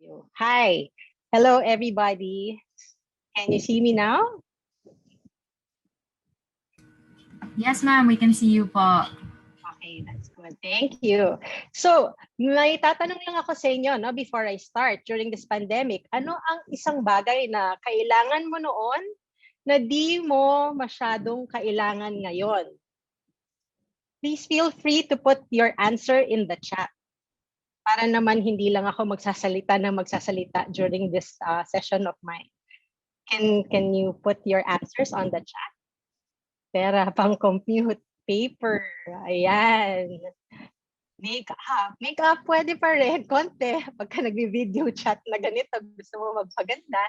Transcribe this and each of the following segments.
you. Hi. Hello, everybody. Can you see me now? Yes, ma'am, we can see you po. Okay, that's good. Thank you. So, may tatanong lang ako sa inyo no, before I start. During this pandemic, ano ang isang bagay na kailangan mo noon na di mo masyadong kailangan ngayon? Please feel free to put your answer in the chat. Para naman hindi lang ako magsasalita during this session of mine. Can you put your answers on the chat? Pera, pang-compute, paper, ayan. Makeup. Makeup, pwede pa rin, konti. Pagka nag-video chat na ganito, gusto mo magpaganda.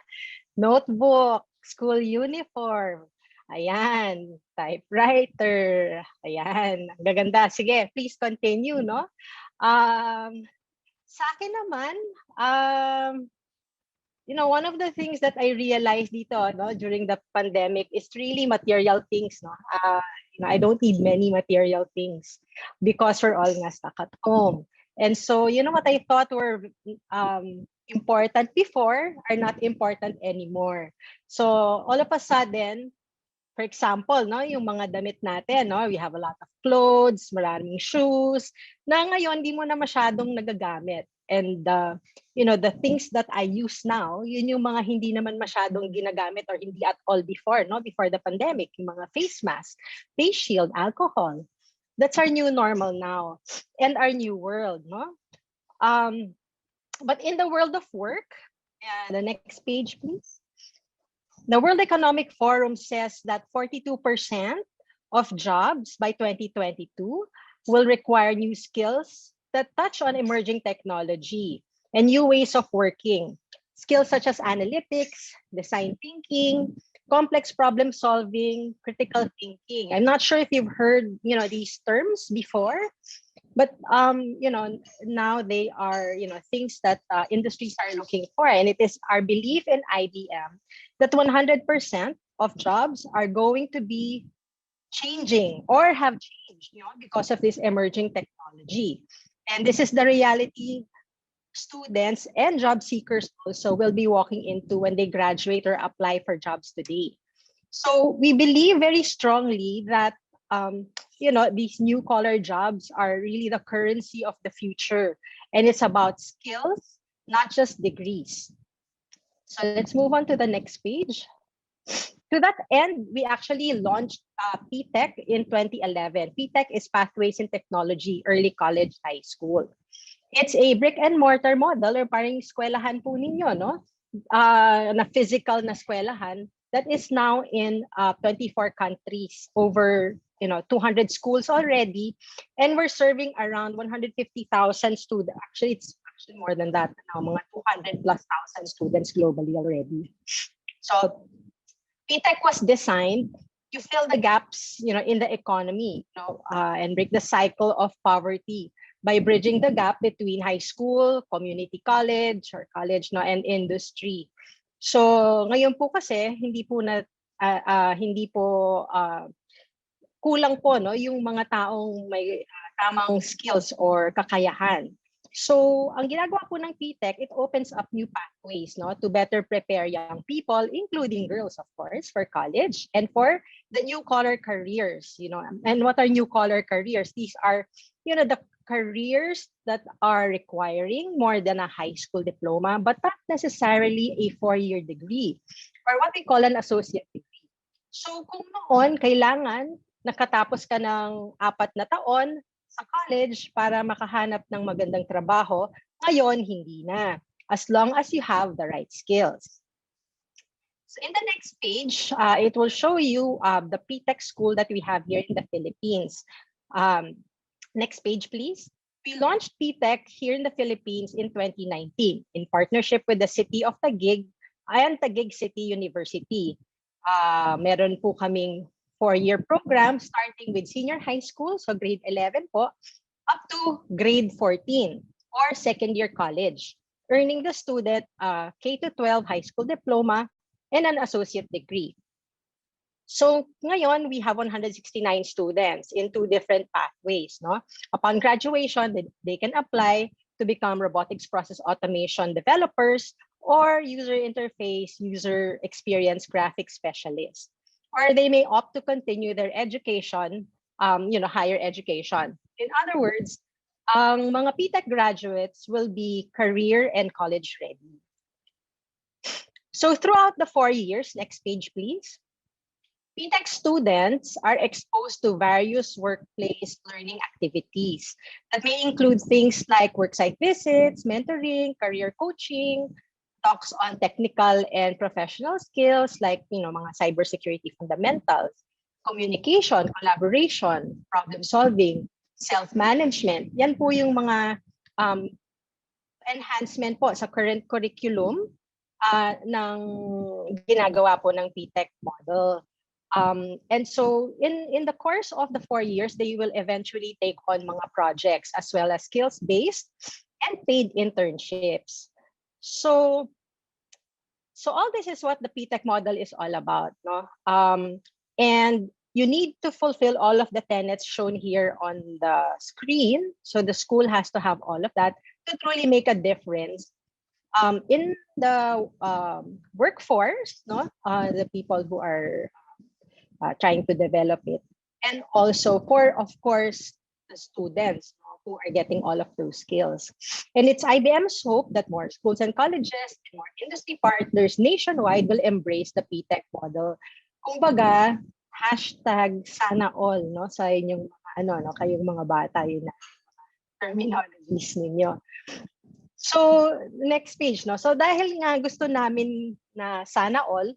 Notebook, school uniform, ayan. Typewriter, ayan. Ang gaganda. Sige, please continue, no? Sa akin naman, one of the things that I realized dito, no, during the pandemic is really material things, no. I don't need many material things because we're all nga stuck at home. And so, what I thought were important before are not important anymore. So, all of a sudden, for example, no, yung mga damit natin, no, we have a lot of clothes, maraming shoes, na ngayon di mo na masyadong nagagamit. And the things that I use now, yun yung mga hindi naman masyadong ginagamit or hindi at all before, no, before the pandemic, yung mga face mask, face shield, alcohol. That's our new normal now and our new world, no? But in the world of work, the next page, please. The World Economic Forum says that 42% of jobs by 2022 will require new skills that touch on emerging technology and new ways of working. Skills such as analytics, design thinking, complex problem solving, critical thinking. I'm not sure if you've heard, these terms before, but now they are, things that industries are looking for. And it is our belief in IBM that 100% of jobs are going to be changing or have changed, because of this emerging technology. And this is the reality students and job seekers also will be walking into when they graduate or apply for jobs today. So we believe very strongly that these new collar jobs are really the currency of the future, and it's about skills, not just degrees. So let's move on to the next page. To that end, we actually launched PTech in 2011. PTech is Pathways in Technology, Early College, High School. It's a brick and mortar model or parang eskwelahan po ninyo, no? Na physical na eskwelahan that is now in 24 countries, over 200 schools already, and we're serving around 150,000 students. Actually, it's actually more than that now, mga 200 plus thousand students globally already. So PTech was designed to fill the gaps, in the economy, and break the cycle of poverty by bridging the gap between high school, community college, or college, and industry. So ngayon po kasi hindi po kulang po, yung mga taong may tamang skills or kakayahan. So, ang ginagawa po ng PTech, it opens up new pathways, to better prepare young people, including girls, of course, for college and for the new collar careers, And what are new collar careers? These are, the careers that are requiring more than a high school diploma, but not necessarily a 4-year degree, or what we call an associate degree. So, kung noon, kailangan nakatapos ka ng 4 na taon sa college para makahanap ng magandang trabaho, ngayon hindi na, as long as you have the right skills. So in the next page, it will show you the PTech school that we have here in the Philippines. Next page, please. We launched PTech here in the Philippines in 2019 in partnership with the City of Taguig and Taguig City University. Meron po kaming 4-year program starting with senior high school, so grade 11 po, up to grade 14 or second-year college, earning the student K-12 high school diploma and an associate degree. So ngayon, we have 169 students in 2 different pathways. No? Upon graduation, they can apply to become robotics process automation developers or user interface, user experience graphic specialists. Or they may opt to continue their education, higher education. In other words, ang mga PTech graduates will be career and college ready. So throughout the 4 years, next page please, PTech students are exposed to various workplace learning activities that may include things like worksite visits, mentoring, career coaching, talks on technical and professional skills like mga cybersecurity fundamentals, communication, collaboration, problem solving, self-management. Yan po yung mga enhancement po sa current curriculum ng ginagawa po ng PTech model. And so in the course of the 4 years, they will eventually take on mga projects as well as skills-based and paid internships. So all this is what the PTech model is all about, no? And you need to fulfill all of the tenets shown here on the screen. So the school has to have all of that to truly make a difference in the workforce, no? The people who are trying to develop it, and also for, of course, the students who are getting all of those skills. And it's IBM's hope that more schools and colleges and more industry partners nationwide will embrace the PTech model. Kumbaga, hashtag sana all, no, sa inyong kayong mga bata, yun na terminologies ninyo. So next page, no. So dahil nga gusto namin na sana all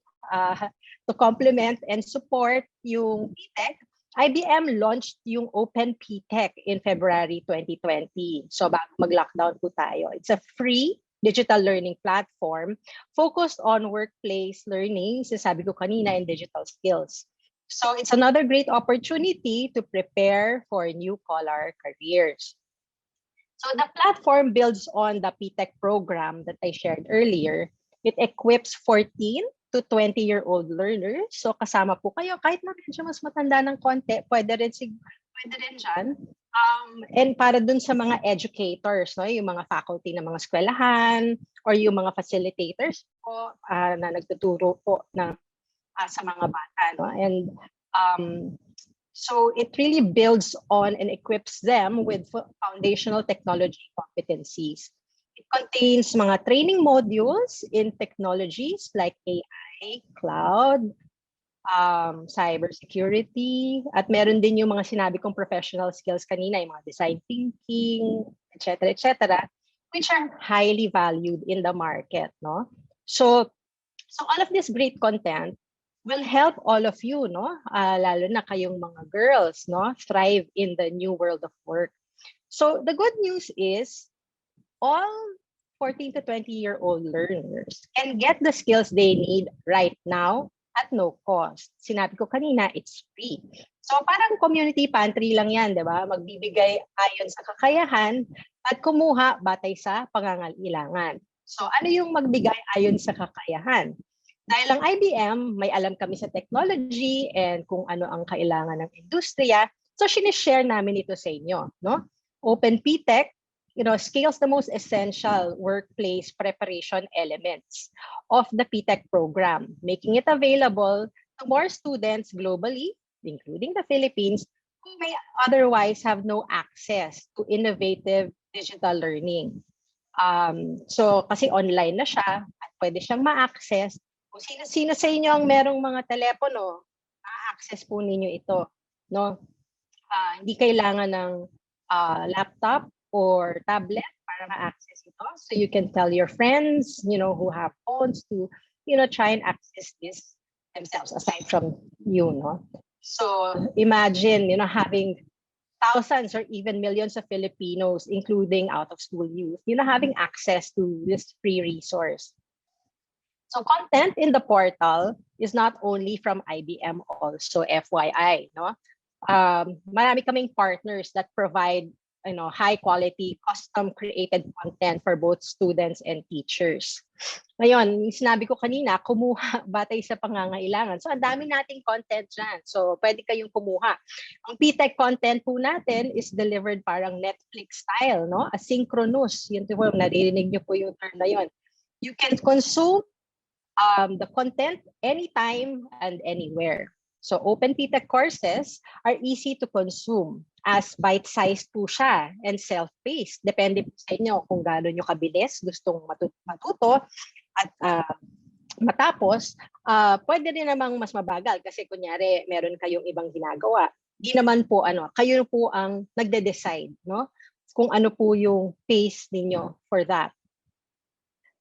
to complement and support yung PTech, IBM launched yung Open PTech in February 2020. So bago mag-lockdown po tayo. It's a free digital learning platform focused on workplace learning, sabi ko kanina, and digital skills. So it's another great opportunity to prepare for new collar careers. So the platform builds on the PTech program that I shared earlier. It equips 14 to 20-year-old learners. So kasama po kayo, kahit na medyo mas matanda ng konti, pwede rin dyan. And para dun sa mga educators, no, yung mga faculty ng mga eskwelahan or yung mga facilitators po na nagtuturo po sa mga bata, no? And so it really builds on and equips them with foundational technology competencies. It contains mga training modules in technologies like AI, cloud, cybersecurity, at meron din yung mga sinabi kong professional skills kanina, yung mga design thinking, etc., which are highly valued in the market, no? So all of this great content will help all of you, no? Lalo na kayong mga girls, no? Thrive in the new world of work. So the good news is all 14 to 20-year-old learners can get the skills they need right now at no cost. Sinabi ko kanina, it's free. So parang community pantry lang yan, di ba? Magbibigay ayon sa kakayahan at kumuha batay sa pangangailangan. So ano yung magbigay ayon sa kakayahan? Dahil ang IBM, may alam kami sa technology and kung ano ang kailangan ng industriya. So sinishare namin ito sa inyo, no? Open PTech, scales the most essential workplace preparation elements of the PTech program, making it available to more students globally, including the Philippines, who may otherwise have no access to innovative digital learning. So kasi online na siya at pwede siyang ma-access. Kung sino sa inyo ang merong mga telepono, ma-access po ninyo ito, no? Hindi kailangan ng laptop or tablet para ma-access ito. So you can tell your friends, who have phones to, try and access this themselves aside from you, no? So imagine, having thousands or even millions of Filipinos, including out-of-school youth, having access to this free resource. So content in the portal is not only from IBM, also FYI, no? Marami kaming partners that provide high quality custom created content for both students and teachers. Ngayon, sinabi ko kanina, kumuha batay sa pangangailangan. So, ang dami nating content dyan. So, pwede kayong kumuha. Ang PTech content po natin is delivered parang Netflix style, no? Asynchronous. Yun po, naririnig niyo po yung term na yun. You can consume the content anytime and anywhere. So open PTech courses are easy to consume as bite-sized po siya and self-paced. Depende po sa inyo kung gaano nyo kabilis gustong matuto at matapos, pwede rin namang mas mabagal kasi kunyari meron kayong ibang ginagawa. Di naman po kayo po ang nagde-decide, no? Kung ano po yung pace ninyo for that.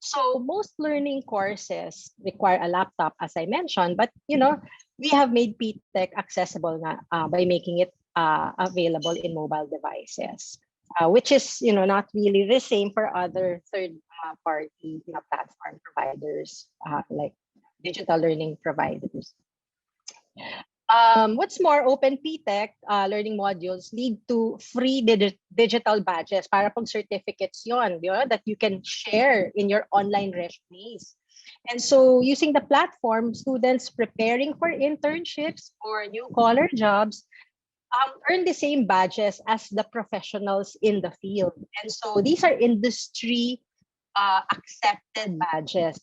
So most learning courses require a laptop, as I mentioned, but we have made PTech accessible by making it available in mobile devices, which is not really the same for other third-party platform providers like digital learning providers. What's more, Open PTech learning modules lead to free digital badges para pong certificates yon, that you can share in your online resumes. And so using the platform, students preparing for internships or new collar jobs earn the same badges as the professionals in the field. And so these are industry accepted badges.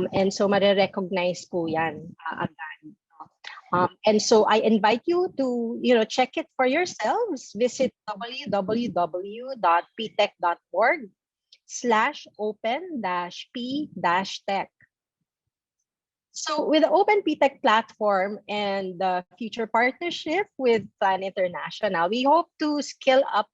And so marirecognize po yan agad. And so I invite you to check it for yourselves. Visit www.ptech.org/open-p-tech. So with the Open PTech platform and the future partnership with Plan International, we hope to scale up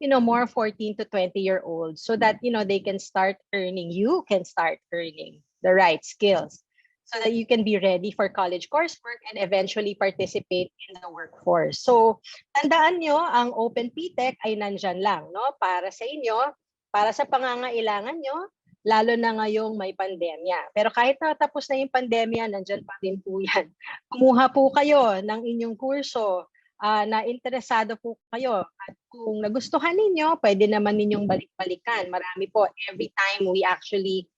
more 14 to 20-year-olds so that they can start earning. You can start earning the right skills, so that you can be ready for college coursework and eventually participate in the workforce. So, tandaan nyo, ang Open PTech ay nandyan lang, no? Para sa inyo, para sa pangangailangan nyo, lalo na ngayong may pandemya. Pero kahit natapos na yung pandemya, nandyan pa rin po yan. Kumuha po kayo ng inyong kurso na interesado po kayo. At kung nagustuhan ninyo, pwede naman ninyong balik-balikan. Marami po, every time we actually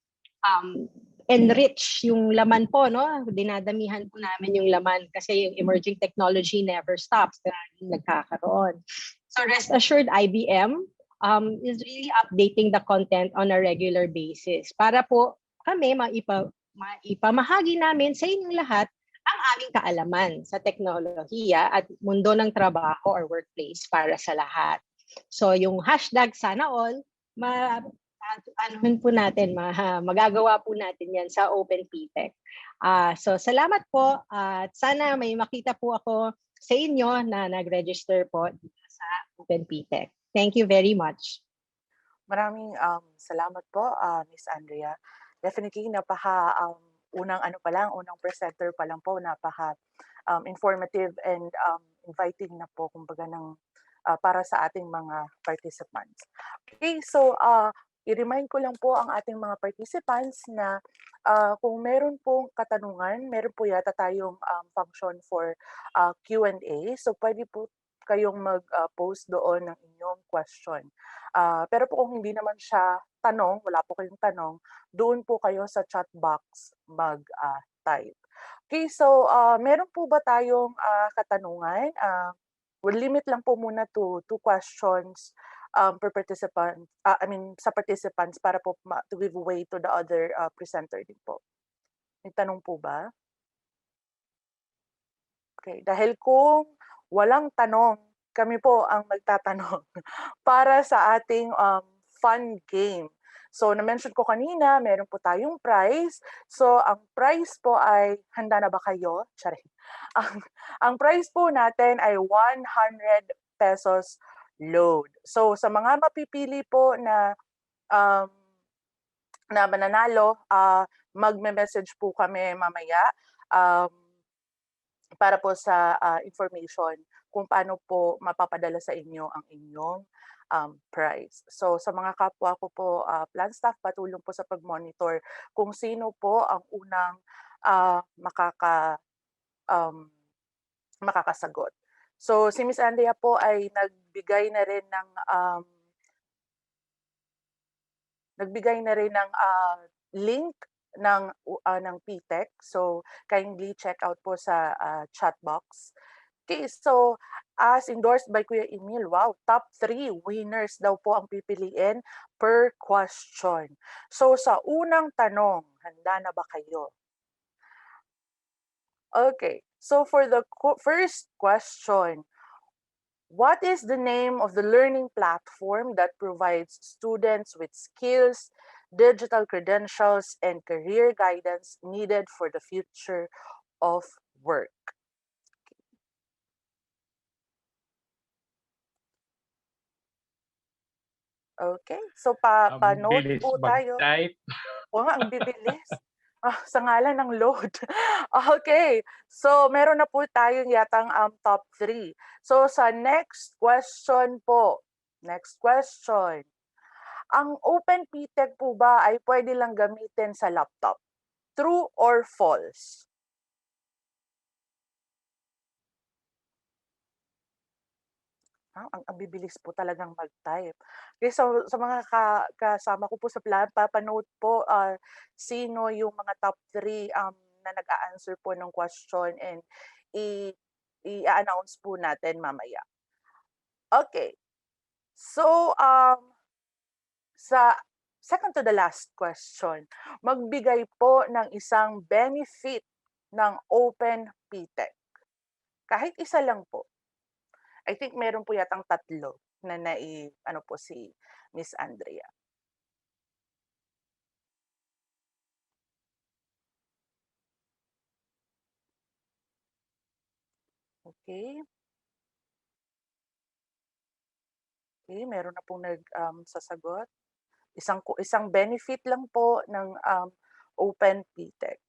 enrich yung laman po, no? Dinadamihan po namin yung laman kasi yung emerging technology never stops. Nagkakaroon. So rest assured, IBM is really updating the content on a regular basis para po kami maipamahagi namin sa inyong lahat ang aming kaalaman sa teknolohiya at mundo ng trabaho or workplace para sa lahat. So yung hashtag sana all, po natin, magagawa po natin yan sa Open PTech. So salamat po at sana may makita po ako sa inyo na nag-register po sa Open PTech. Thank you very much. Maraming salamat po, Miss Andrea. Definitely unang presenter pa lang po, informative and inviting na po kumbaga para sa ating mga participants. Okay, so i-remind ko lang po ang ating mga participants na kung meron pong katanungan, meron po yata tayong function for Q&A. So pwede po kayong mag-post doon ng inyong question. Pero po kung hindi naman siya tanong, wala po kayong tanong, doon po kayo sa chat box mag-type. Okay, so meron po ba tayong katanungan? We'll limit lang po muna to 2 questions per participant, sa participants para po to give way to the other presenter din po. May tanong po ba? Okay, dahil kung walang tanong, kami po ang magtatanong para sa ating fun game. So, na-mention ko kanina, meron po tayong prize. So, ang prize po ay, handa na ba kayo? Sorry. Ang prize po natin ay 100 pesos load. So, sa mga mapipili po na mananalo, magme-message po kami mamaya para po sa information kung paano po mapapadala sa inyo ang inyong prize. So, sa mga kapwa ko po, plan staff, patulong po sa pag-monitor kung sino po ang unang makakasagot. So si Miss Andrea po ay nagbigay na rin ng link ng PTech. So kindly check out po sa chat box. Okay, so as endorsed by Kuya Emil, wow, top 3 winners daw po ang pipiliin per question. So sa unang tanong, handa na ba kayo? Okay, so for the first question, what is the name of the learning platform that provides students with skills, digital credentials, and career guidance needed for the future of work? Okay, so Ang pa-note bilis po tayo. mag-type. Oo nga, ang bibilis. Sa ngalan ng load. Okay, so meron na po tayong yatang top 3. So sa next question po, next question. Ang Open PTech po ba ay pwede lang gamitin sa laptop? True or false? Ang bibilis po talagang mag-type. Okay, so sa mga kasama ko po sa plan, papanote po sino yung mga top 3 na nag-a-answer po ng question and i i-announce po natin mamaya. Okay. So sa second to the last question, magbigay po ng isang benefit ng Open PTech. Kahit isa lang po. I think meron po yatang 3 na ano po si Miss Andrea. Okay. Okay, meron na pong sasagot. Isang benefit lang po ng Open PTech.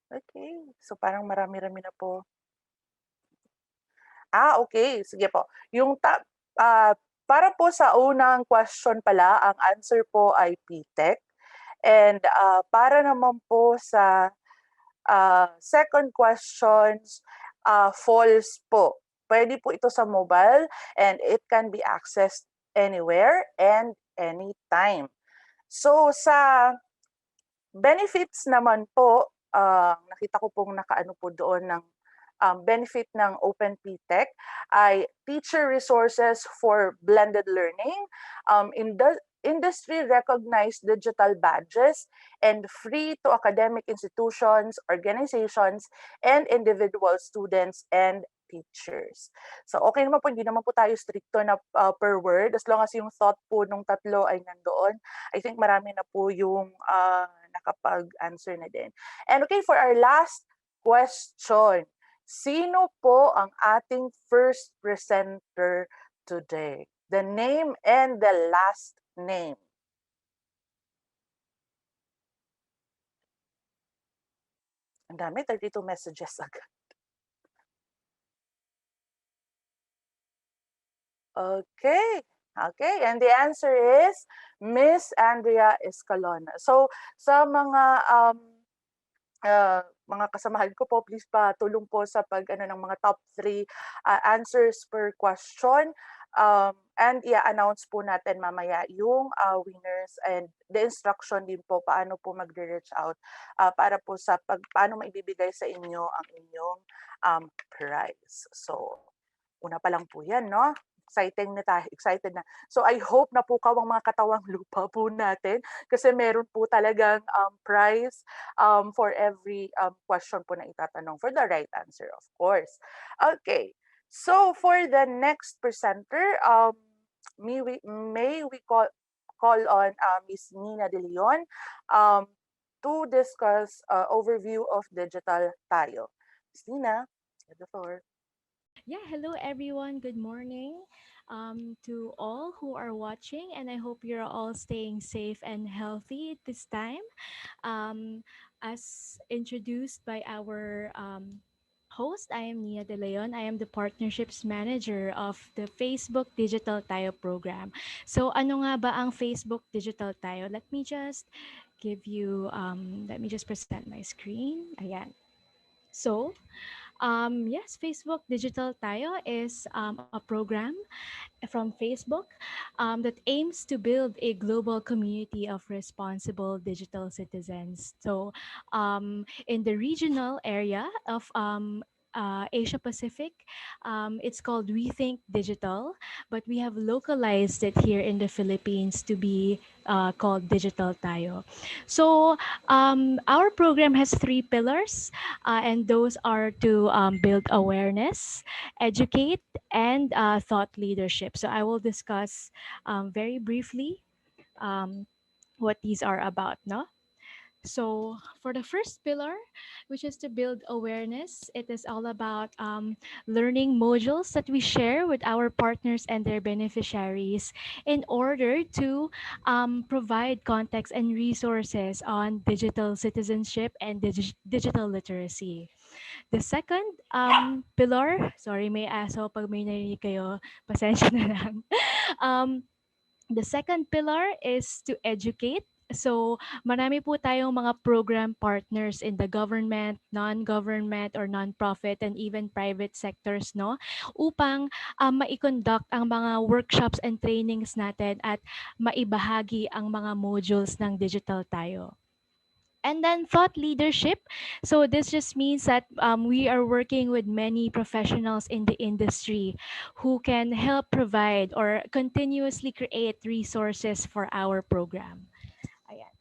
Okay, so parang marami-rami na po. Okay, sige po. Para po sa unang question pala, ang answer po ay PTech. And para naman po sa second questions, false po. Pwede po ito sa mobile and it can be accessed anywhere and anytime. So sa benefits naman po, nakita ko pong nakaano po doon ng benefit ng Open PTech ay teacher resources for blended learning, industry-recognized digital badges, and free to academic institutions, organizations, and individual students and teachers. So okay naman po, hindi naman po tayo stricto na per word. As long as yung thought po nung 3 ay nandoon, I think marami na po yung nakapag-answer na din. And okay, for our last question, sino po ang ating first presenter today? The name and the last name. Ang dami, 32 messages agad. Okay. Okay, and the answer is Miss Andrea Escalona. So sa mga kasamahan ko po, please patulong po sa pag-ano ng mga top 3 answers per question. And i-announce po natin mamaya yung winners and the instruction din po paano po magre-reach out para po sa paano maibibigay sa inyo ang inyong prize. So, una pa lang po yan, no? Excited na. So I hope na pukaw ang mga katawang lupa po natin kasi meron po talagang prize for every question po na itatanong for the right answer, of course. Okay. So for the next presenter, may we call on Miss Nina De Leon to discuss overview of Digital Tayo. Miss Nina, you have the floor. Yeah, hello everyone. Good morning to all who are watching, and I hope you're all staying safe and healthy this time. As introduced by our host, I am Nia De Leon. I am the Partnerships Manager of the Facebook Digital Tayo program. So ano nga ba ang Facebook Digital Tayo? Let me just give you, let me just present my screen. Ayan. So, yes, Facebook Digital Tayo is a program from Facebook that aims to build a global community of responsible digital citizens. So, in the regional area of Asia Pacific, it's called Rethink Digital, but we have localized it here in the Philippines to be called Digital Tayo. So, our program has three pillars, and those are to build awareness, educate, and thought leadership. So I will discuss very briefly um, what these are about. No. So for the first pillar, which is to build awareness, it is all about learning modules that we share with our partners and their beneficiaries in order to provide context and resources on digital citizenship and digital literacy. The second pillar, sorry, may aso pag may narinig kayo, pasensya na lang. Um, the second pillar is to educate. So, marami po tayong mga program partners in the government, non-government, or non-profit, and even private sectors, no? Upang ma-conduct ang mga workshops and trainings natin at maibahagi ang mga modules ng Digital Tayo. And then thought leadership. So this just means that we are working with many professionals in the industry who can help provide or continuously create resources for our program. Ayan.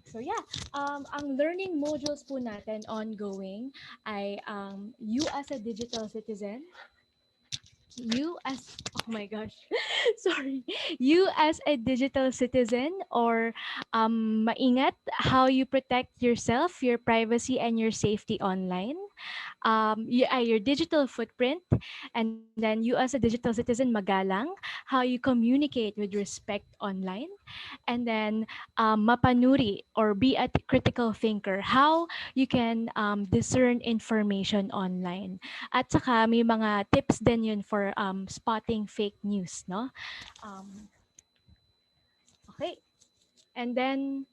So yeah, ang learning modules po natin ongoing ay you as a digital citizen, you as oh my gosh sorry, you as a digital citizen, or maingat how you protect yourself, your privacy, and your safety online, your digital footprint, and then you as a digital citizen, magalang, how you communicate with respect online, and then mapanuri or be a critical thinker, how you can discern information online. At saka may mga tips din yun for spotting fake news, no? Um, okay. And then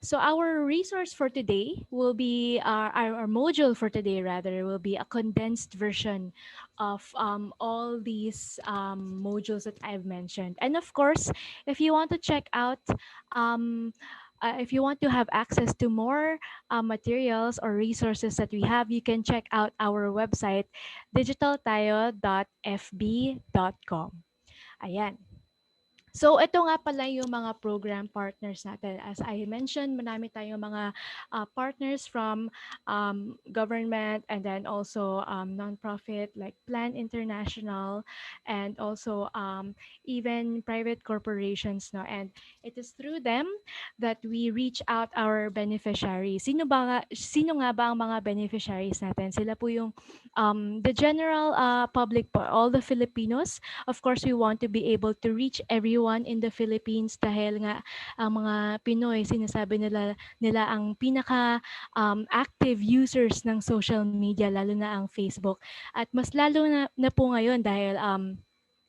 so our resource for today will be our module for today rather will be a condensed version of all these modules that I've mentioned. And of course, if you want to check out if you want to have access to more materials or resources that we have, you can check out our website, digitaltayo.fb.com. Ayan. So ito nga pala yung mga program partners natin. As I mentioned, marami tayong mga partners from government, and then also nonprofit like Plan International, and also even private corporations. No? And it is through them that we reach out our beneficiaries. Sino nga ba ang mga beneficiaries natin? Sila po yung the general public po, all the Filipinos. Of course, we want to be able to reach everyone in the Philippines dahil nga ang mga Pinoy, sinasabi nila ang pinaka active users ng social media, lalo na ang Facebook. At mas lalo na po ngayon dahil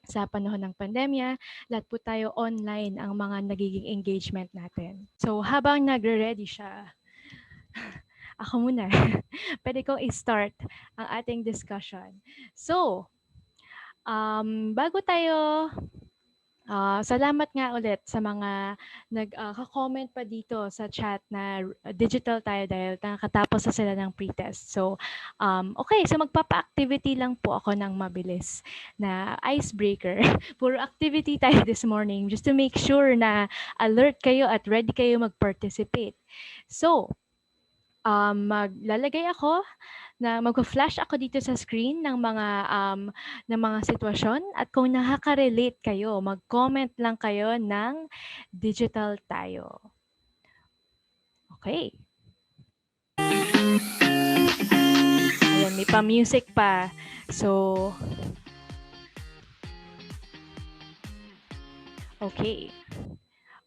sa panahon ng pandemya, lahat po tayo online ang mga nagiging engagement natin. So habang nagre-ready siya, ako muna, pwede kong i-start ang ating discussion. So, bago tayo, salamat nga ulit sa mga nag-comment pa dito sa chat na digital tayo dahil nakatapos na sila ng pretest. So, okay. So, magpapa-activity lang po ako ng mabilis na icebreaker. Puro activity tayo this morning just to make sure na alert kayo at ready kayo mag-participate. So, maglalagay ako na magpa-flash ako dito sa screen ng mga sitwasyon, at kung nakaka-relate kayo, mag-comment lang kayo ng digital tayo. Okay. Ayan, may pa-music pa. So, okay.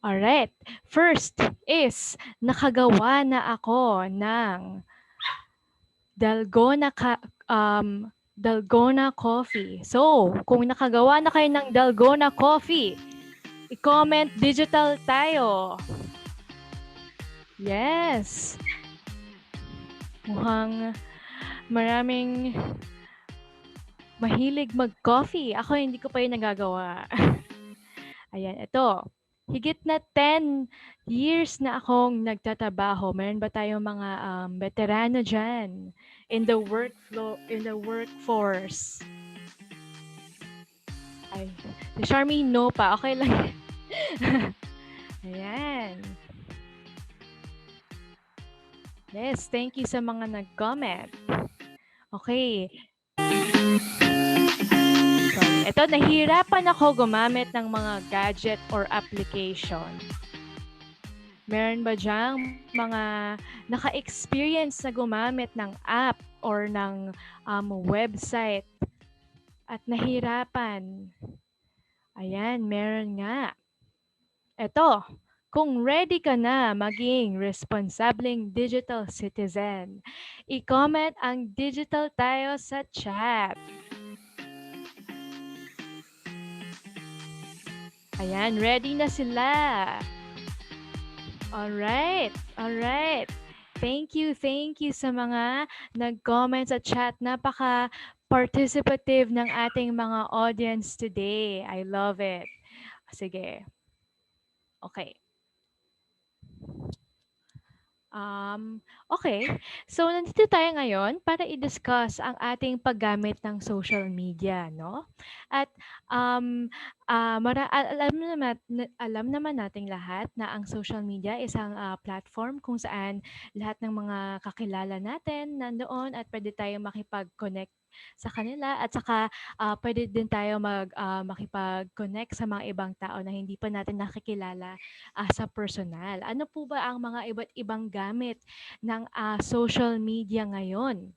Alright. First is, nakagawa na ako ng Dalgona Dalgona coffee. So, kung nakagawa na kayo ng Dalgona coffee, I-comment digital tayo. Yes. Mukhang maraming mahilig mag-coffee. Ako hindi ko pa yun nagagawa. Ayan, ito. Higit na 10 years na akong nagtatrabaho. Meron ba tayong mga veterano dyan in the workforce? Ay, si Charmaine, no pa. Okay lang. Ayan. Yes, thank you sa mga nag-comment. Okay. Sorry. Ito, nahihirapan ako gumamit ng mga gadget or application. Meron ba dyang mga naka-experience na gumamit ng app or ng website at nahirapan? Ayan, meron nga. Ito, kung ready ka na maging responsableng digital citizen, i-comment ang digital tayo sa chat. Ayan, ready na sila. Alright. Thank you sa mga nag-comment sa chat. Napaka-participative ng ating mga audience today. I love it. Sige. Okay. Okay. So, nandito tayo ngayon para i-discuss ang ating paggamit ng social media, no? At alam naman nating lahat na ang social media isang platform kung saan lahat ng mga kakilala natin nandoon at pwede tayong makipag-connect sa kanila at saka pwede din tayo makipag-connect sa mga ibang tao na hindi pa natin nakikilala sa personal. Ano po ba ang mga iba't ibang gamit ng social media ngayon?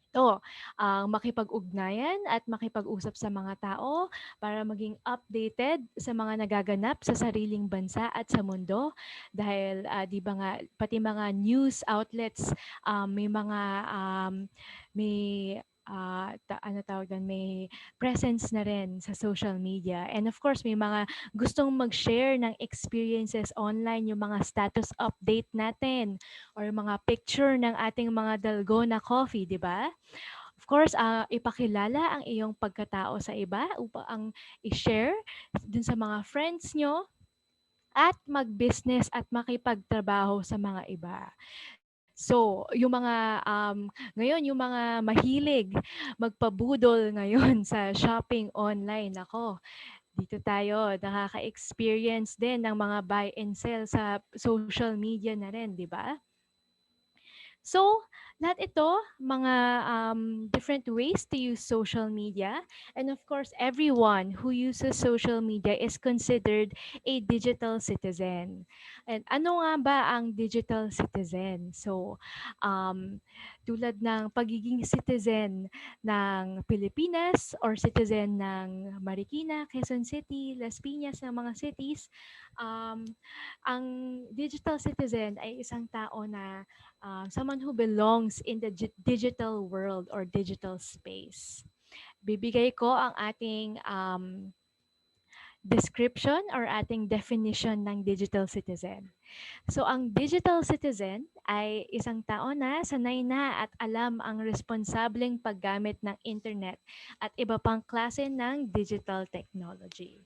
Ito, ang makipag-ugnayan at makipag-usap sa mga tao para maging updated sa mga nagaganap sa sariling bansa at sa mundo. Dahil, di ba nga, pati mga news outlets, may mga, may, ano tawag doon, may presence na rin sa social media. And of course, may mga gustong mag-share ng experiences online, yung mga status update natin or mga picture ng ating mga dalgona coffee, di ba? Of course, ipakilala ang iyong pagkatao sa iba upang i-share dun sa mga friends nyo at mag-business at makipagtrabaho sa mga iba. So, yung mga ngayon yung mga mahilig magpabudol ngayon sa shopping online, ako, dito tayo nakaka-experience din ng mga buy and sell sa social media na rin, di ba? So, lahat ito, mga different ways to use social media. And of course, everyone who uses social media is considered a digital citizen. And ano nga ba ang digital citizen? So, tulad ng pagiging citizen ng Pilipinas or citizen ng Marikina, Quezon City, Las Piñas, ng mga cities, ang digital citizen ay isang tao na someone who belongs in the digital world or digital space. Bibigay ko ang ating description or ating definition ng digital citizen. So, ang digital citizen ay isang tao na sanay na at alam ang responsableng paggamit ng internet at iba pang klase ng digital technology.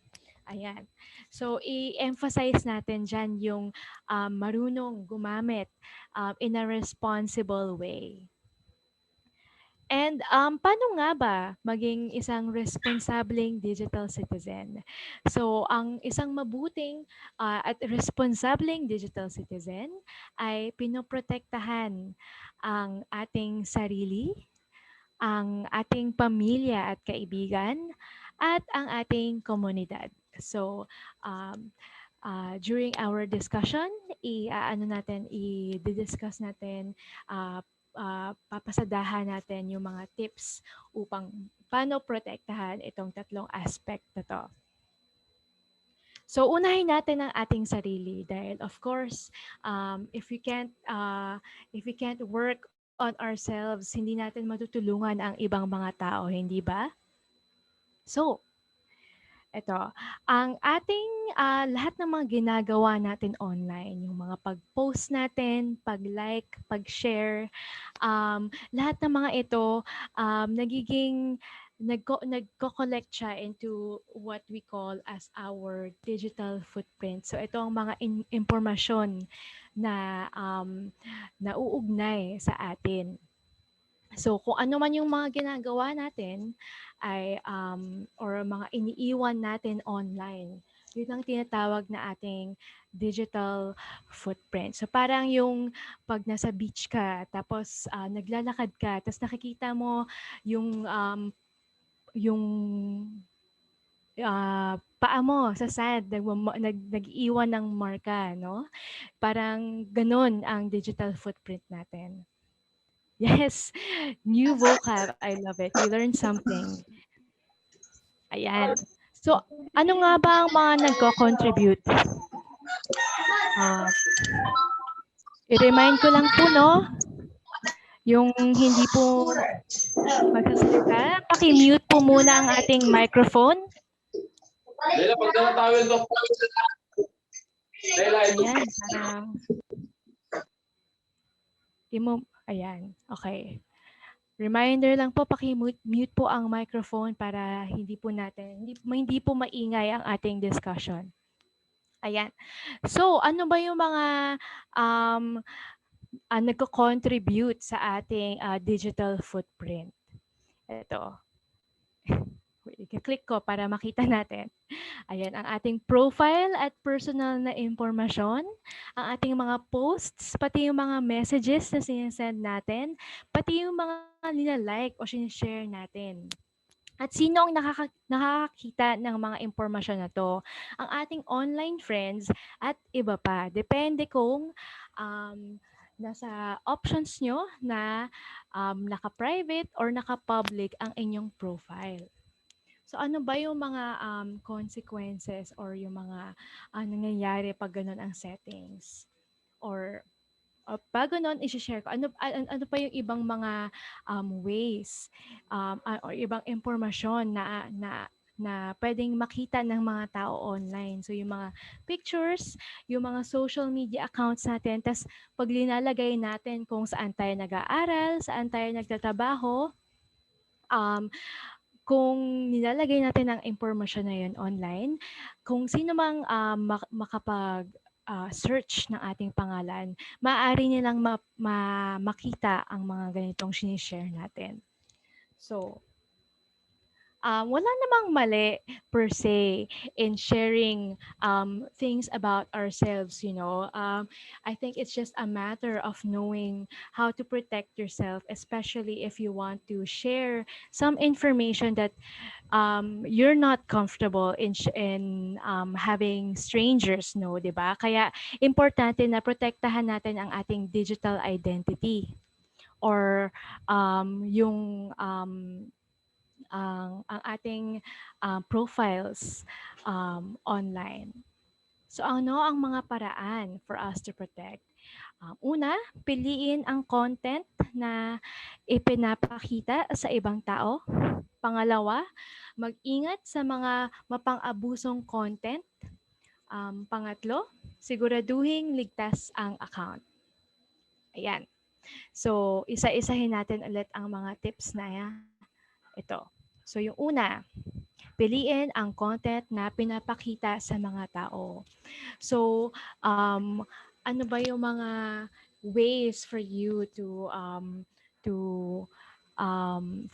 Ayan. So, i-emphasize natin dyan yung marunong gumamit in a responsible way. And paano nga ba maging isang responsableng digital citizen? So, ang isang mabuting at responsableng digital citizen ay pinoprotektahan ang ating sarili, ang ating pamilya at kaibigan, at ang ating komunidad. So, during our discussion, i-discuss natin, papasadahan natin yung mga tips upang paano protektahan itong tatlong aspect na to. So, unahin natin ang ating sarili dahil of course, if we can't work on ourselves, hindi natin matutulungan ang ibang mga tao, hindi ba? So, Ito, ang ating lahat ng mga ginagawa natin online, yung mga pag-post natin, pag-like, pag-share, lahat ng mga ito nagiging nagko-collect siya into what we call as our digital footprint. So ito ang mga impormasyon na nauugnay sa atin. So kung ano man yung mga ginagawa natin ay or mga iniiwan natin online, yun ang tinatawag na ating digital footprint. So parang yung pag nasa beach ka tapos naglalakad ka tapos nakikita mo yung paa mo sa sand nag-iwan ng marka, no? Parang ganun ang digital footprint natin. Yes, new vocab. I love it. We learned something. Ayan. So, ano nga ba ang mga nagko-contribute? I-remind ko lang po, no? Yung hindi po magsasalita, paki-mute po muna ang ating microphone. Leila, pagdala tawel to. Leila, ito. Ayan, parang ayan, okay. Reminder lang po, paki-mute po ang microphone para hindi po maingay ang ating discussion. Ayan. So, ano ba yung mga nagko-contribute sa ating digital footprint? Ito. I-click ko para makita natin. Ayan, ang ating profile at personal na impormasyon, ang ating mga posts, pati yung mga messages na sinesend natin, pati yung mga nila-like o sinishare natin. At sino ang nakakakita ng mga impormasyon na to? Ang ating online friends at iba pa. Depende kung nasa options nyo na naka-private or naka-public ang inyong profile. So ano ba yung mga consequences or yung mga nangyayari pag ganun ang settings? Or pag ganun, i-share ko, ano pa yung ibang mga ways or ibang impormasyon na pwedeng makita ng mga tao online. So yung mga pictures, yung mga social media accounts natin, tas pag linalagay natin kung saan tayo nag-aaral, saan tayo nagtatrabaho, kung nilalagay natin ang impormasyon na yun online, kung sino mang makapag-search ng ating pangalan, maaari nilang makita ang mga ganitong sinishare natin. So, wala namang mali per se in sharing things about ourselves, you know. I think it's just a matter of knowing how to protect yourself, especially if you want to share some information that you're not comfortable in having strangers know, 'di ba? Kaya importante na protektahan natin ang ating digital identity or yung ang ating profiles online. So ano ang mga paraan for us to protect? Una, piliin ang content na ipinapakita sa ibang tao. Pangalawa, mag-ingat sa mga mapang-abusong content. Pangatlo, siguraduhin ligtas ang account. Ayan. So, isa-isahin natin ulit ang mga tips na ito. So, yung una, piliin ang content na pinapakita sa mga tao. So, ano ba yung mga ways for you to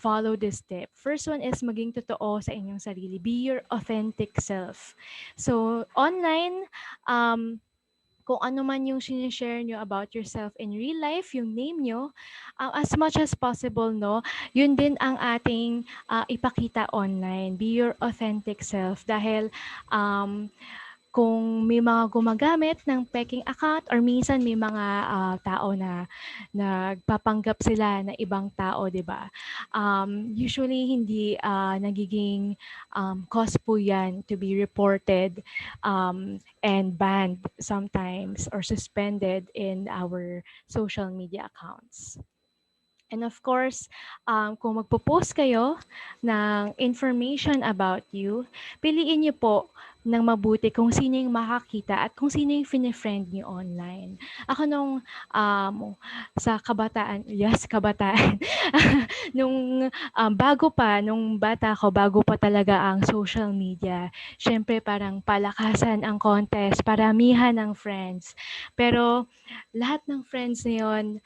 follow this tip? First one is maging totoo sa inyong sarili. Be your authentic self. So, online, kung ano man yung sinishare nyo about yourself in real life, yung name nyo, as much as possible, no, yun din ang ating ipakita online. Be your authentic self. Dahil kung may mga gumagamit ng peking account or minsan may mga tao na nagpapanggap sila na ibang tao, 'di ba? Usually hindi nagiging cause po 'yan to be reported and banned sometimes or suspended in our social media accounts. And of course, kung magpo-post kayo ng information about you, piliin niyo po ng mabuti kung sino yung makakita at kung sino yung fini-friend niyo online. Ako nung sa kabataan, yes, kabataan, nung nung bata ako, bago pa talaga ang social media, syempre parang palakasan ang contest, paramihan ng friends. Pero lahat ng friends na yun,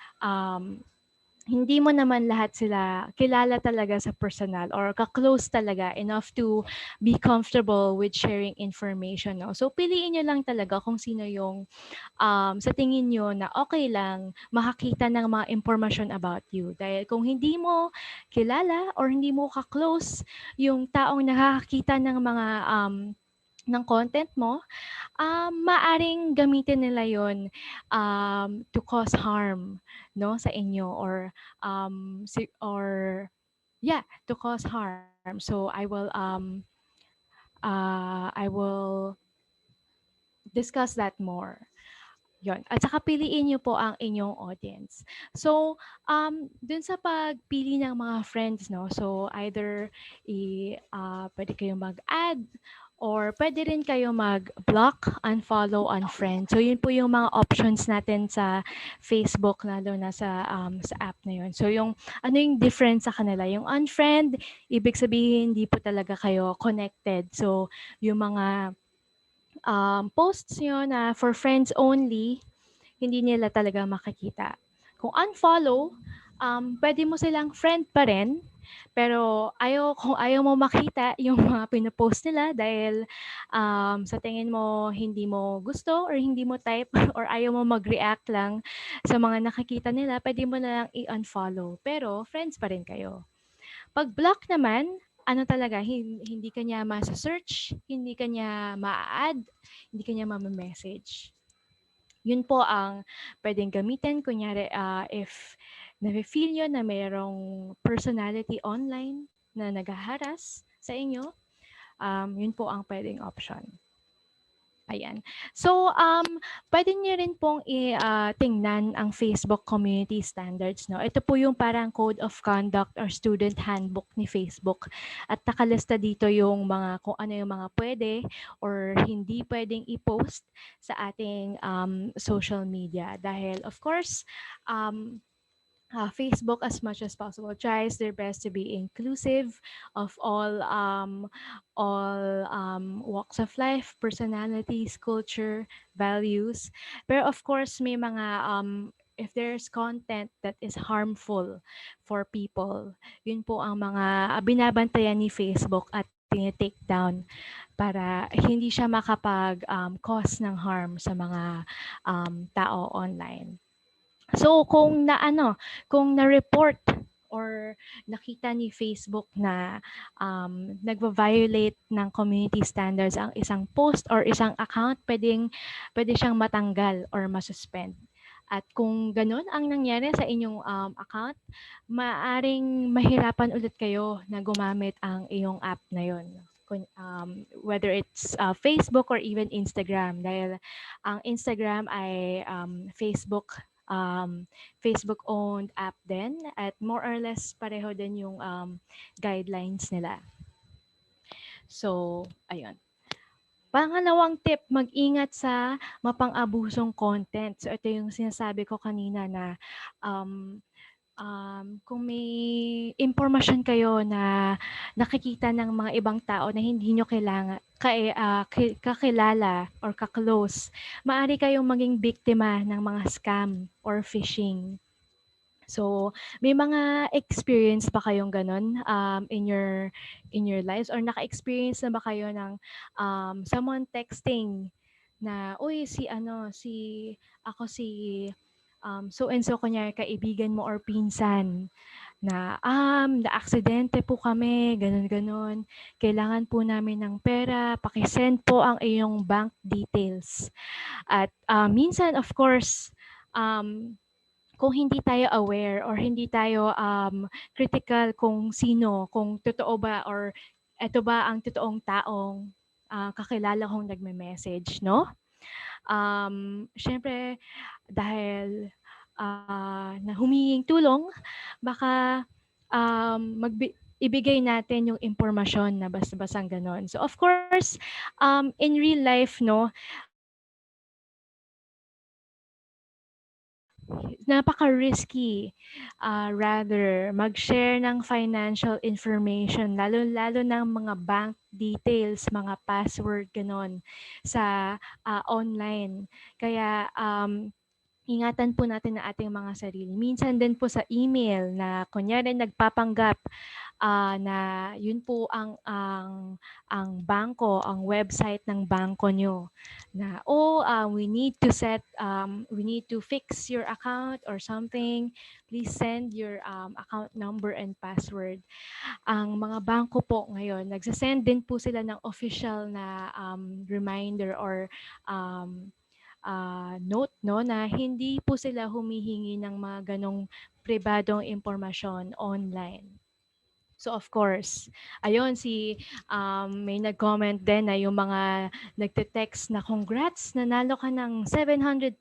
hindi mo naman lahat sila kilala talaga sa personal or ka-close talaga enough to be comfortable with sharing information, no? So, piliin nyo lang talaga kung sino yung sa tingin nyo na okay lang makakita ng mga information about you. Dahil kung hindi mo kilala or hindi mo ka-close yung taong nakakakita ng content mo, maaring gamitin nila yon to cause harm, no, sa inyo or yeah, to cause harm. So I will discuss that more. Yon. At saka piliin niyo po ang inyong audience. So, dun sa pagpili ng mga friends, no? So, either pwede kayong mag-add or pwede rin kayo mag-block, unfollow, unfriend. So, yun po yung mga options natin sa Facebook, lalo na sa app na yun. So, ano yung difference sa kanila? Yung unfriend, ibig sabihin, hindi po talaga kayo connected. So, yung mga posts nyo na for friends only, hindi nila talaga makikita. Kung unfollow, pwede mo silang friend pa rin, pero kung ayaw mo makita yung mga pinopost nila dahil sa tingin mo hindi mo gusto or hindi mo type or ayaw mo mag-react lang sa mga nakikita nila, pwede mo na lang i-unfollow. Pero friends pa rin kayo. Pag block naman, ano talaga, hindi ka niya ma-search, hindi ka niya ma-add, hindi ka niya ma-message. Yun po ang pwedeng gamitin. Kunyari, if nafe-feel nyo na mayroong personality online na naghaharas sa inyo, yun po ang pwedeng option. Ayan. So, pwede niyo rin pong tingnan ang Facebook Community Standards, no? Ito po yung parang Code of Conduct or Student Handbook ni Facebook. At nakalista dito yung kung ano yung mga pwede or hindi pwedeng i-post sa ating social media. Dahil, of course, Facebook, as much as possible, tries their best to be inclusive of all walks of life, personalities, culture, values. Pero of course, may mga if there's content that is harmful for people, yun po ang mga binabantayan ni Facebook at tinitake down para hindi siya makapag-cause ng harm sa mga tao online. So kung na-report or nakita ni Facebook na nagva-violate ng community standards ang isang post or isang account, pwede siyang matanggal or masuspend. At kung ganun ang nangyari sa inyong account, maaring mahirapan ulit kayo na gumamit ang iyong app na yon. Whether it's Facebook or even Instagram, dahil ang Instagram ay Facebook-owned app din at more or less pareho din yung guidelines nila. So, ayun. Pangalawang tip, mag-ingat sa mapang-abusong content. So, ito yung sinasabi ko kanina na kung may impormasyon kayo na nakikita ng mga ibang tao na hindi nyo kakilala or ka-close, maaari kayong maging biktima ng mga scam or phishing. So, may mga experience ba kayong ganun in your lives or naka-experience na ba kayo ng someone texting na, uy, ako si so and so, kunyari kaibigan mo or pinsan na na-aksidente po kami, ganun-ganun. Kailangan po namin ng pera, pakisend po ang iyong bank details. At minsan, of course, kung hindi tayo aware or hindi tayo critical kung totoo ba or ito ba ang totoong taong kakilala kong nagme-message, no? Syempre, dahil na huminging tulong, baka ibigay natin yung impormasyon na basta-basang ganon. So of course, in real life, no, napaka-risky rather mag-share ng financial information, lalo-lalo ng mga bank details, mga password, ganon, sa online. Kaya ingatan po natin ang ating mga sarili. Minsan din po sa email na kunyari nagpapanggap na yun po ang bangko, ang website ng bangko nyo na we need to fix your account or something. Please send your account number and password. Ang mga bangko po ngayon, nagsasend din po sila ng official na reminder or note, no, na hindi po sila humihingi ng mga ganong pribadong impormasyon online. So of course, ayun may nag-comment din na yung mga nagte-text na congrats, nanalo ka ng 700,000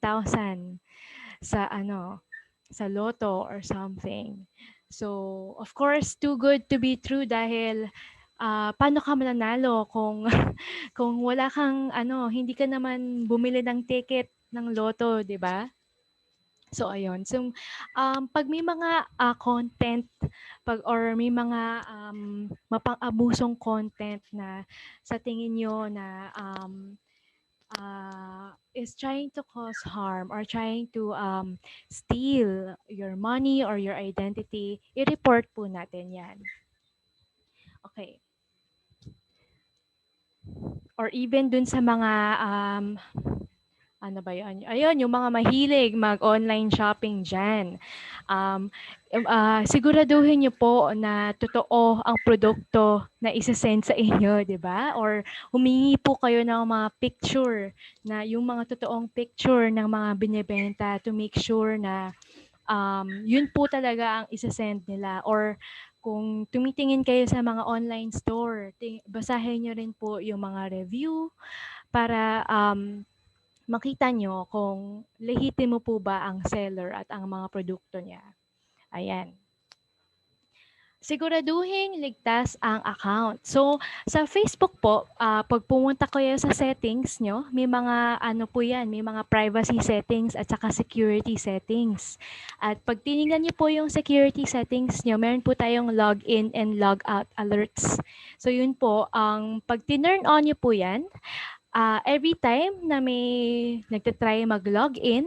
sa lotto or something. So of course, too good to be true dahil paano ka mananalo kung kung wala kang hindi ka naman bumili ng ticket ng lotto, 'di ba? So ayun. So pag may mga content or may mga mapang-abusong content na sa tingin nyo na is trying to cause harm or trying to steal your money or your identity, i-report po natin yan. Okay. Or even dun sa mga ano ba yun? Ayun, yung mga mahilig mag-online shopping dyan. Siguraduhin nyo po na totoo ang produkto na isa-send sa inyo, di ba? Or humingi po kayo ng mga picture, na yung mga totoong picture ng mga binibenta to make sure na yun po talaga ang isa-send nila. Or kung tumitingin kayo sa mga online store, basahin nyo rin po yung mga review para makita nyo kung lehitimo po ba ang seller at ang mga produkto niya. Ayan. Siguraduhin ligtas ang account. So, sa Facebook po, pag pumunta kayo sa settings nyo, may mga po yan, may mga privacy settings at saka security settings. At pag tinignan nyo po yung security settings nyo, meron po tayong login and logout alerts. So, yun po, pag tinurn on nyo po yan, every time na may nagtatry mag-login,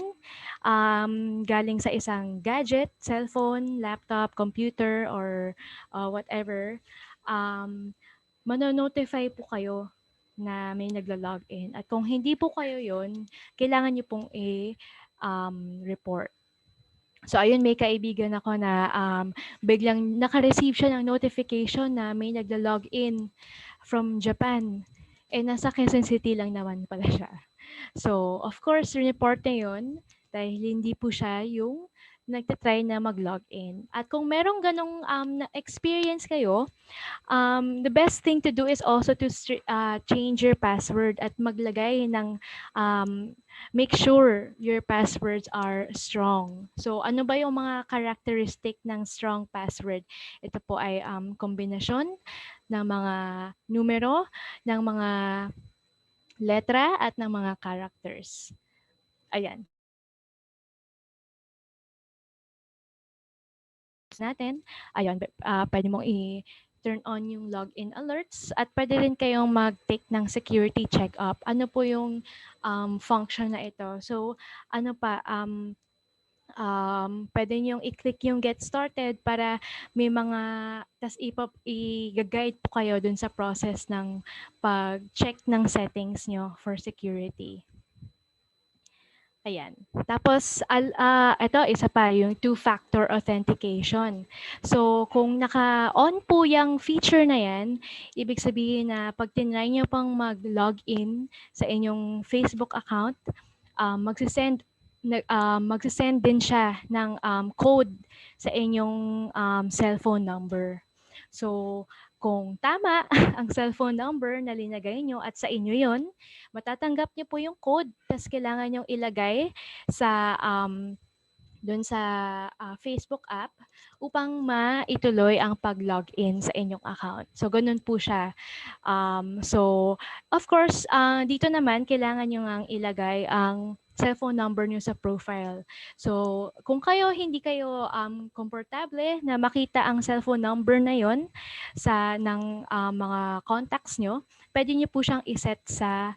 galing sa isang gadget, cellphone, laptop, computer, or whatever, manonotify po kayo na may nagla-login. At kung hindi po kayo yon, kailangan nyo pong i-report. So ayun, may kaibigan ako na biglang naka-receive siya ng notification na may nagla-login from Japan. Nasa Quezon City lang naman pala siya. So, of course, report na yun dahil hindi po siya yung nagtatry na mag-login. At kung merong ganong experience kayo, the best thing to do is also to change your password at maglagay ng make sure your passwords are strong. So, ano ba yung mga characteristic ng strong password? Ito po ay kombinasyon ng mga numero, ng mga letra at ng mga characters. Ayan. Natin. Ayun, pwede mong i-turn on yung login alerts at pwede rin kayong mag-take ng security check-up. Ano po yung function na ito? So, ano pa, pwede niyong i-click yung get started para may mga, tas i-guide po kayo dun sa process ng pag-check ng settings nyo for security. Ayan. Tapos, ito, isa pa, yung two-factor authentication. So, kung naka-on po yung feature na yan, ibig sabihin na pag tinry nyo pang mag-login sa inyong Facebook account, magsisend din siya ng code sa inyong cellphone number. So, kung tama ang cellphone number na linagay nyo at sa inyo yon, matatanggap nyo po yung code. Tapos kailangan nyo ilagay sa dun sa Facebook app upang maituloy ang pag-login sa inyong account. So, ganun po siya. So, of course, dito naman, kailangan nyo ngang ilagay ang cellphone number nyo sa profile. So, kung hindi kayo komportable na makita ang cellphone number na yon ng mga contacts nyo, pwede nyo po siyang iset sa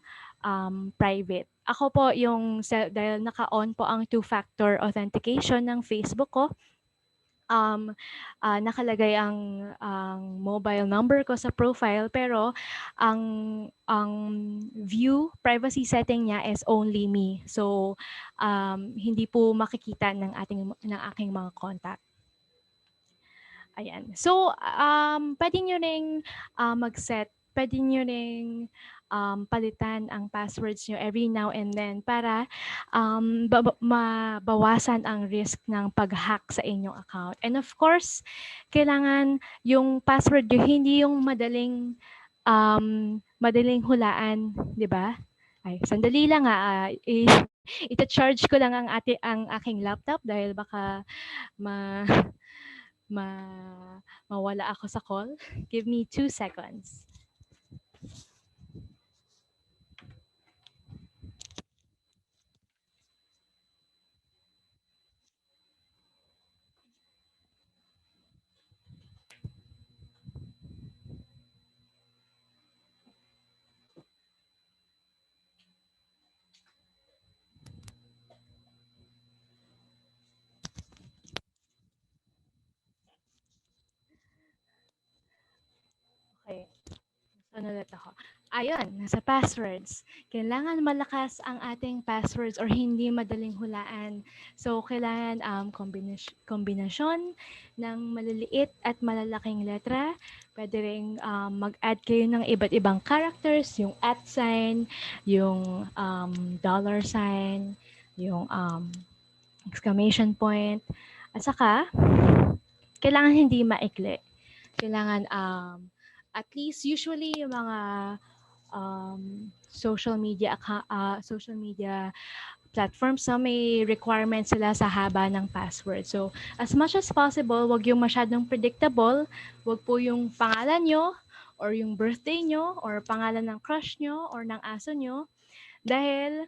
private. Ako po dahil naka-on po ang two-factor authentication ng Facebook ko, nakalagay ang mobile number ko sa profile, pero ang view privacy setting niya is only me. So hindi po makikita ng aking mga contact. Ayan. So pwede nyo ring pwede nyo ring palitan ang passwords nyo every now and then para mabawasan ang risk ng pag-hack sa inyong account. And of course, kailangan yung password nyo hindi yung madaling hulaan, di ba? Ay, sandali lang ita-charge ko lang ang aking laptop dahil baka mawala ako sa call. Give me 2 seconds. Okay. Ano ulit ako? Ayun, nasa passwords. Kailangan malakas ang ating passwords or hindi madaling hulaan. So, kailangan kombinasyon ng maliliit at malalaking letra. Pwede rin mag-add kayo ng iba't ibang characters, yung @ sign, yung dollar sign, yung exclamation point. At saka, kailangan hindi maikli. Kailangan at least usually yung mga social media platforms na may requirements sila sa haba ng password. So, as much as possible, wag yung masyadong predictable, wag po yung pangalan nyo or yung birthday nyo or pangalan ng crush nyo or ng aso nyo. Dahil,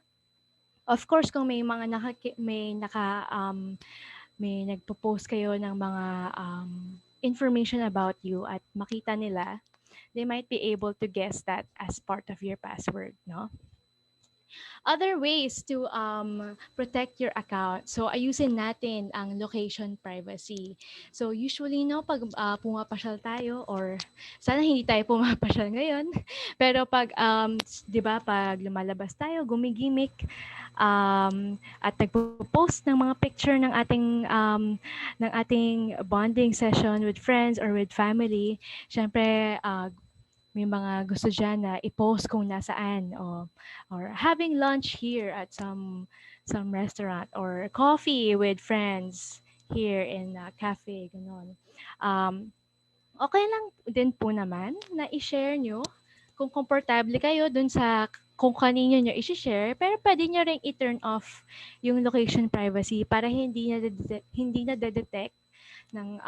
of course, kung may mga may nagpo-post kayo ng mga information about you at makita nila, they might be able to guess that as part of your password, no? Other ways to protect your account. So, ayusin natin ang location privacy. So, usually, no, pag pumapasyal tayo or sana hindi tayo pumapasyal ngayon, pero pag, di ba, pag lumalabas tayo, gumigimik, at nagpo-post ng mga picture ng ating bonding session with friends or with family, syempre, may mga gusto dyan na i-post kung nasaan or having lunch here at some restaurant or coffee with friends here in a cafe, gano'n. Okay lang din po naman na i-share nyo kung komportable kayo dun sa kung kanino nyo i-share, pero pwede nyo rin i-turn off yung location privacy para hindi na detect ng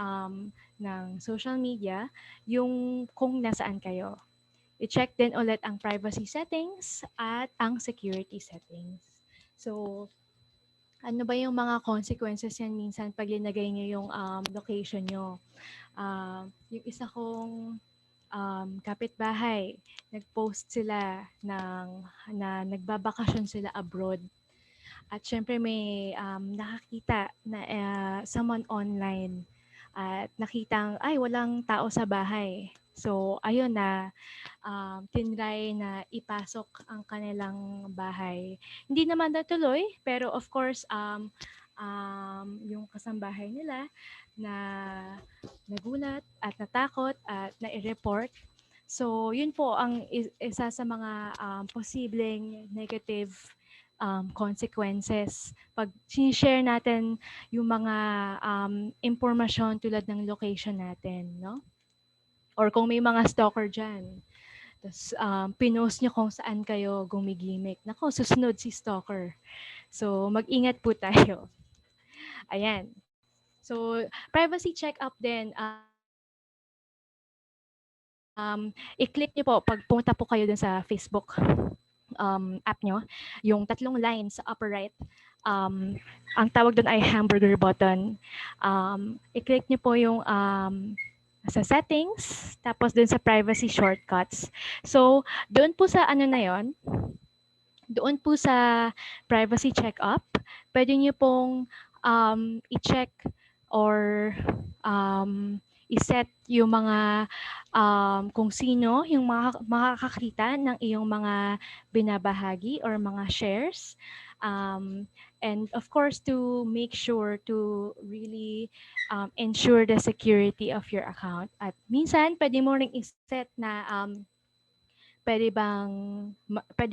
social media yung kung nasaan kayo. I-check din ulit ang privacy settings at ang security settings. So, ano ba yung mga consequences yan minsan pag linagay nyo yung location nyo? Yung isa kong kapitbahay, nag-post sila na nagbabakasyon sila abroad. At syempre may nakakita na someone online at nakitang walang tao sa bahay. So ayun na tinry na ipasok ang kanilang bahay. Hindi naman natuloy, pero of course yung kasambahay nila na nagulat at natakot at nai-report. So yun po ang isa sa mga posibleng negative consequences pag share natin yung mga impormasyon tulad ng location natin, no? Or kung may mga stalker dyan, tapos pinost nyo kung saan kayo gumigimik. Nako, susunod si stalker. So mag-ingat po tayo. Ayan. So, privacy check-up din. I-click nyo po pag pumunta po kayo dun sa Facebook app nyo, yung tatlong lines sa upper right. Ang tawag doon ay hamburger button. I-click nyo po yung sa settings, tapos dun sa privacy shortcuts. So, doon po sa ano na yon, doon po sa privacy check-up, pwede nyo pong i-check or i-set yung mga kung sino yung makakakita ng iyong mga binabahagi or mga shares. And of course, to make sure to really ensure the security of your account. At minsan, pwede mo ring i-set na pwede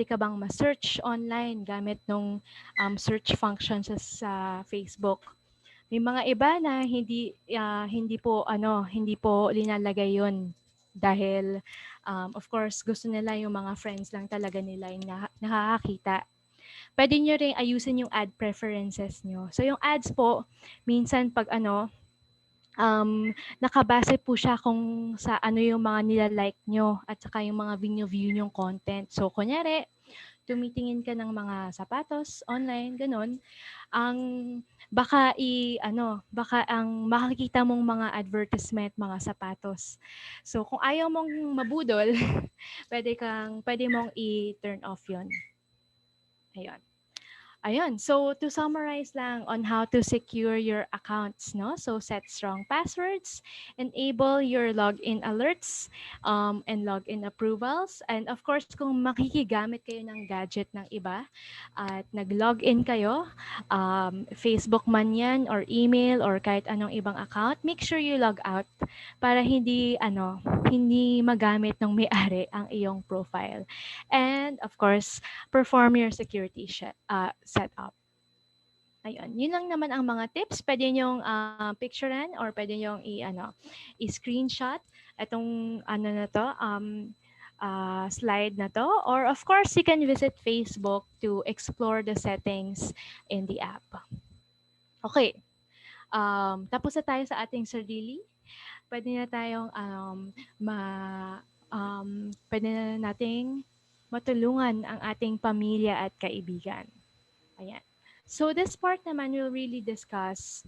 ka bang ma-search online gamit nung search function sa Facebook. May mga iba na hindi po linalagay 'yon dahil of course gusto nila yung mga friends lang talaga nila yung nakakakita. Pwede nyo ring ayusin yung ad preferences nyo. So yung ads po, minsan pag nakabase po siya kung sa ano yung mga nila-like nyo at saka yung mga view yung content. So kunyari, tumitingin ka ng mga sapatos online, ganun, baka ang makikita mong mga advertisement, mga sapatos. So kung ayaw mong mabudol, pwede mong i-turn off 'yon. Ayun. So to summarize lang on how to secure your accounts, no? So set strong passwords, enable your login alerts, and login approvals. And of course, kung makikigamit kayo ng gadget ng iba at nag-login kayo, Facebook man yan or email or kahit anong ibang account, make sure you log out para hindi magamit ng may-ari ang iyong profile. And of course, perform your security setup. Ayun, yun lang naman ang mga tips. Pwede nyong picturean or pwede nyong i-screenshot itong slide na to. Or of course, you can visit Facebook to explore the settings in the app. Okay. Tapos na tayo sa ating sarili. Pwede na tayong pwede na nating matulungan ang ating pamilya at kaibigan. Ayan. So this part naman will really discuss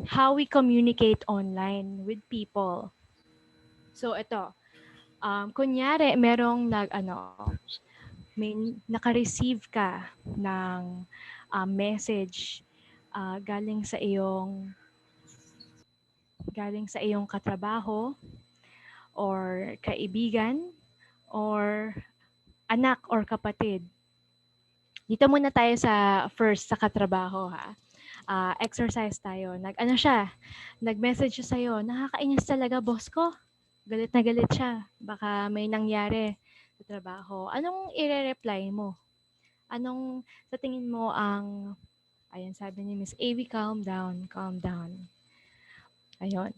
how we communicate online with people. So ito, kunyari merong may naka-receive ka ng message galing sa iyong katrabaho or kaibigan or anak or kapatid. Dito muna tayo sa katrabaho ha. Exercise tayo. Nag-message siya sa'yo, nakakainis talaga boss ko. Galit na galit siya. Baka may nangyari sa trabaho. Anong i-reply mo? Anong sa tingin mo ayan sabi ni Miss AV, calm down, calm down. Ayun.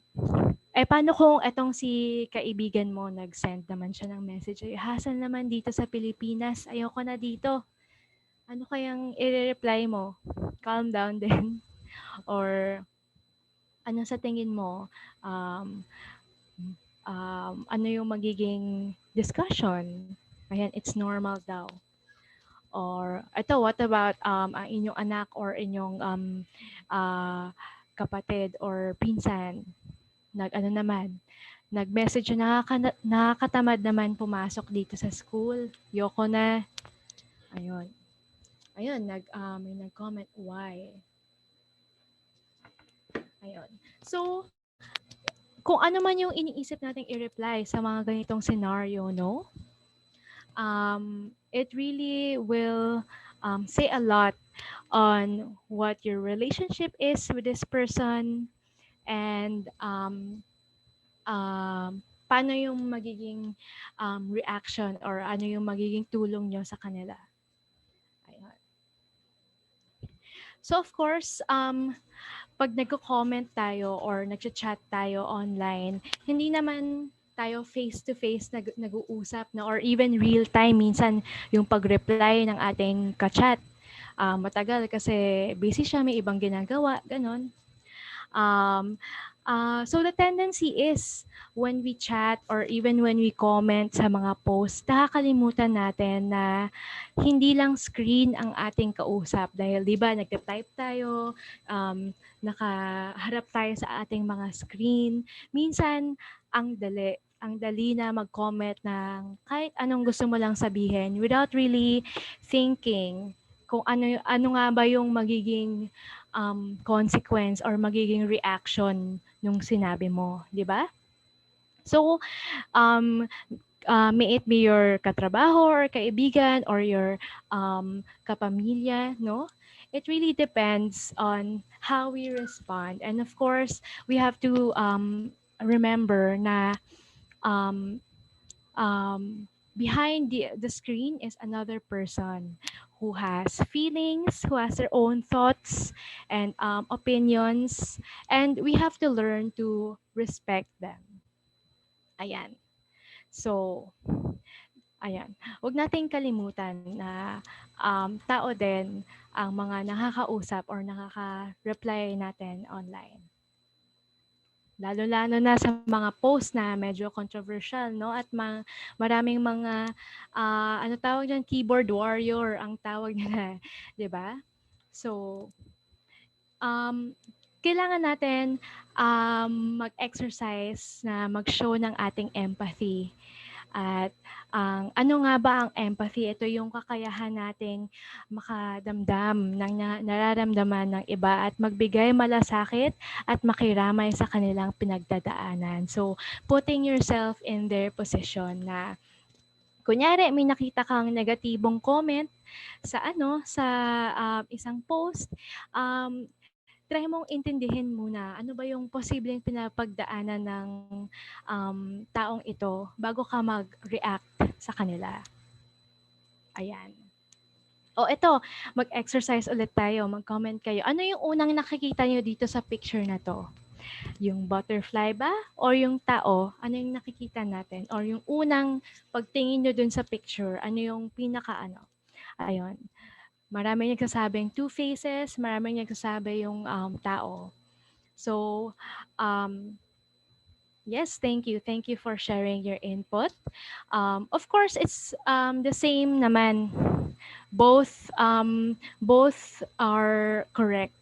Paano kung etong si kaibigan mo nag-send naman siya ng message, hassle naman dito sa Pilipinas, ayoko na dito. Ano kayang i-reply mo? Calm down din? Or ano sa tingin mo? Ano yung magiging discussion? Ayan, it's normal daw. Or ito, what about ang inyong anak or inyong kapatid or pinsan? Nag-message na nakakatamad naman pumasok dito sa school. Yoko na. Ayun. Ayun, may nag-comment, why? Ayun. So, kung ano man yung iniisip nating i-reply sa mga ganitong scenario, no? It really will say a lot on what your relationship is with this person and paano yung magiging reaction or ano yung magiging tulong nyo sa kanila. Ayun. So of course, pag nagko-comment tayo or nagcha-chat tayo online, hindi naman tayo face-to-face nag-uusap or even real-time minsan yung pag-reply ng ating ka-chat. matagal kasi busy siya, may ibang ginagawa, ganon. So the tendency is when we chat or even when we comment sa mga post, nakakalimutan natin na hindi lang screen ang ating kausap dahil 'di ba nagte-type tayo, nakaharap tayo sa ating mga screen. Minsan ang dali na mag-comment ng kahit anong gusto mo lang sabihin without really thinking kung ano nga ba yung magiging consequence or magiging reaction nung sinabi mo, di ba? So, may it be your katrabaho or kaibigan or your kapamilya, no? It really depends on how we respond. And of course, we have to remember na um, behind the screen is another person who has feelings, who has their own thoughts and opinions, and we have to learn to respect them. Ayan. So, ayan. Huwag nating kalimutan na tao din ang mga nakakausap or nakaka-reply natin online. Lalo-lalo na sa mga post na medyo controversial, no? At maraming mga, ano tawag dyan, keyboard warrior ang tawag nila, di ba? So, kailangan natin mag-exercise na mag-show ng ating empathy. At ano nga ba ang empathy? Ito yung kakayahan nating makadamdam ng nararamdaman ng iba at magbigay malasakit at makiramay sa kanilang pinagdadaanan. So, putting yourself in their position na kunyari may nakita kang negatibong comment sa isang post, try mong intindihin muna ano ba yung posibleng pinapagdaanan ng taong ito bago ka mag-react sa kanila. Ayan. O ito, mag-exercise ulit tayo, mag-comment kayo. Ano yung unang nakikita nyo dito sa picture na to? Yung butterfly ba? Or yung tao? Ano yung nakikita natin? Or yung unang pagtingin nyo dun sa picture, ano yung pinaka-ano? Ayun. Maraming nagsasabing two faces, maraming nagsasabi yung tao. So, yes, thank you. Thank you for sharing your input. Of course, it's the same naman. Both are correct.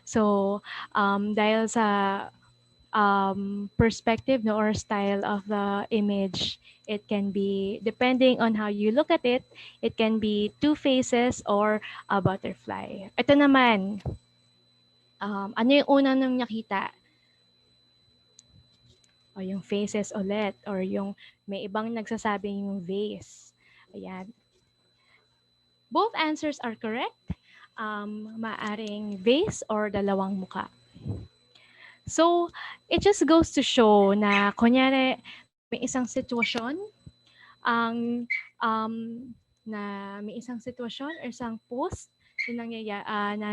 So, dahil sa perspective no, or style of the image, it can be, depending on how you look at it, it can be two faces or a butterfly. Ito naman, ano yung una nang nakita? O yung faces ulit, or yung may ibang nagsasabing yung vase. Ayan. Both answers are correct. Maaring vase or dalawang muka. So, it just goes to show na kunyari may isang sitwasyon na may isang sitwasyon or isang post na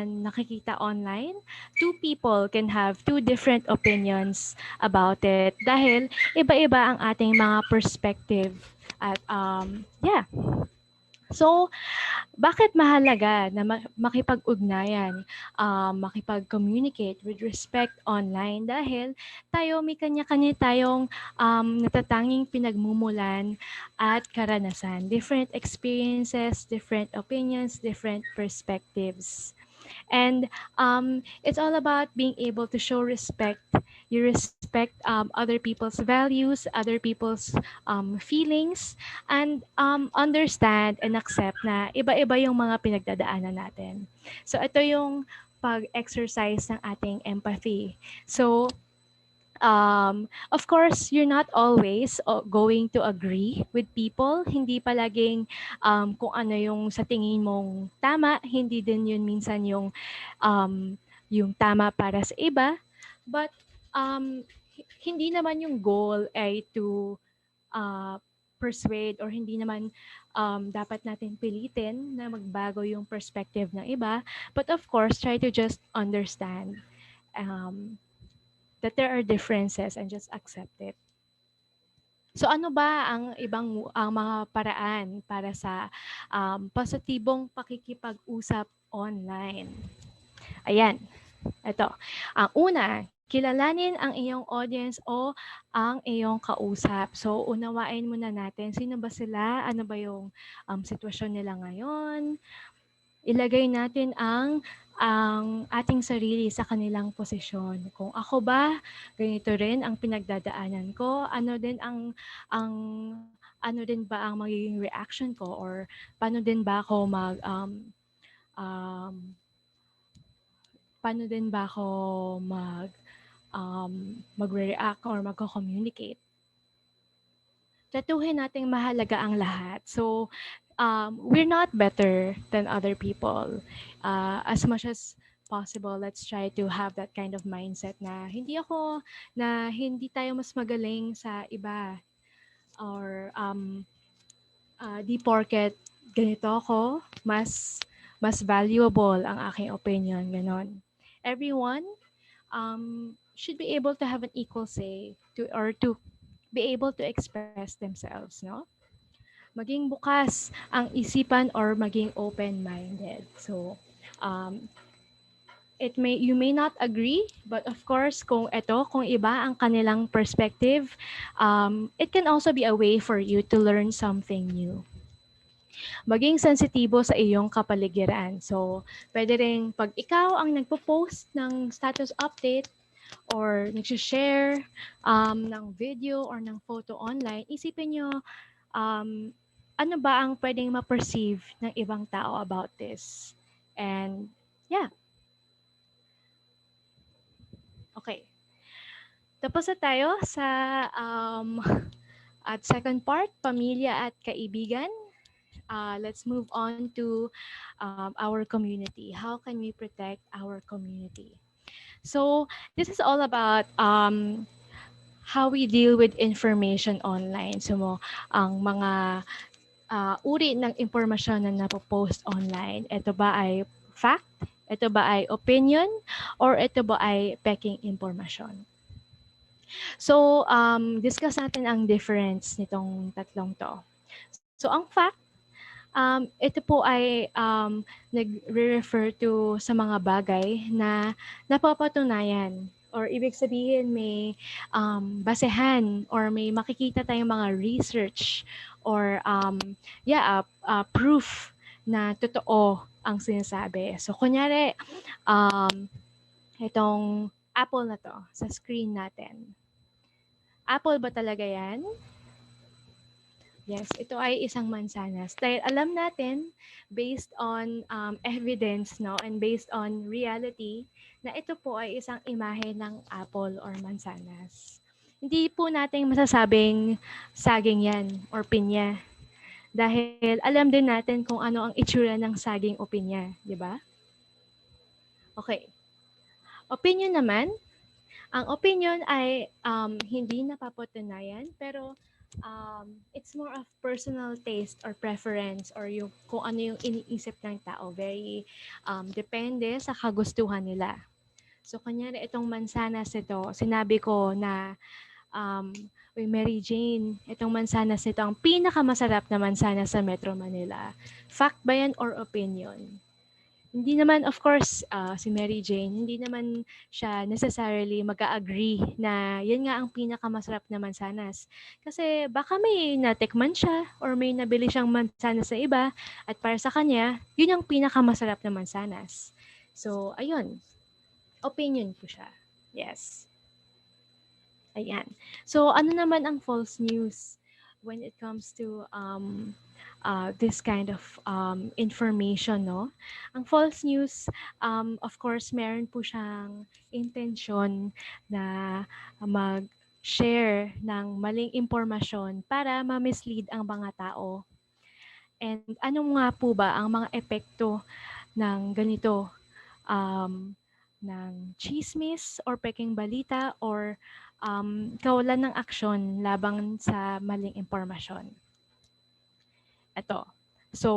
nakikita online, two people can have two different opinions about it dahil iba-iba ang ating mga perspective at yeah. So, bakit mahalaga na makipag-ugnayan, makipag-communicate with respect online? Dahil tayo may kanya-kanya tayong natatanging pinagmumulan at karanasan. Different experiences, different opinions, different perspectives. And it's all about being able to show respect. You respect other people's values, other people's feelings, and understand and accept na iba-iba yung mga pinagdadaanan natin. So ito yung pag-exercise ng ating empathy. So of course, you're not always going to agree with people. Hindi palaging kung ano yung sa tingin mong tama, hindi din yun minsan yung tama para sa iba. But hindi naman yung goal ay to persuade or hindi naman dapat natin pilitin na magbago yung perspective ng iba. But of course, try to just understand that there are differences and just accept it. So ano ba ang mga paraan para sa positibong pakikipag-usap online. Ayan. Ito. Ang una, kilalanin ang iyong audience o ang iyong kausap. So, unawain muna natin sino ba sila, ano ba yung sitwasyon nila ngayon. Ilagay natin ang ating sarili sa kanilang posisyon. Kung ako ba, ganito rin ang pinagdadaanan ko, ano din ano din ba ang magiging reaction ko, or paano din ba ako paano din ba ako magre-react or magko-communicate. Tratuhin nating mahalaga ang lahat. So, we're not better than other people. As much as possible, let's try to have that kind of mindset na hindi tayo mas magaling sa iba, or di porket ganito ako, mas valuable ang aking opinion, ganon. Everyone should be able to have an equal say to be able to express themselves, no? Maging bukas ang isipan or maging open-minded. So, you may not agree, but of course, kung iba ang kanilang perspective, it can also be a way for you to learn something new. Maging sensitibo sa iyong kapaligiran. So, pwede rin pag ikaw ang nagpo-post ng status update or nag-share ng video or ng photo online, isipin nyo, ano ba ang pwedeng ma-perceive ng ibang tao about this? And yeah. Okay. Tapos na tayo sa at second part, pamilya at kaibigan. Let's move on to our community. How can we protect our community? So this is all about how we deal with information online. So ang mga uri ng impormasyon na napopost online, ito ba ay fact? Ito ba ay opinion? Or ito ba ay peking impormasyon? So, discuss natin ang difference nitong tatlong to. So, ang fact, ito po ay nagre-refer to sa mga bagay na napapatunayan, or ibig sabihin may basehan or may makikita tayong mga research or proof na totoo ang sinasabi. So kunyari, itong apple na to sa screen natin. Apple ba talaga yan? Yes, ito ay isang mansanas. Dahil alam natin, based on evidence, no, and based on reality, na ito po ay isang imahe ng apple or mansanas. Hindi po natin masasabing saging yan or pinya. Dahil alam din natin kung ano ang itsura ng saging o pinya, di ba? Okay. Opinion naman, ang opinion ay hindi napapatunayan, pero it's more of personal taste or preference, or yung kung ano yung iniisip ng tao. Very depende sa kagustuhan nila. So, kunyari itong mansanas ito, sinabi ko na Mary Jane, itong mansanas nito ang pinakamasarap na mansanas sa Metro Manila. Fact ba yan or opinion? Hindi naman, of course, si Mary Jane, hindi naman siya necessarily mag-agree na yan nga ang pinakamasarap na mansanas. Kasi baka may natikman siya or may nabili siyang mansanas sa iba at para sa kanya, yun ang pinakamasarap na mansanas. So, ayun. Opinion po siya. Yes. Ayan. So, ano naman ang false news when it comes to this kind of information, no? Ang false news, of course, meron po siyang intention na mag-share ng maling impormasyon para ma-mislead ang mga tao. And ano nga po ba ang mga epekto ng ganito? Ng chismis or peking balita or kawalan ng aksyon labang sa maling impormasyon. Ito. So,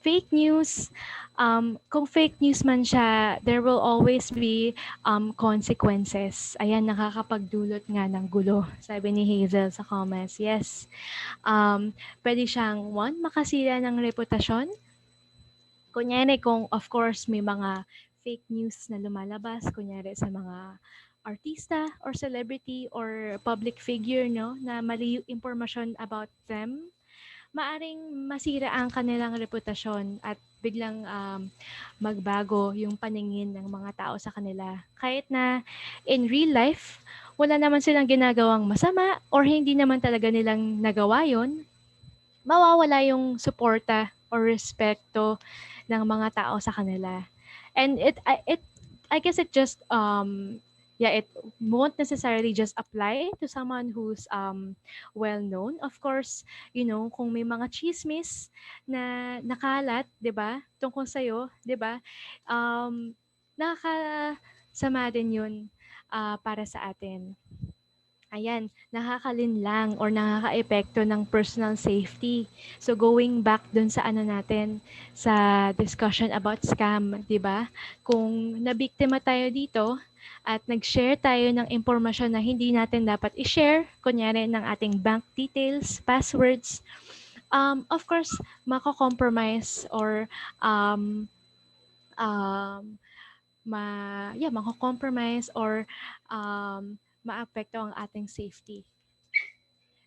fake news, kung fake news man siya, there will always be consequences. Ayan, nakakapagdulot nga ng gulo, sabi ni Hazel sa comments. Yes. Pwede siyang, one, makasira ng reputasyon. Kunyari kung of course may mga fake news na lumalabas, kunyari sa mga artista or celebrity or public figure, no, na mali yung impormasyon about them, maaring masira ang kanilang reputasyon at biglang magbago yung paningin ng mga tao sa kanila. Kahit na in real life, wala naman silang ginagawang masama or hindi naman talaga nilang nagawa yon, mawawala yung suporta or respeto ng mga tao sa kanila. And I guess it just yeah, it won't necessarily just apply to someone who's well known. Of course, you know, kung may mga chismis na nakalat, 'di ba? Tungkol sa 'di ba? Um nakakasama din 'yun para sa atin. Ayan, nakakalinlang or nakakaepekto ng personal safety. So going back dun sa ano natin, sa discussion about scam, di ba? Kung nabiktima tayo dito at nag-share tayo ng impormasyon na hindi natin dapat i-share, kunyari ng ating bank details, passwords, of course, mako-compromise or um, um, mako-compromise or maapekto ang ating safety.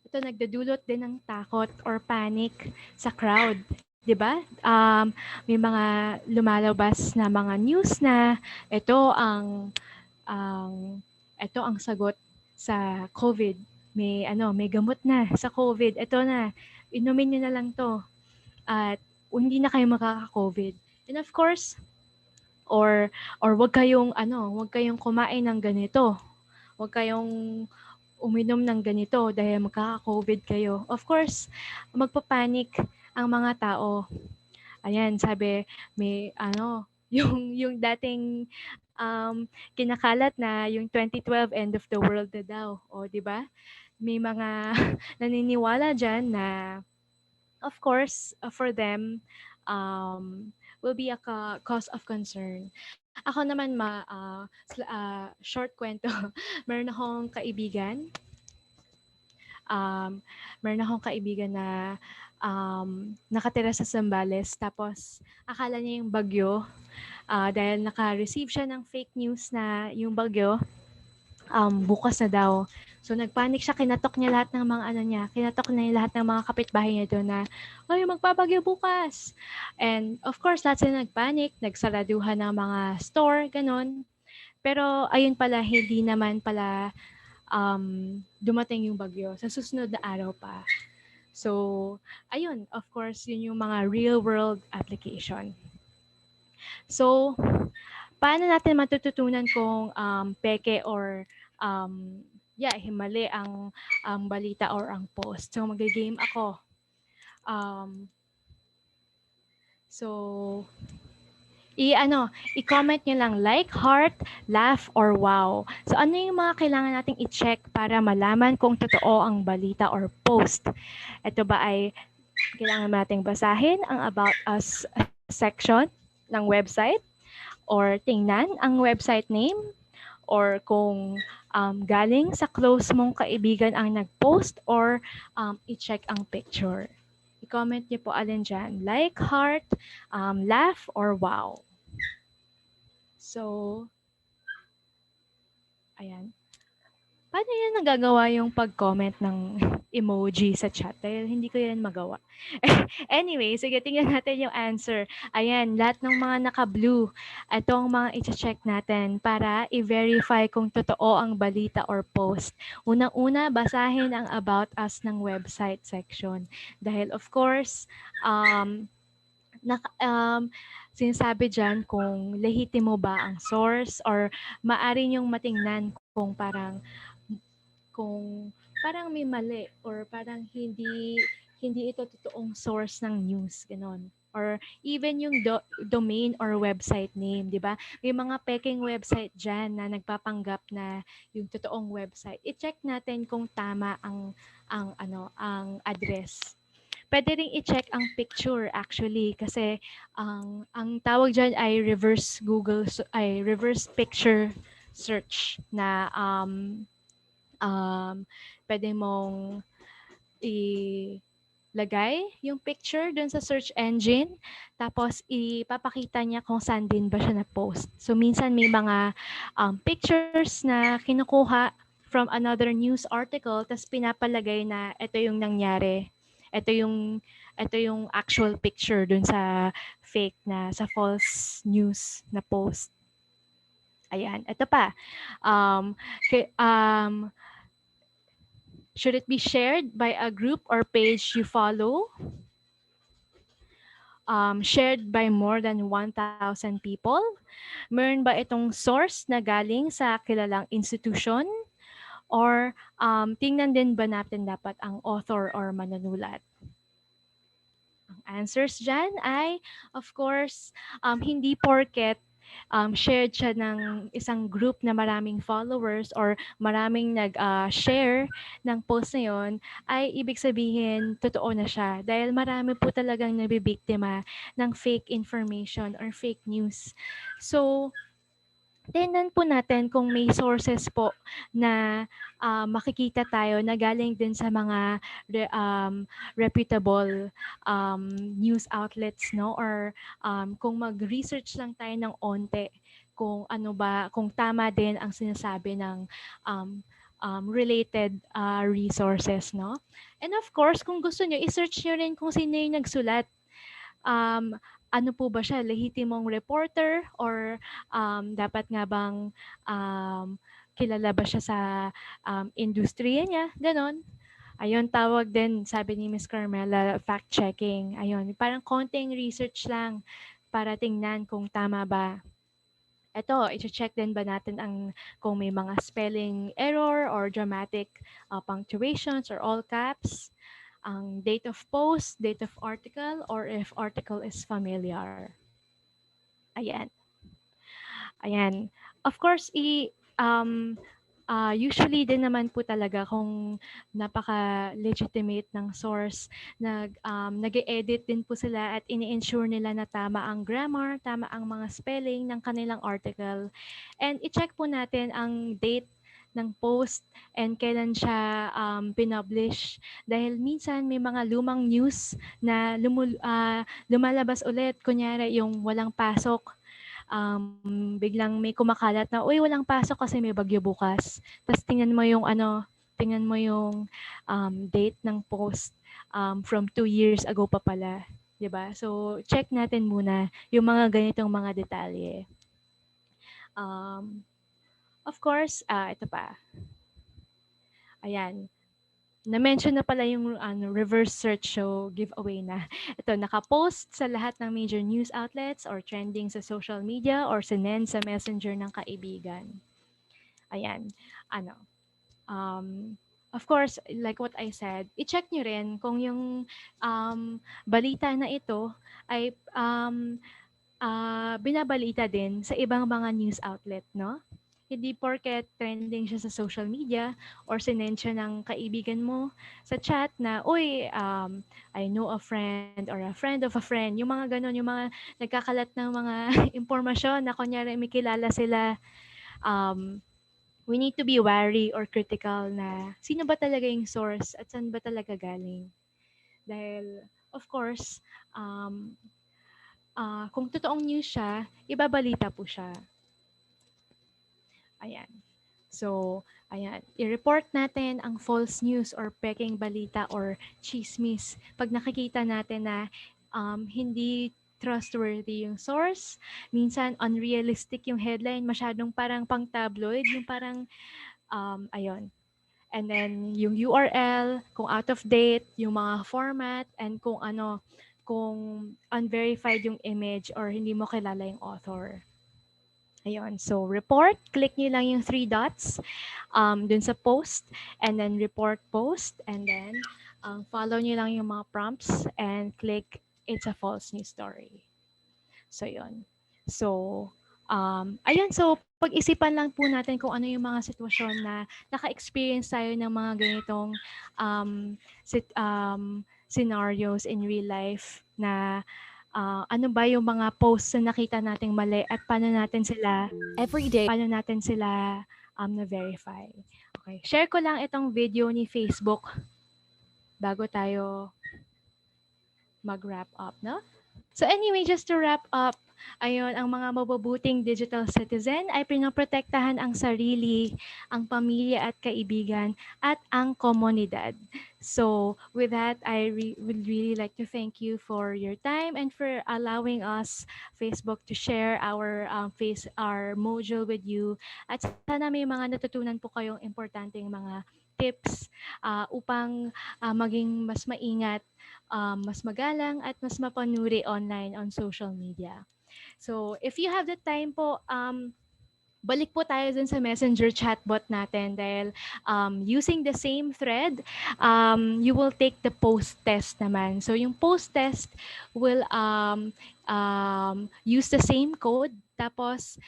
Ito nagdudulot din ng takot or panic sa crowd, 'di ba? May mga lumalabas na mga news na ito ang ito ang sagot sa COVID. May gamot na sa COVID. Ito na, inumin niyo na lang 'to at hindi na kayo makaka-COVID. And of course, or wag kayong kumain ng ganito. Wag kayong uminom ng ganito dahil magkaka-COVID kayo. Of course, magpapanik ang mga tao. Ayan, sabi, may yung dating kinakalat na yung 2012 end of the world na daw. O, di ba? May mga naniniwala dyan na, of course, for them, will be a cause of concern. Ako naman, short kwento, meron akong kaibigan. Meron akong kaibigan na nakatira sa Zambales. Tapos, akala niya yung bagyo, dahil naka-receive siya ng fake news na yung bagyo, bukas na daw. So, nagpanic siya, kinatok niya lahat ng mga kinatok niya lahat ng mga kapitbahay niya doon na, ay, magpapagyo bukas. And of course, lahat sila nagpanic, nagsaraduhan ng mga store, ganon. Pero, ayun pala, hindi naman pala dumating yung bagyo sa susunod na araw pa. So, ayun, of course, yun yung mga real world application. So, paano natin matututunan kung peke or mali ang balita or ang post? So, mag-game ako. I-comment nyo lang like, heart, laugh, or wow. So, ano yung mga kailangan nating i-check para malaman kung totoo ang balita or post? Ito ba ay kailangan nating basahin ang About Us section ng website? Or tingnan ang website name? Or kung galing sa close mong kaibigan ang nag-post? Or i-check ang picture? I-comment niyo po alin dyan. Like, heart, laugh, or wow. So, ayan. Paano yan nagagawa yung pag-comment ng emoji sa chat? Dahil hindi ko yan magawa. Anyway, sige, tingnan natin yung answer. Ayan, lahat ng mga naka-blue. Ito ang mga i-check natin para i-verify kung totoo ang balita or post. Unang-una, basahin ang About Us ng website section. Dahil of course, sinasabi dyan kung lehitimo ba ang source or maari niyong matingnan kung parang may mali or parang hindi ito totoong source ng news, ganon. Or even yung domain or website name, di ba? May mga peking website dyan na nagpapanggap na yung totoong website. I-check natin kung tama ang address. Pwede ring i-check ang picture actually kasi ang tawag diyan ay reverse picture search na pwede mong lagay yung picture dun sa search engine, tapos ipapakita niya kung saan din ba siya na-post. So minsan may mga pictures na kinukuha from another news article, tapos pinapalagay na ito yung nangyari. Ito yung actual picture dun sa fake na, sa false news na post. Ayan, ito pa. Um, should it be shared by a group or page you follow? Shared by more than 1,000 people? Meron ba itong source na galing sa kilalang institution? Or tingnan din ba natin dapat ang author or manunulat? Ang answers dyan ay, of course, hindi porket shared siya ng isang group na maraming followers or maraming nag-share ng post na yon, ay ibig sabihin totoo na siya. Dahil marami po talagang nabibiktima ng fake information or fake news. So, tingnan po natin kung may sources po na makikita tayo na galing din sa mga reputable news outlets, no? Or kung mag-research lang tayo ng onte kung ano ba, kung tama din ang sinasabi ng related resources, no? And of course, kung gusto nyo, i-search nyo rin kung sino yung nagsulat. Ano po ba siya, lehitimong reporter or dapat nga bang kilala ba siya sa industriya niya, ganon. Ayun, tawag din, sabi ni Miss Carmela, fact-checking. Ayun, parang konting research lang para tingnan kung tama ba. Ito, i-check din ba natin kung may mga spelling error or dramatic punctuations or all caps, ang date of post, date of article, or if article is familiar. Ayan. Ayan. Of course, usually din naman po talaga kung napaka-legitimate ng source, nag-e-edit din po sila at ini-ensure nila na tama ang grammar, tama ang mga spelling ng kanilang article. And i-check po natin ang date ng post and kailan siya pinublish. Dahil minsan may mga lumang news na lumalabas ulit. Kunyari yung walang pasok. Biglang may kumakalat na, uy, walang pasok kasi may bagyo bukas. Tapos tingnan mo yung date ng post from 2 years ago pa pala. 'Di ba? So, check natin muna yung mga ganitong mga detalye. Of course, ito pa. Ayan. Na-mention na pala yung reverse search, so giveaway na. Ito, nakapost sa lahat ng major news outlets or trending sa social media or sinend sa messenger ng kaibigan. Ayan. Of course, like what I said, i-check nyo rin kung yung balita na ito ay binabalita din sa ibang mga news outlet, no? Hindi porket trending siya sa social media or sinend siya ng kaibigan mo sa chat na, uy, I know a friend or a friend of a friend. Yung mga ganon, yung mga nagkakalat ng mga impormasyon na kunyari may kilala sila. We need to be wary or critical na sino ba talaga yung source at saan ba talaga galing. Dahil, of course, kung totoong news siya, ibabalita po siya. Ayan. So, ayan. I-report natin ang false news or peking balita or chismis. Pag nakikita natin na hindi trustworthy yung source, minsan unrealistic yung headline, masyadong parang pang-tabloid, yung parang, ayun. And then, yung URL, kung out of date, yung mga format, and kung unverified yung image or hindi mo kilala yung author. Ayun, so report, click nyo lang yung 3 dots dun sa post, and then report post, and then follow nyo lang yung mga prompts, and click it's a false news story. So, yun. So, ayun, so pag-isipan lang po natin kung ano yung mga sitwasyon na naka-experience tayo ng mga ganitong scenarios in real life na ano ba yung mga posts na nakita nating mali at paano natin sila na-verify. Okay, share ko lang itong video ni Facebook bago tayo mag-wrap up, no? So anyway, just to wrap up, ayun, ang mga mabubuting digital citizen ay pinoprotektahan ang sarili, ang pamilya at kaibigan, at ang komunidad. So with that, would really like to thank you for your time and for allowing us, Facebook, to share our module with you. At sana may mga natutunan po kayong importanteng mga tips upang maging mas maingat, mas magalang at mas mapanuri online on social media. So, if you have the time po, balik po tayo dun sa messenger chatbot natin dahil using the same thread, you will take the post test naman. So, yung post test will use the same code tapos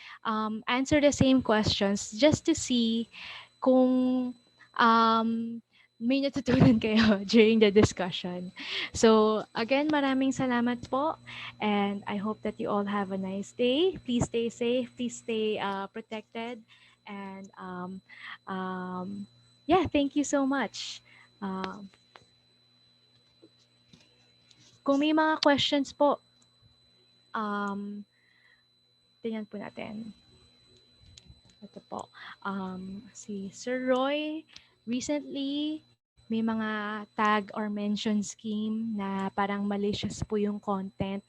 answer the same questions just to see kung um, may natutunan kayo during the discussion. So, again, maraming salamat po. And I hope that you all have a nice day. Please stay safe. Please stay protected. And yeah, thank you so much. Kung may mga questions po, tingnan po natin. Ito po. Si Sir Roy, recently, may mga tag or mention scheme na parang malicious po yung content.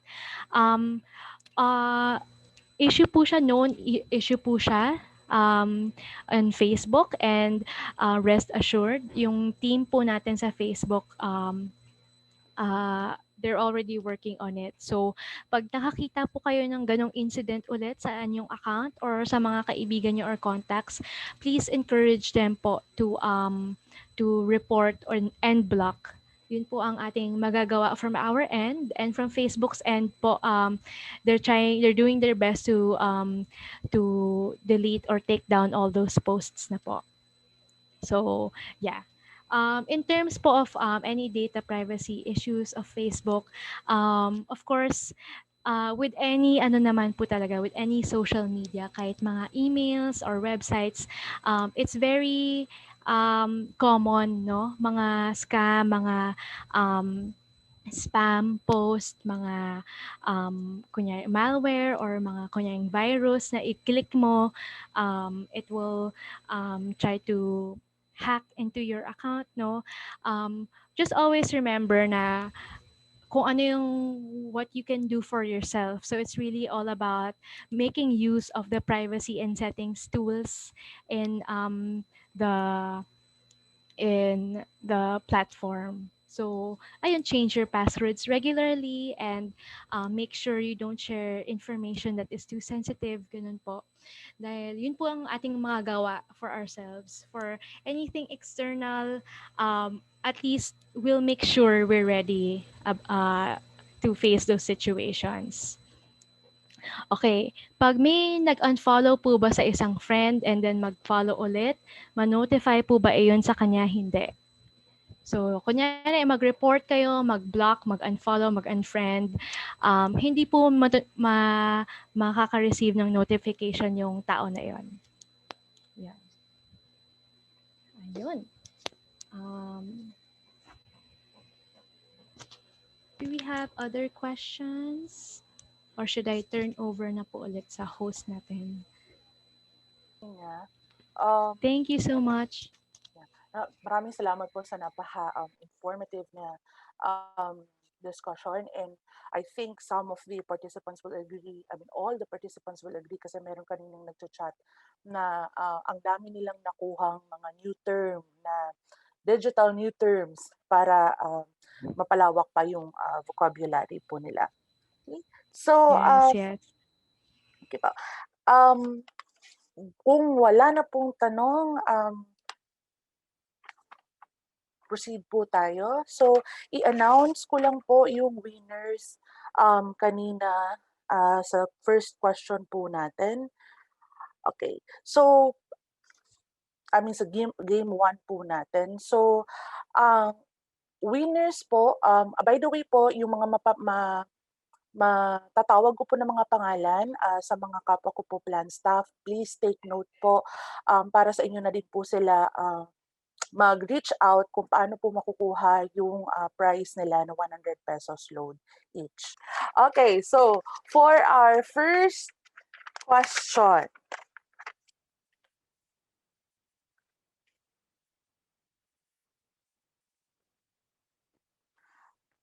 Issue po siya, known issue po siya on Facebook, and rest assured, yung team po natin sa Facebook, they're already working on it. So, pag nakakita po kayo ng ganong incident ulit sa inyong account or sa mga kaibigan nyo or contacts, please encourage them po to report and block. Yun po ang ating magagawa from our end, and from Facebook's end po, they're doing their best to delete or take down all those posts na po. So, yeah. In terms po of any data privacy issues of Facebook, of course, with any naman po talaga, with any social media, kahit mga emails or websites, it's very common, no? Mga scam, mga spam post, mga kunyari malware or mga kunyari virus na i-click mo, it will try to hack into your account, no? Just always remember na kung ano yung what you can do for yourself. So it's really all about making use of the privacy and settings tools in the platform. So, ayun, change your passwords regularly and make sure you don't share information that is too sensitive, ganun po. Dahil yun po ang ating mga gawa for ourselves. For anything external, at least we'll make sure we're ready to face those situations. Okay, pag may nag-unfollow po ba sa isang friend and then mag-follow ulit, ma-notify po ba iyon sa kanya? Hindi. So, kunyari, mag-report kayo, mag-block, mag-unfollow, mag-unfriend, hindi po makaka-receive ng notification yung tao na yon. Yan. Ayun. Do we have other questions? Or should I turn over na po ulit sa host natin? Yeah. Thank you so much. Maraming salamat po sa informative na discussion, and I think some of the participants will agree, I mean all the participants will agree kasi meron kaninang nagchat na ang dami nilang nakuhang mga new term na digital new terms para mapalawak pa yung vocabulary po nila. Okay? So, yes. Okay pa. Kung wala na pong tanong, proceed po tayo. So, i-announce ko lang po yung winners kanina sa first question po natin. Okay. So, I mean sa game 1 po natin. So, winners po, by the way po, yung mga matatawag ko po ng mga pangalan sa mga kapwa ko po plan staff, please take note po para sa inyo na din po sila mag-reach out kung paano po makukuha yung price nila na 100 pesos load each. Okay, so for our first question,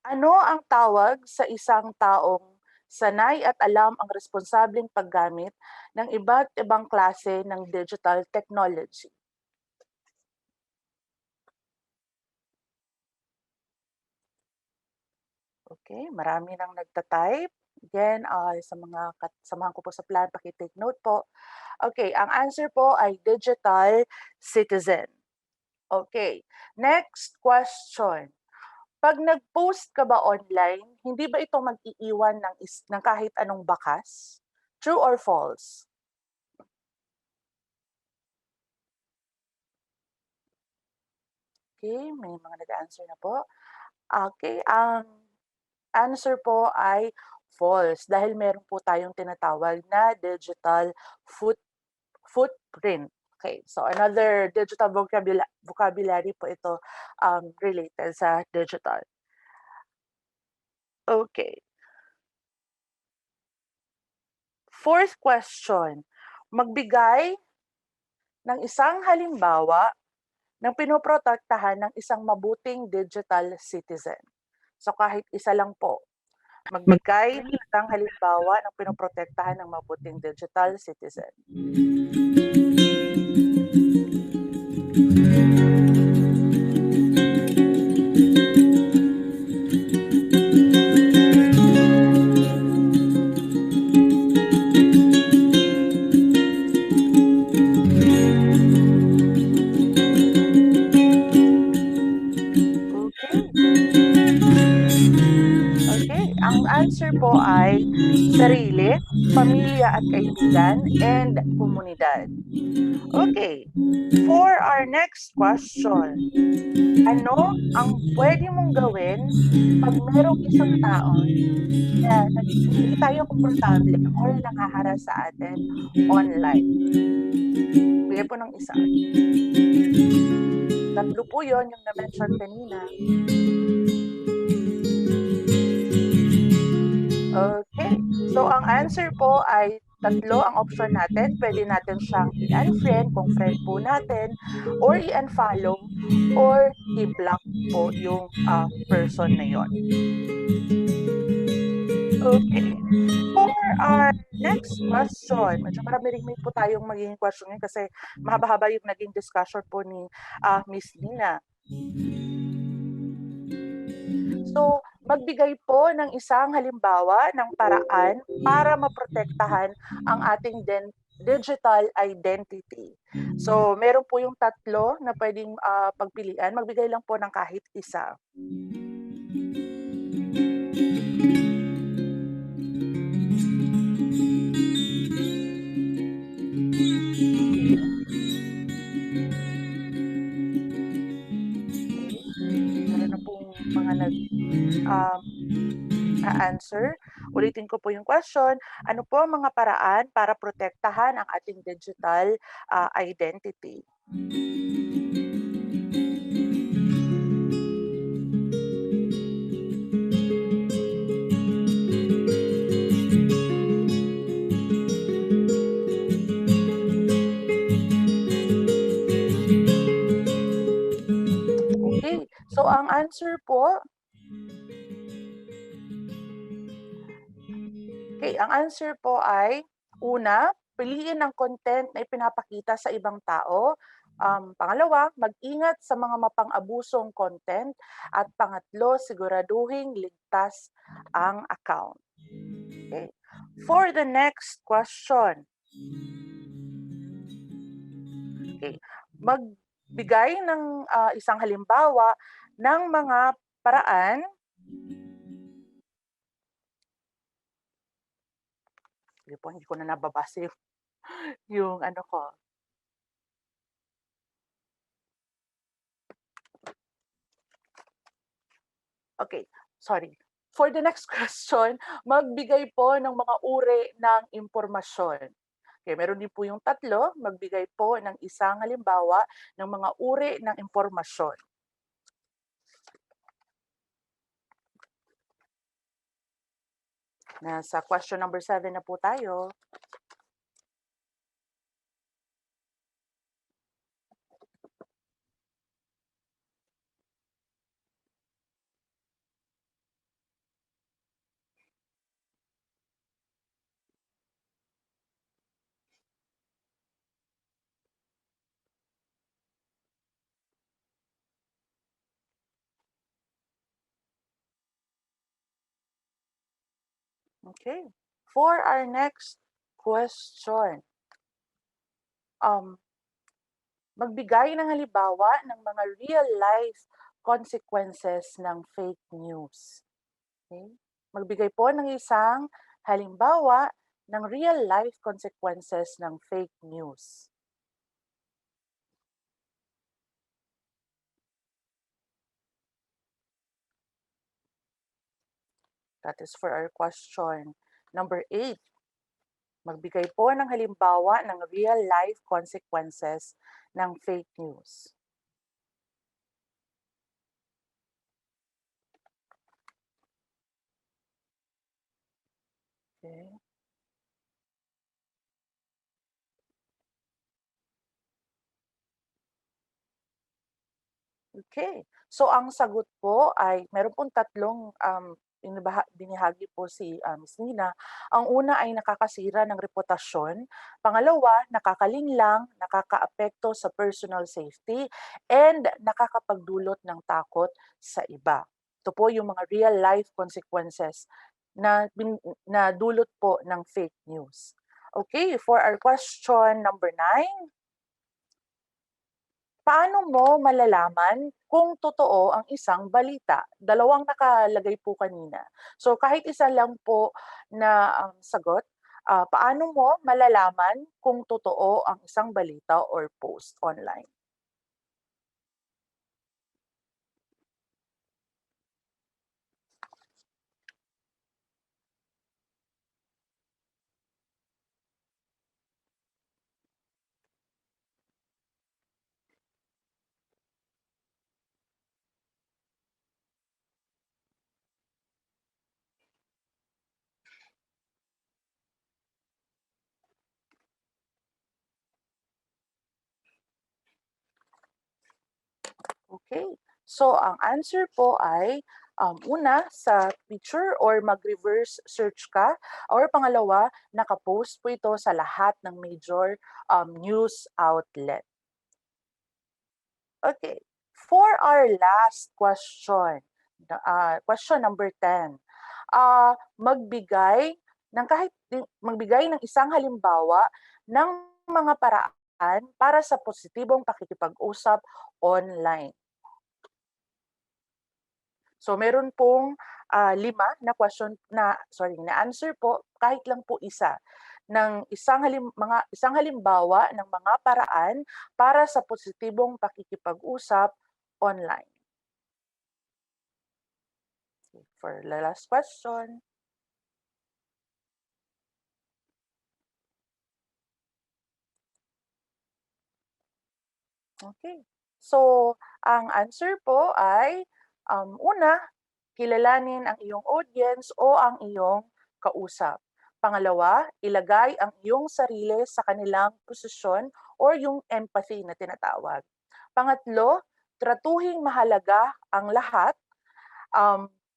ano ang tawag sa isang taong sanay at alam ang responsableng paggamit ng iba't ibang klase ng digital technology? Okay, marami nang nagta-type. Again, sa mga samahan ko po sa plan, paki-take note po. Okay, ang answer po ay digital citizen. Okay, next question. Pag nag-post ka ba online, hindi ba ito mag-iiwan ng kahit anong bakas? True or false? Okay, may mga nag-answer na po. Okay, ang answer po ay false dahil meron po tayong tinatawag na digital footprint. Okay, so another digital vocabulary po ito related sa digital. Okay. Fourth question, magbigay ng isang halimbawa ng pinoprotektahan ng isang mabuting digital citizen. So kahit isa lang po, magbigay ng isang halimbawa ng pinoprotektahan ng mabuting digital citizen. Ang answer po ay sarili, pamilya at kaibigan, and komunidad. Okay, for our next question, ano ang pwede mong gawin pag merong isang tao na hindi tayo komportable or nangaharas sa atin online? Bigay po ng isa. Tatlo po yun yung na-mention kanina. Okay. So, ang answer po ay tatlo ang option natin. Pwede natin siyang i-unfriend kung friend po natin, or i-unfollow, or i-block po yung person na yon. Okay. For our next question, medyo marami rin po tayong magiging question ngayon kasi mahaba-haba yung naging discussion po ni Miss Nina. So, magbigay po ng isang halimbawa ng paraan para maprotektahan ang ating digital identity. So, meron po yung tatlo na pwedeng pagpilian. Magbigay lang po ng kahit isa. Meron na pong mga answer. Ulitin ko po yung question. Ano po ang mga paraan para protektahan ang ating digital identity? Okay. So, ang answer po, ang answer po ay, una, piliin ang content na ipinapakita sa ibang tao. Pangalawa, mag-ingat sa mga mapang-abusong content. At pangatlo, siguraduhin ligtas ang account. Okay. For the next question, magbigay ng isang halimbawa ng mga paraan hindi ko na nababasa yung ano ko. Okay, sorry. For the next question, magbigay po ng mga uri ng impormasyon. Okay, meron din po yung tatlo, magbigay po ng isang halimbawa ng mga uri ng impormasyon. Nasa question number 7 na po tayo. Okay. For our next question, magbigay ng halimbawa ng mga real-life consequences ng fake news. Okay? Magbigay po ng isang halimbawa ng real-life consequences ng fake news. That is for our question number 8. Magbigay po ng halimbawa ng real-life consequences ng fake news. Okay. Okay. So ang sagot po ay meron pong tatlong binahagi po si Ms. Nina. Ang una ay nakakasira ng reputasyon. Pangalawa, nakakalinlang, nakakaapekto sa personal safety, and nakakapagdulot ng takot sa iba. Ito po yung mga real life consequences na dulot po ng fake news. Okay, for our question number 9. Paano mo malalaman kung totoo ang isang balita? Dalawang nakalagay po kanina. So kahit isa lang po na sagot, paano mo malalaman kung totoo ang isang balita or post online? Okay. So ang answer po ay una sa picture or mag-reverse search ka, or pangalawa, nakapost po ito sa lahat ng major news outlet. Okay. For our last question, question number 10. Magbigay ng isang halimbawa ng mga paraan para sa positibong pakikipag-usap online. So meron pong 5 na question na answer po, kahit lang po isa ng isang halimbawa ng mga paraan para sa positibong pakikipag-usap online. For the last question. Okay. So ang answer po ay una, kilalanin ang iyong audience o ang iyong kausap. Pangalawa, ilagay ang iyong sarili sa kanilang posisyon or yung empathy na tinatawag. Pangatlo, tratuhing mahalaga ang lahat.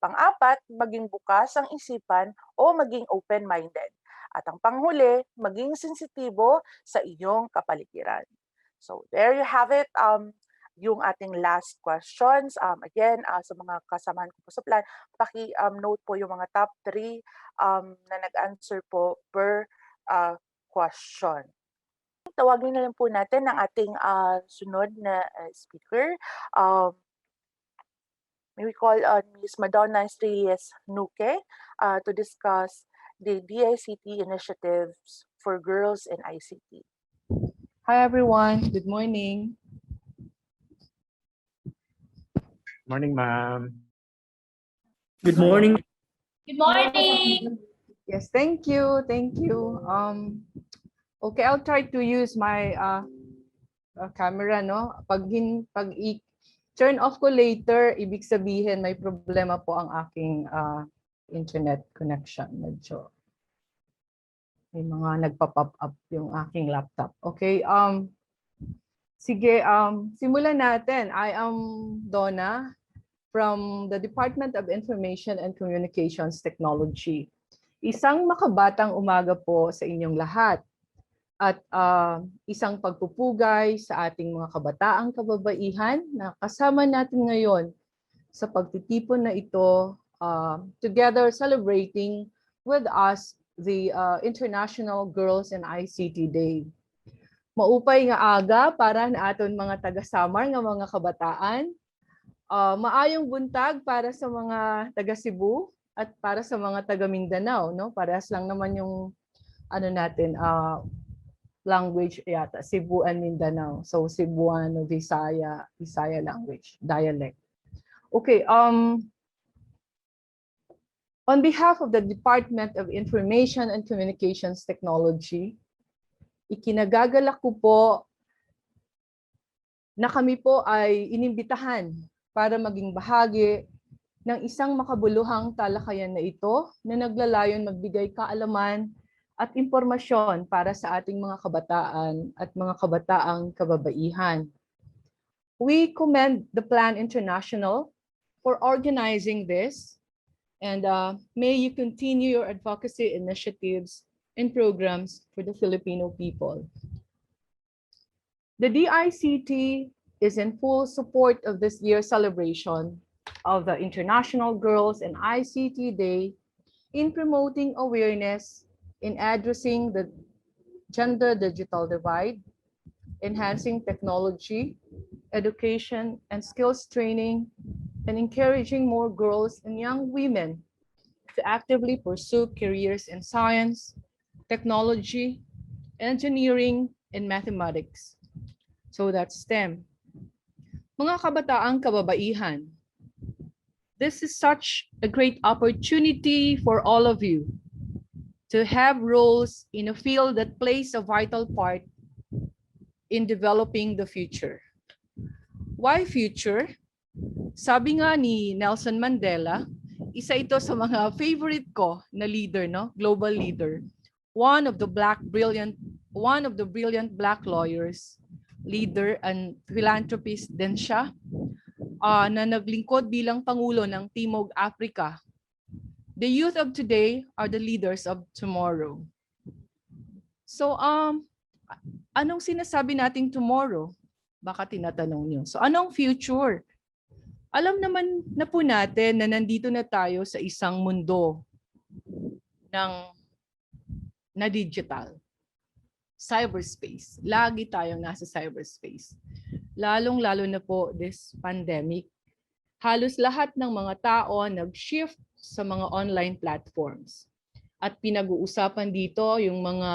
Pang-apat, maging bukas ang isipan o maging open-minded. At ang panghuli, maging sensitibo sa iyong kapaligiran. So there you have it. Yung ating last questions. Again, sa mga kasamahan ko po sa plan, paki-note po yung mga top 3 na nag-answer po per question. Tawagin na lang po natin ang ating sunod na speaker. May we call on Ms. Madonna Estrellas Nuque to discuss the DICT initiatives for girls in ICT. Hi everyone, good morning. Morning, ma'am. Good morning. Good morning. Yes, thank you. Okay, I'll try to use my camera, no? Pag turn off ko later, ibig sabihin may problema po ang aking internet connection. Medyo may mga nagpa-pop up yung aking laptop. Okay, sige, simulan natin. I am Donna from the Department of Information and Communications Technology. Isang makabatang umaga po sa inyong lahat at isang pagpupugay sa ating mga kabataang kababaihan na kasama natin ngayon sa pagtitipon na ito, together celebrating with us the International Girls and ICT Day. Maupay nga aga para na aton mga taga-Samar nga mga kabataan. Maayong buntag para sa mga taga-Cebu at para sa mga taga-Mindanao, no? Parehas lang naman yung ano natin, language yata, Cebu and Mindanao. So Cebuano, Visaya language, dialect. Okay, on behalf of the Department of Information and Communications Technology, ikinagagalak ko po na kami po ay inimbitahan para maging bahagi ng isang makabuluhang talakayan na ito na naglalayon magbigay kaalaman at impormasyon para sa ating mga kabataan at mga kabataang kababaihan. We commend the Plan International for organizing this, and may you continue your advocacy initiatives and programs for the Filipino people. The DICT is in full support of this year's celebration of the International Girls and ICT Day in promoting awareness in addressing the gender digital divide, enhancing technology, education, and skills training, and encouraging more girls and young women to actively pursue careers in science, technology, engineering, and mathematics. So that's STEM. Mga kabataang kababaihan, this is such a great opportunity for all of you to have roles in a field that plays a vital part in developing the future. Why future? Sabi nga ni Nelson Mandela, isa ito sa mga favorite ko na leader, no? Global leader. One of the brilliant Black lawyers, leader and philanthropist din siya, na naglingkod bilang Pangulo ng Timog Africa. The youth of today are the leaders of tomorrow. So, anong sinasabi nating tomorrow? Baka tinatanong niyo. So, anong future? Alam naman na po natin na nandito na tayo sa isang mundo na digital. Cyberspace. Lagi tayong nasa cyberspace. Lalong-lalo na po this pandemic. Halos lahat ng mga tao nag-shift sa mga online platforms. At pinag-uusapan dito yung mga,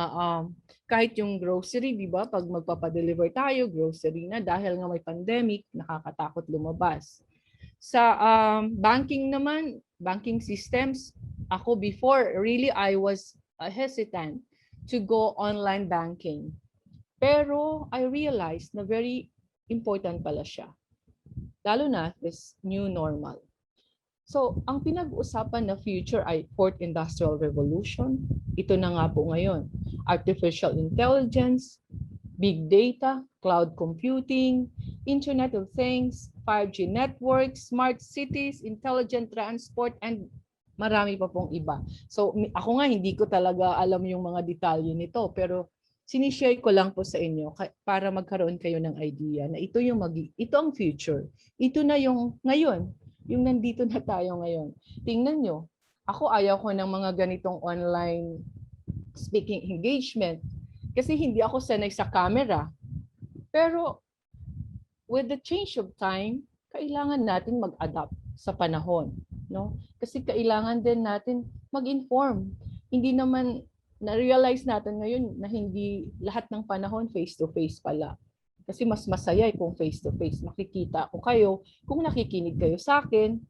kahit yung grocery, di ba? Pag magpapadeliver tayo, grocery na. Dahil nga may pandemic, nakakatakot lumabas. Sa banking naman, banking systems, ako before, really I was hesitant to go online banking. Pero I realized na very important pala siya. Lalo na this new normal. So, ang pinag-usapan na future ay Fourth Industrial Revolution. Ito na nga po ngayon. Artificial intelligence, big data, cloud computing, Internet of Things, 5G networks, smart cities, intelligent transport, and marami pa pong iba. So, ako nga hindi ko talaga alam yung mga detalye nito, pero sinishare ko lang po sa inyo para magkaroon kayo ng idea na ito ang future. Ito na yung ngayon. Yung nandito na tayo ngayon. Tingnan nyo, ako ayaw ko ng mga ganitong online speaking engagement kasi hindi ako sanay sa camera. Pero with the change of time, kailangan natin mag-adapt sa panahon, no? Kasi kailangan din natin mag-inform. Hindi naman na-realize natin ngayon na hindi lahat ng panahon face-to-face pala. Kasi mas masaya kung face-to-face. Makikita ko kayo, kung nakikinig kayo sa akin,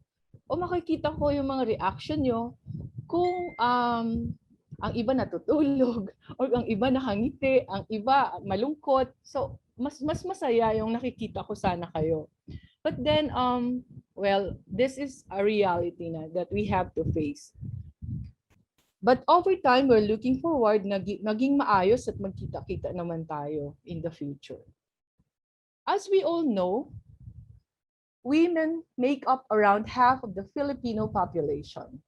o makikita ko yung mga reaction nyo, kung Ang iba natutulog, or ang iba nakangiti, ang iba malungkot. So, mas masaya yung nakikita ko sana kayo. But then, well, this is a reality na that we have to face. But over time, we're looking forward na maging maayos at magkita-kita naman tayo in the future. As we all know, women make up around half of the Filipino population.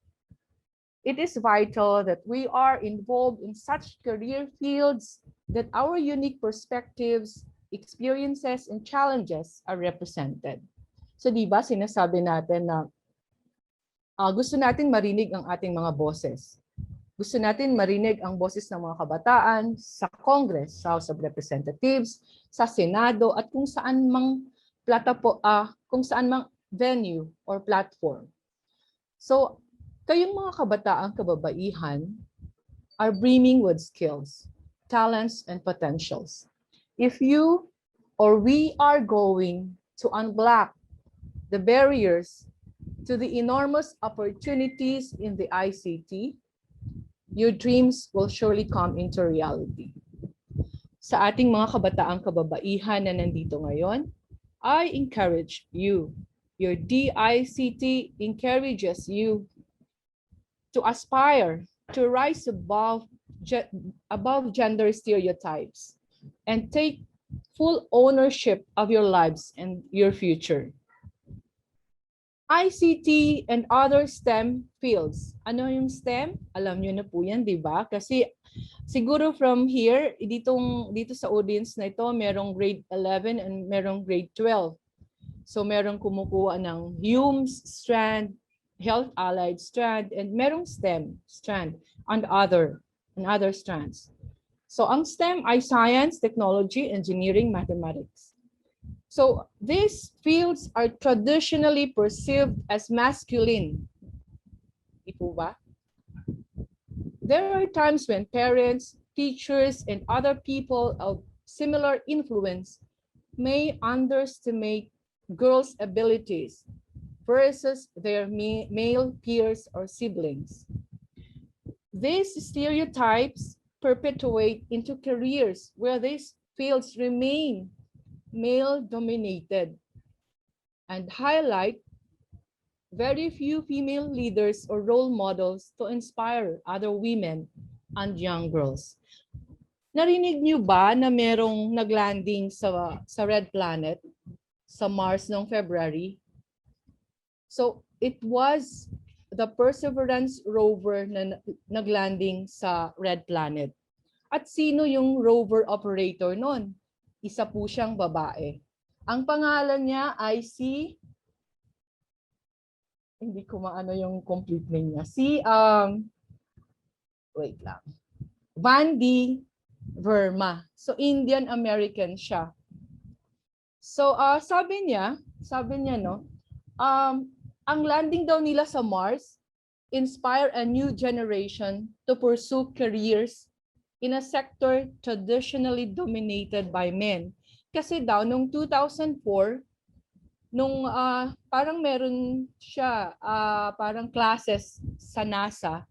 It is vital that we are involved in such career fields that our unique perspectives, experiences, and challenges are represented. So di ba sinasabi natin na gusto natin marinig ang ating mga boses. Gusto natin marinig ang boses ng mga kabataan sa Congress, sa House of Representatives, sa Senado, at kung saan mang venue or platform. So, kayong mga kabataan, kababaihan are brimming with skills, talents, and potentials. If you or we are going to unblock the barriers to the enormous opportunities in the ICT, your dreams will surely come into reality. Sa ating mga kabataang kababaihan na nandito ngayon, I encourage you. Your DICT encourages you to aspire to rise above gender stereotypes and take full ownership of your lives and your future. ICT and other STEM fields. Ano yung STEM? Alam niyo na po yan, di ba? Kasi siguro from here, dito sa audience na ito, merong grade 11 and merong grade 12. So merong kumukuha ng HUMS strand, Health Allied strand, and merong STEM strand and other strands. So ang STEM ay science, technology, engineering, mathematics. So these fields are traditionally perceived as masculine. Di po ba? There are times when parents, teachers, and other people of similar influence may underestimate girls' abilities versus their male peers or siblings. These stereotypes perpetuate into careers where these fields remain male-dominated and highlight very few female leaders or role models to inspire other women and young girls. Narinig niyo ba na merong naglanding sa Red Planet sa Mars noong February? So it was the Perseverance rover na naglanding sa Red Planet. At sino yung rover operator nun? Isa po siyang babae. Ang pangalan niya ay hindi ko maano yung complete name niya. Wait lang. Vandy Verma. So Indian American siya. So sabi niya no, ang landing daw nila sa Mars inspire a new generation to pursue careers in a sector traditionally dominated by men. Kasi daw nung 2004, nung parang meron siya parang classes sa NASA,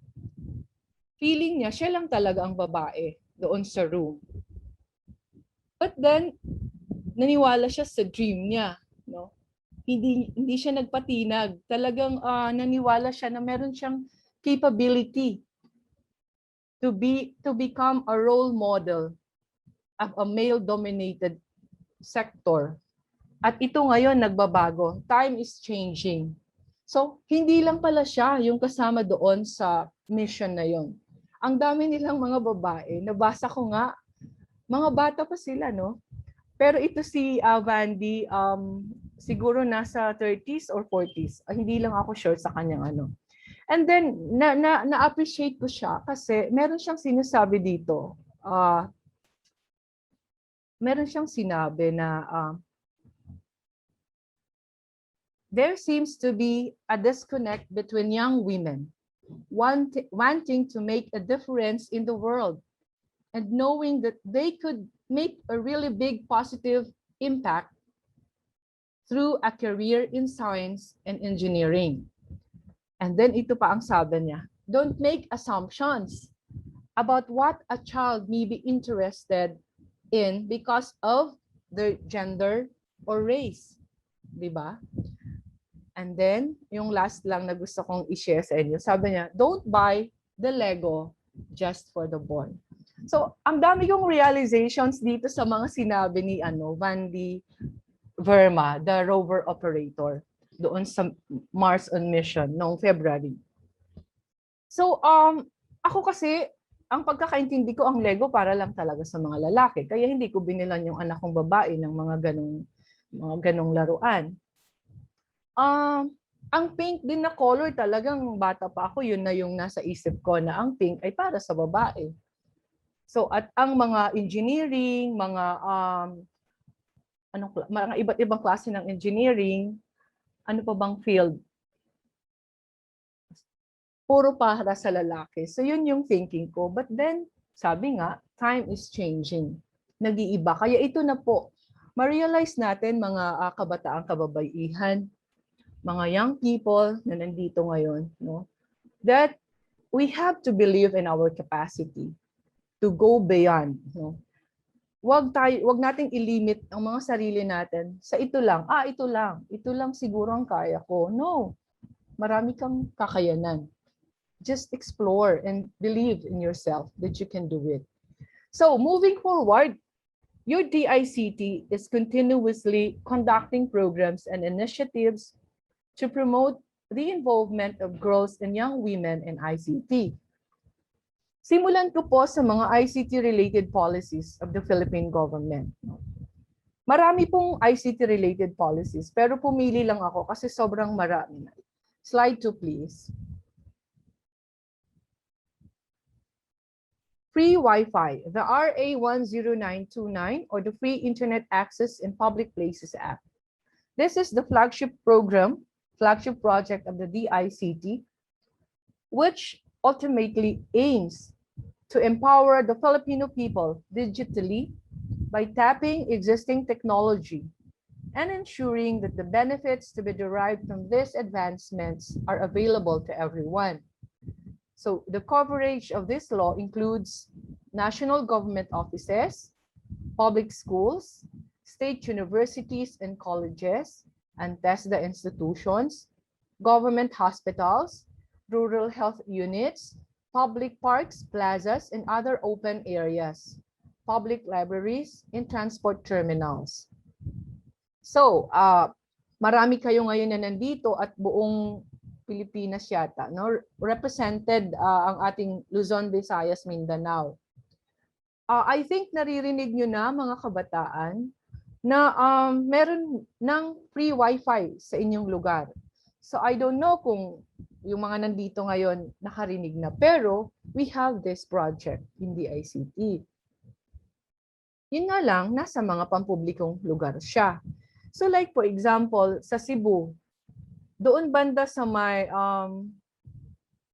feeling niya siya lang talaga ang babae doon sa room. But then naniwala siya sa dream niya, no? Hindi siya nagpatinag. Talagang naniwala siya na meron siyang capability to become a role model of a male-dominated sector. At ito ngayon nagbabago. Time is changing. So, hindi lang pala siya yung kasama doon sa mission na yon. Ang dami nilang mga babae. Nabasa ko nga, mga bata pa sila, no? Pero ito si Vandy, siguro nasa 30s or 40s. Hindi lang ako sure sa kanyang ano. And then, na-appreciate ko siya kasi meron siyang sinasabi dito. Meron siyang sinabi na there seems to be a disconnect between young women wanting to make a difference in the world and knowing that they could make a really big positive impact through a career in science and engineering. And then ito pa ang sabi niya, don't make assumptions about what a child may be interested in because of their gender or race. Di ba? And then, yung last lang na gusto kong i-share sa inyo, sabi niya, don't buy the Lego just for the boy. So, ang dami yung realizations dito sa mga sinabi ni Vandy Verma, the rover operator, doon sa Mars on mission noong February. So, ako kasi, ang pagkakaintindi ko, ang Lego para lang talaga sa mga lalaki. Kaya hindi ko binilan yung anak kong babae ng mga ganong laruan. Ang pink din na color talagang bata pa ako, yun na yung nasa isip ko na ang pink ay para sa babae. So at ang mga engineering, mga iba't ibang klase ng engineering, ano pa bang field? Puro para sa lalaki. So yun yung thinking ko. But then, sabi nga, time is changing. Nag-iiba. Kaya ito na po, ma-realize natin mga kabataang kababaihan, mga young people na nandito ngayon, no, that we have to believe in our capacity to go beyond. No? Wag nating ilimit ang mga sarili natin sa ito lang. Ito lang siguro ang kaya ko. No, marami kang kakayanan. Just explore and believe in yourself that you can do it. So moving forward, your DICT is continuously conducting programs and initiatives to promote the involvement of girls and young women in ICT. Simulan ko po sa mga ICT-related policies of the Philippine government. Marami pong ICT-related policies, pero pumili lang ako kasi sobrang marami. Slide 2, please. Free Wi-Fi, the RA 10929 or the Free Internet Access in Public Places Act. This is the flagship project of the DICT, which ultimately aims to empower the Filipino people digitally by tapping existing technology and ensuring that the benefits to be derived from these advancements are available to everyone. So the coverage of this law includes national government offices, public schools, state universities and colleges, and TESDA institutions, government hospitals, rural health units, public parks, plazas, and other open areas, public libraries, and transport terminals. So, marami kayo ngayon na nandito at buong Pilipinas yata, no? Represented ang ating Luzon, Visayas, Mindanao. I think naririnig nyo na mga kabataan na meron ng free Wi-Fi sa inyong lugar. So I don't know kung yung mga nandito ngayon nakarinig na, pero we have this project in the ICT. Yun nga lang, nasa mga pampublikong lugar siya. So like for example, sa Cebu, doon banda sa may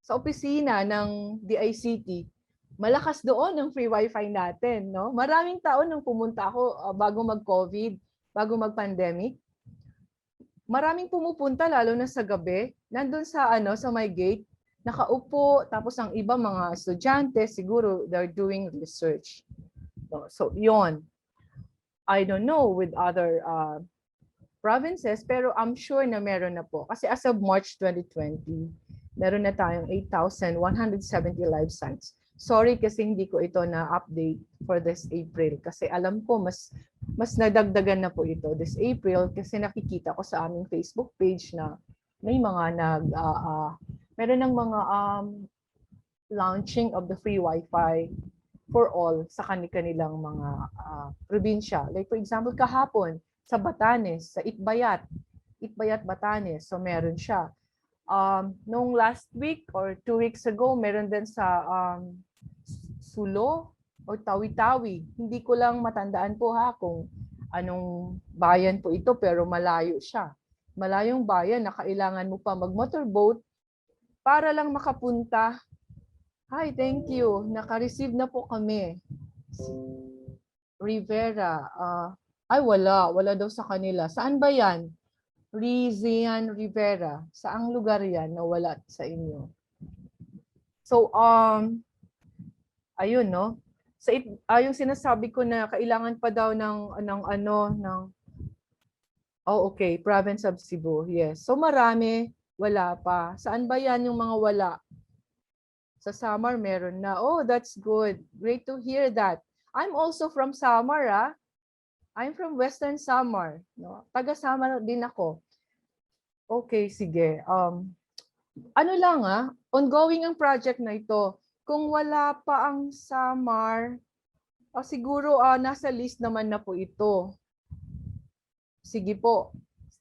sa opisina ng DICT, malakas doon ang free Wi-Fi natin, no? Maraming tao nung pumunta ako bago mag-COVID, bago mag-pandemic. Maraming pumupunta lalo na sa gabi, nandun sa sa may gate, nakaupo, tapos ang iba mga estudyante siguro they're doing research. So, yon. I don't know with other provinces, pero I'm sure na meron na po. Kasi as of March 2020, meron na tayong 8,170 live sites. Sorry kasi hindi ko ito na-update for this April. Kasi alam ko mas nadagdagan na po ito this April kasi nakikita ko sa aming Facebook page na may mga meron ng mga launching of the free Wi-Fi for all sa kanilang mga probinsya. Like for example, kahapon, sa Batanes, sa Itbayat, Batanes. So meron siya. Nung last week or 2 weeks ago, meron din sa Sulo o Tawi-Tawi. Hindi ko lang matandaan po kung anong bayan po ito, pero malayo siya. Malayong bayan na kailangan mo pa mag-motorboat para lang makapunta. Hi, thank you. Naka-receive na po kami. Rivera. Ay, wala daw sa kanila. Saan ba yan? Rizian Rivera. Saang lugar yan na wala sa inyo? So, Ayun, no? So, yung sinasabi ko na kailangan pa daw ng oh, okay, province of Cebu. Yes. So, marami, wala pa. Saan ba yan yung mga wala? Sa Samar, meron na. Oh, that's good. Great to hear that. I'm also from Samar, ah. I'm from Western Samar. No? Taga Samar din ako. Okay, sige. Ano lang ongoing ang project na ito. Kung wala pa ang Samar, siguro nasa list naman na po ito. Sige po.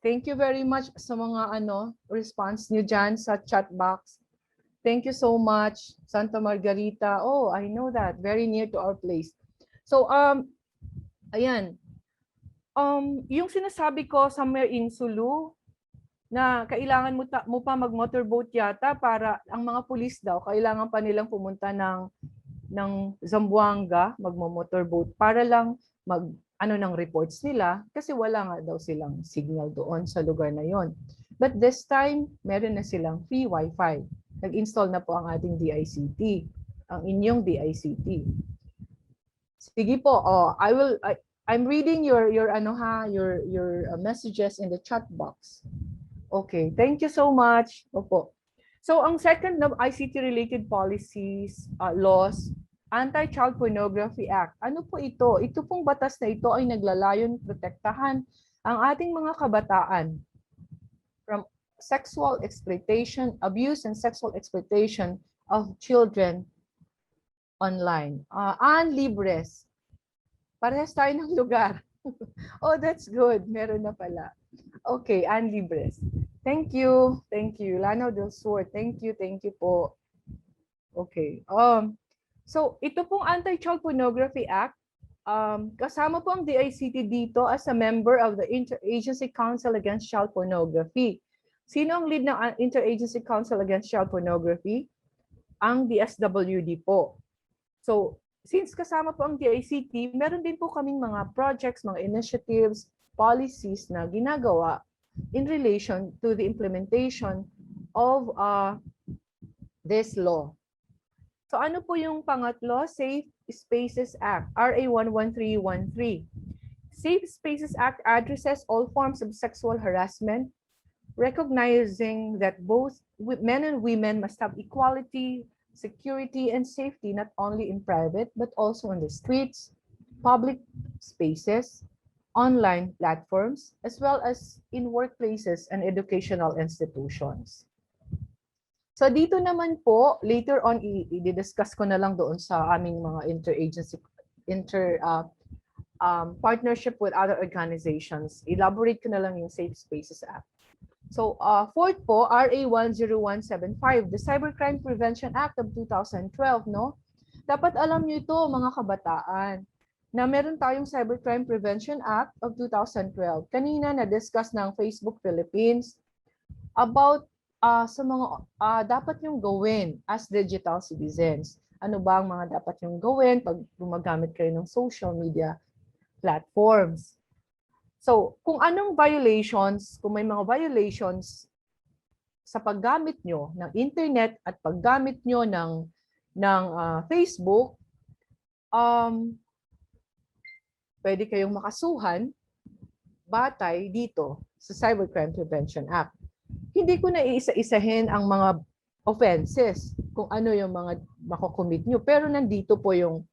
Thank you very much sa mga response niyo dyan sa chat box. Thank you so much, Santa Margarita. Oh, I know that. Very near to our place. So, ayan. Yung sinasabi ko somewhere in Sulu, na kailangan mo pa mag-motorboat yata para ang mga pulis daw, kailangan pa nilang pumunta ng Zamboanga, magmo-motorboat para lang ng reports nila kasi wala nga daw silang signal doon sa lugar na yon. But this time, meron na silang free wifi. Nag-install na po ang ating DICT, ang inyong DICT. Sige po, I'm reading your messages in the chat box. Okay, thank you so much. Opo. So ang second na ICT-related policies, laws, Anti-Child Pornography Act. Ano po ito? Ito pong batas na ito ay naglalayon protektahan ang ating mga kabataan from sexual exploitation, abuse and sexual exploitation of children online. Libres. Parehas tayo ng lugar. Oh, that's good. Meron na pala. Okay, Libres. Thank you. Thank you. Lanao del Sur. Thank you. Thank you po. Okay. So, ito pong Anti-Child Pornography Act, kasama po ang DICT dito as a member of the Interagency Council Against Child Pornography. Sino ang lead ng Interagency Council Against Child Pornography? Ang DSWD po. So, since kasama po ang DICT, meron din po kaming mga projects, mga initiatives, policies na ginagawa in relation to the implementation of this law. So ano po yung pangatlo? Safe Spaces Act, RA 11313. Safe Spaces Act addresses all forms of sexual harassment, recognizing that both men and women must have equality, security, and safety not only in private but also on the streets, public spaces, online platforms, as well as in workplaces and educational institutions. So dito naman po, later on, i-discuss ko na lang doon sa aming mga interagency, partnership with other organizations. Elaborate ko na lang yung Safe Spaces Act. So fourth po, RA 10175, the Cybercrime Prevention Act of 2012, no? Dapat alam niyo ito, mga kabataan, na meron tayong Cybercrime Prevention Act of 2012. Kanina na-discuss ng Facebook Philippines about sa mga dapat yung gawin as digital citizens. Ano ba ang mga dapat yung gawin pag gumagamit kayo ng social media platforms? So, kung anong violations, kung may mga violations sa paggamit nyo ng internet at paggamit nyo ng Facebook, pwede kayong makasuhan batay dito sa Cybercrime Prevention Act. Hindi ko na iisa-isahin ang mga offenses kung ano yung mga makocommit nyo. Pero nandito po yung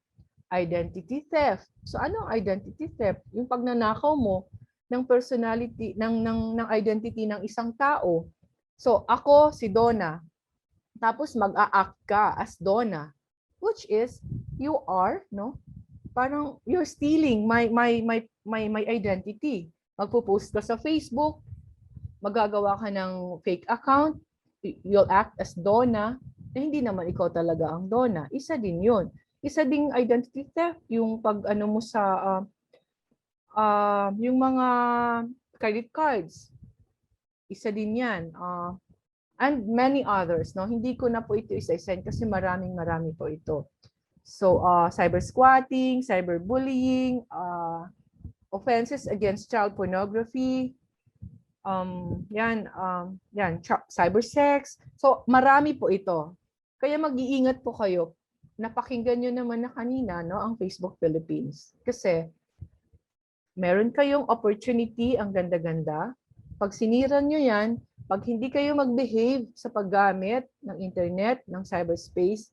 identity theft. So ano ang identity theft? Yung pagnanakaw mo ng personality, ng identity ng isang tao. So ako si Donna, tapos mag-a-act ka as Donna, which is you are, no? Parang you're stealing my identity. Magpo-post ka sa Facebook, magagawa ka ng fake account, you'll act as Donna, na hindi naman ikaw talaga ang Donna. Isa din yun. Isa ding identity theft, yung pag-ano mo sa, yung mga credit cards. Isa din yan. And many others. No? Hindi ko na po ito isa-isa kasi marami po ito. So, cyber squatting, cyberbullying, offenses against child pornography, cyber sex. So, marami po ito. Kaya mag-iingat po kayo napakinggan nyo naman na kanina, no, ang Facebook Philippines. Kasi meron kayong opportunity, ang ganda-ganda. Pag sinira nyo yan, pag hindi kayo mag-behave sa paggamit ng internet, ng cyberspace,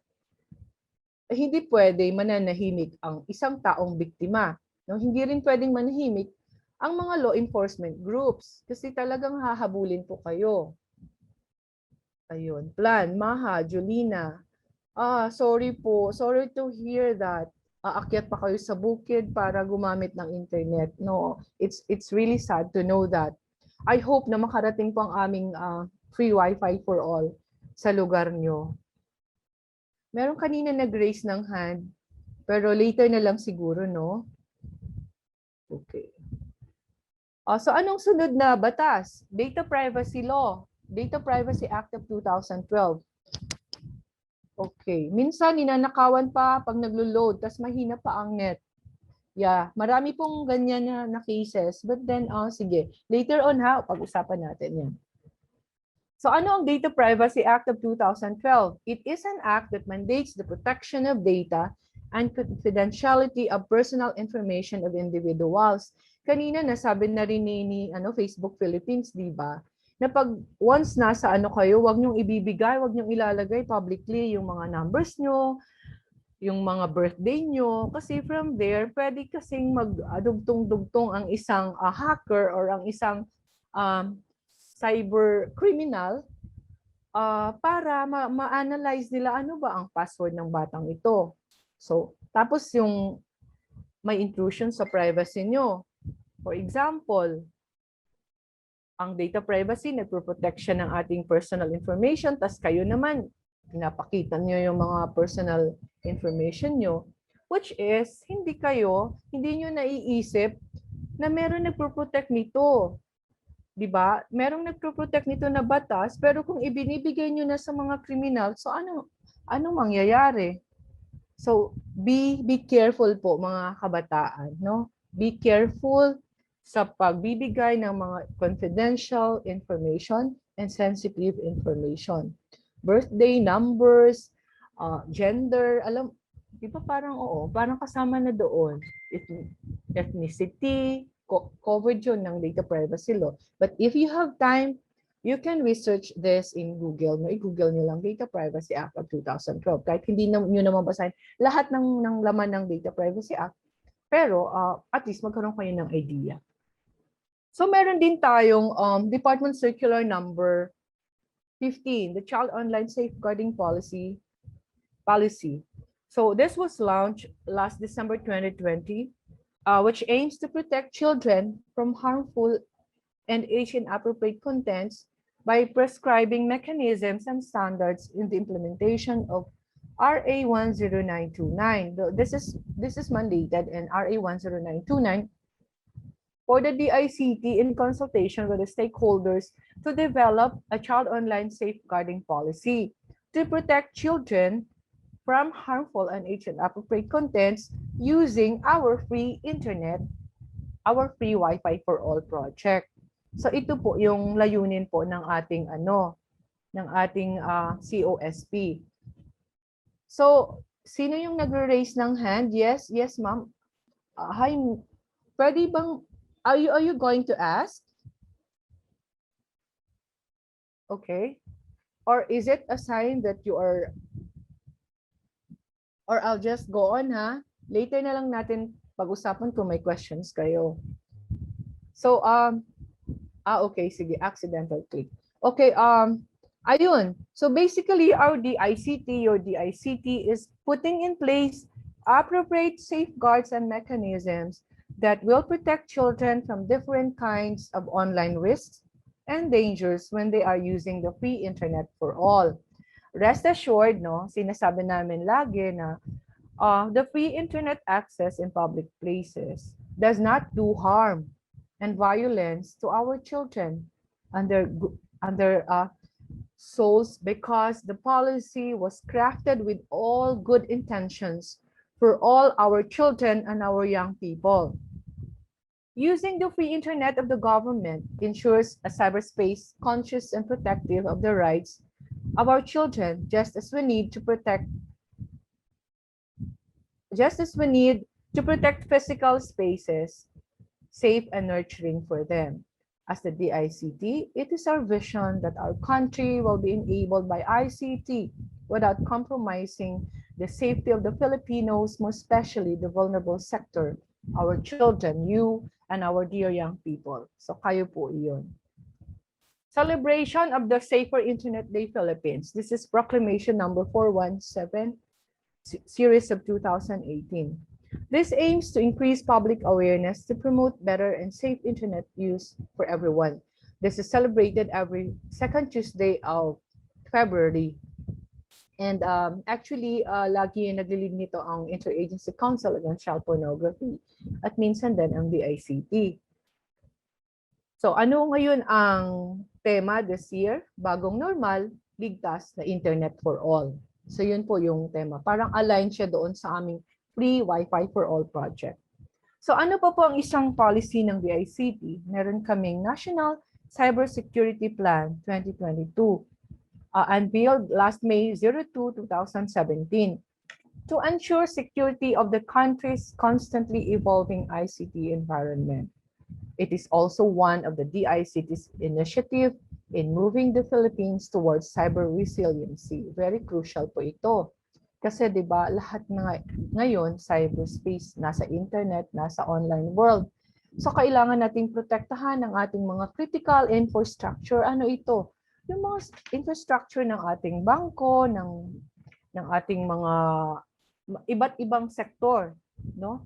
hindi pwede mananahimik ang isang taong biktima. No? Hindi rin pwedeng manahimik ang mga law enforcement groups kasi talagang hahabulin po kayo. Ayun, Plan, Maha, Julina. Sorry po. Sorry to hear that. Aakyat pa kayo sa bukid para gumamit ng internet. No, it's really sad to know that. I hope na makarating po ang aming free Wi-Fi for all sa lugar nyo. Meron kanina nag-raise ng hand, pero later na lang siguro, no? Okay. So anong sunod na batas? Data Privacy Law. Data Privacy Act of 2012. Okay. Minsan, ninanakawan pa pag naglo-load, tas mahina pa ang net. Yeah, marami pong ganyan na cases. But then, sige. Later on ha, pag-usapan natin yan. So ano ang Data Privacy Act of 2012? It is an act that mandates the protection of data and confidentiality of personal information of individuals. Kanina nasabi na rin ni Facebook Philippines, di ba? Na pag once nasa kayo, wag niyong ibibigay, wag niyong ilalagay publicly yung mga numbers niyo, yung mga birthday niyo, kasi from there pwede kasing magdugtong-dugtong ang isang hacker or ang isang cyber criminal para ma-analyze nila ano ba ang password ng batang ito. So, tapos yung may intrusion sa privacy niyo. For example, ang data privacy, nagpo-protect siya ng ating personal information, tas kayo naman, pinapakita niyo yung mga personal information niyo, which is, hindi niyo naiisip na meron nagpo-protect nito. Diba? Merong nagpo-protect nito na batas, pero kung ibinibigay niyo na sa mga kriminal, so ano mangyayari? So, be careful po mga kabataan, no? Be careful sa pagbibigay ng mga confidential information and sensitive information. Birthday, numbers, gender, di ba parang kasama na doon. Ethnicity, covered yun ng data privacy law. But if you have time, you can research this in Google. I-Google nyo lang Data Privacy Act of 2012. Kahit hindi nyo naman basahin lahat ng laman ng Data Privacy Act, pero at least magkaroon kayo ng idea. So meron din tayong Department Circular Number 15, the Child Online Safeguarding Policy. So this was launched last December 2020, which aims to protect children from harmful and age-inappropriate contents by prescribing mechanisms and standards in the implementation of RA 10929. This is mandated in RA 10929 for the DICT in consultation with the stakeholders to develop a child online safeguarding policy to protect children from harmful and age-inappropriate contents using our free internet, our free Wi-Fi for all project. So ito po yung layunin po ng ating COSP. So sino yung nagre-raise ng hand? Yes, ma'am. Hi, pwede bang are you going to ask? Okay. Or is it a sign that you are, or I'll just go on ha? Later na lang natin pag-usapan kung may questions kayo. So okay, sige, accidental click. Okay, ayun. So basically your DICT is putting in place appropriate safeguards and mechanisms that will protect children from different kinds of online risks and dangers when they are using the free internet for all. Rest assured, no, sinasabi namin lagi na the free internet access in public places does not do harm and violence to our children and their souls, because the policy was crafted with all good intentions for all our children and our young people. Using the free internet of the government ensures a cyberspace conscious and protective of the rights of our children, just as we need to protect just as we need to protect physical spaces, safe and nurturing for them. As the DICT, it is our vision that our country will be enabled by ICT without compromising the safety of the Filipinos, most especially the vulnerable sector, our children, you, and our dear young people. So kayo po iyon. Celebration of the Safer Internet Day Philippines. This is proclamation number 417, series of 2018. This aims to increase public awareness to promote better and safe internet use for everyone. This is celebrated every second Tuesday of February. And actually, lagi naglilid nito ang Interagency Council Against Child Pornography at minsan din ang DICT. So ano ngayon ang tema this year? Bagong normal, ligtas na internet for all. So yun po yung tema. Parang align siya doon sa aming free Wi-Fi for all project. So ano pa po ang isang policy ng DICT? Meron kaming National Cybersecurity Plan 2022 unveiled last May 02, 2017 to ensure security of the country's constantly evolving ICT environment. It is also one of the DICT's initiative in moving the Philippines towards cyber resiliency. Very crucial po ito. Kasi 'di ba lahat na ngayon cyberspace, nasa internet, nasa online world. So kailangan nating protektahan ang ating mga critical infrastructure. Ano ito? Yung mga infrastructure ng ating bangko, ng ating mga iba't ibang sektor, no?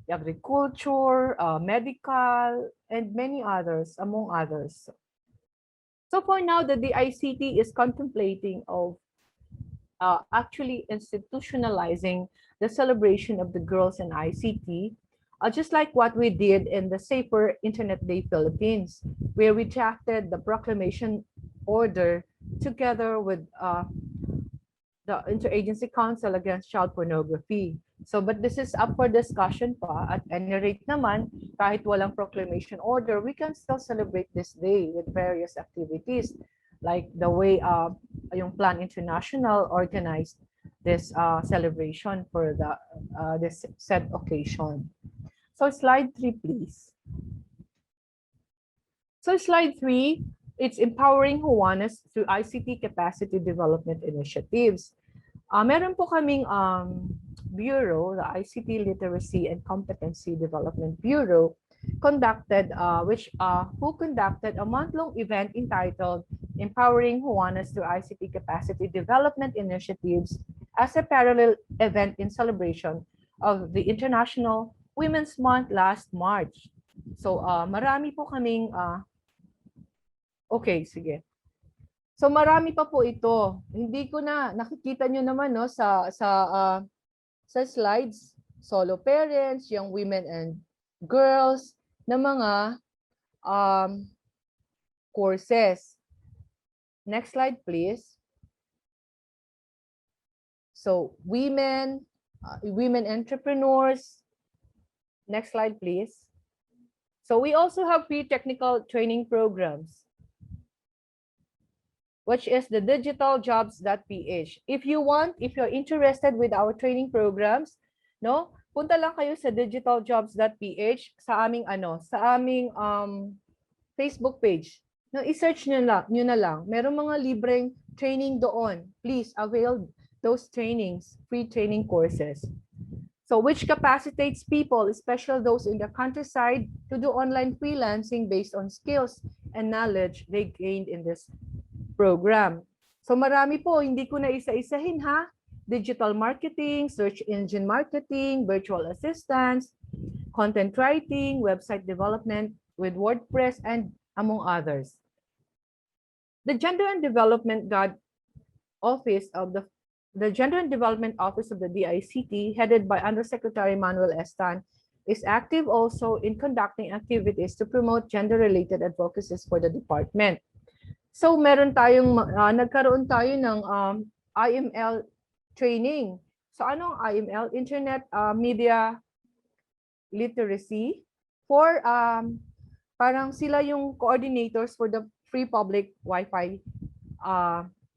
Agriculture, medical, and many others, among others. So for now, the DICT is contemplating of actually institutionalizing the celebration of the girls in ICT, just like what we did in the Safer Internet Day Philippines, where we drafted the proclamation order together with the Interagency Council Against Child Pornography. So, but this is up for discussion pa. At any rate naman, kahit walang proclamation order, we can still celebrate this day with various activities, like the way yung Plan International organized this celebration for the this said occasion. So, slide 3, please. So, slide 3, it's empowering Juanas through ICT capacity development initiatives. Meron po kaming bureau, the ICT Literacy and Competency Development Bureau, conducted who conducted a month-long event entitled Empowering Juanas through ICT Capacity Development Initiatives as a parallel event in celebration of the International Women's Month last March. So marami po kaming okay, sige. So marami pa po ito. Hindi ko na nakikita nyo naman no sa slides, solo parents, young women and girls na mga courses. Next slide please. So women entrepreneurs. Next slide please. So we also have free technical training programs, which is the digitaljobs.ph. If you're interested with our training programs, no, punta lang kayo sa digitaljobs.ph sa aming Facebook page. No, i-search nyo na lang. Merong mga libreng training doon. Please avail those trainings, free training courses. So which capacitates people, especially those in the countryside, to do online freelancing based on skills and knowledge they gained in this program. So marami po, hindi ko na isa-isahin ha. Digital marketing, search engine marketing, virtual assistants, content writing, website development with WordPress, and among others. The Gender and Development Office of the Gender and Development Office of the DICT, headed by Undersecretary Manuel Estan, is active also in conducting activities to promote gender-related advocacies for the department. So meron tayong nagkaroon tayo ng IML training. So anong IML? Internet Media Literacy for parang sila yung coordinators for the Free Public Wi-Fi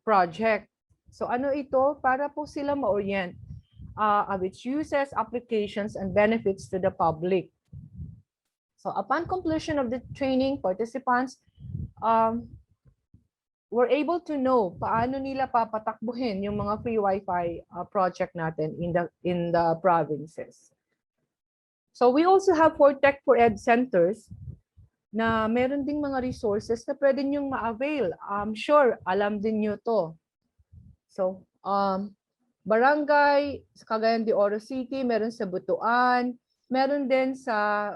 project. So ano ito? Para po sila ma-orient of its uses, applications, and benefits to the public. So upon completion of the training, participants were able to know paano nila papatakbuhin yung mga free Wi-Fi project natin in the provinces. So we also have 4 Tech for Ed centers na meron ding mga resources na pwede nyong ma-avail. I'm sure alam din nyo to. So barangay, sa Cagayan de Oro City, meron sa Butuan, meron din sa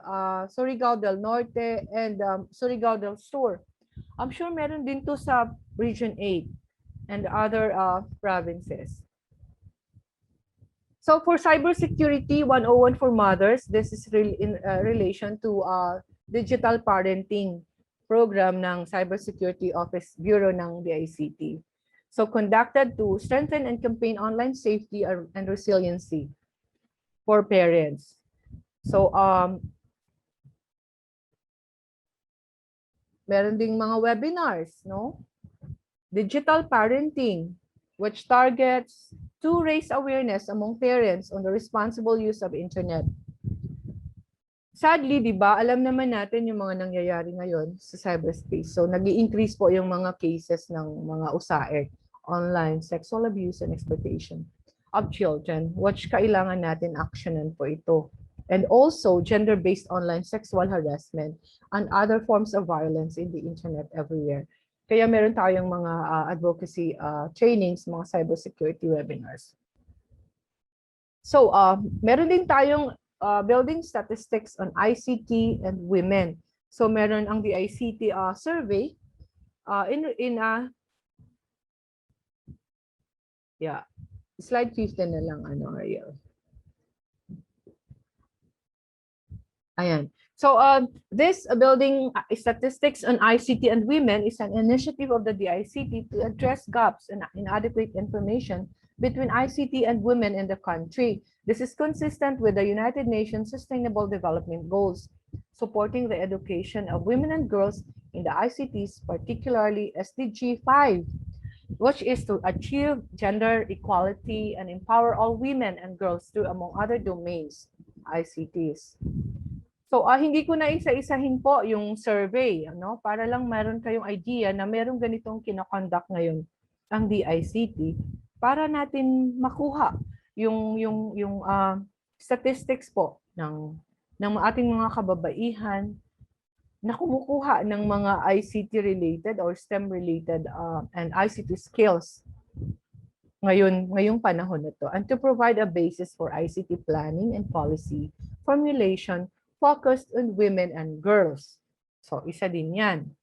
Surigao del Norte and Surigao del Sur. I'm sure meron din to sa Region 8 and other provinces. So for Cybersecurity 101 for Mothers, this is in relation to digital parenting program ng Cybersecurity Office Bureau ng DICT. So conducted to strengthen and campaign online safety and resiliency for parents. So meron ding mga webinars, no? Digital parenting, which targets to raise awareness among parents on the responsible use of internet. Sadly, di ba, alam naman natin yung mga nangyayari ngayon sa cyberspace. So nag-i-increase po yung mga cases ng mga USAID, online sexual abuse and exploitation of children, which kailangan natin actionan po ito. And also gender-based online sexual harassment and other forms of violence in the internet everywhere. Kaya meron tayong mga advocacy trainings, mga cybersecurity webinars. So meron din tayong building statistics on ICT and women. So meron ang the ICT survey slide 15 na lang Ariel. Ayan. So this building statistics on ICT and women is an initiative of the DICT to address gaps in inadequate information between ICT and women in the country. This is consistent with the United Nations Sustainable Development Goals, supporting the education of women and girls in the ICTs, particularly SDG 5, which is to achieve gender equality and empower all women and girls through, among other domains, ICTs. So hindi ko na isa-isahin po yung survey, para lang meron kayong idea na merong ganitong kinoconduct ngayon ang DICT para natin makuha yung statistics po ng ating mga kababaihan na kumukuha ng mga ICT related or STEM related and ICT skills ngayong panahon na to, and to provide a basis for ICT planning and policy formulation focused on women and girls. So, isa din yan.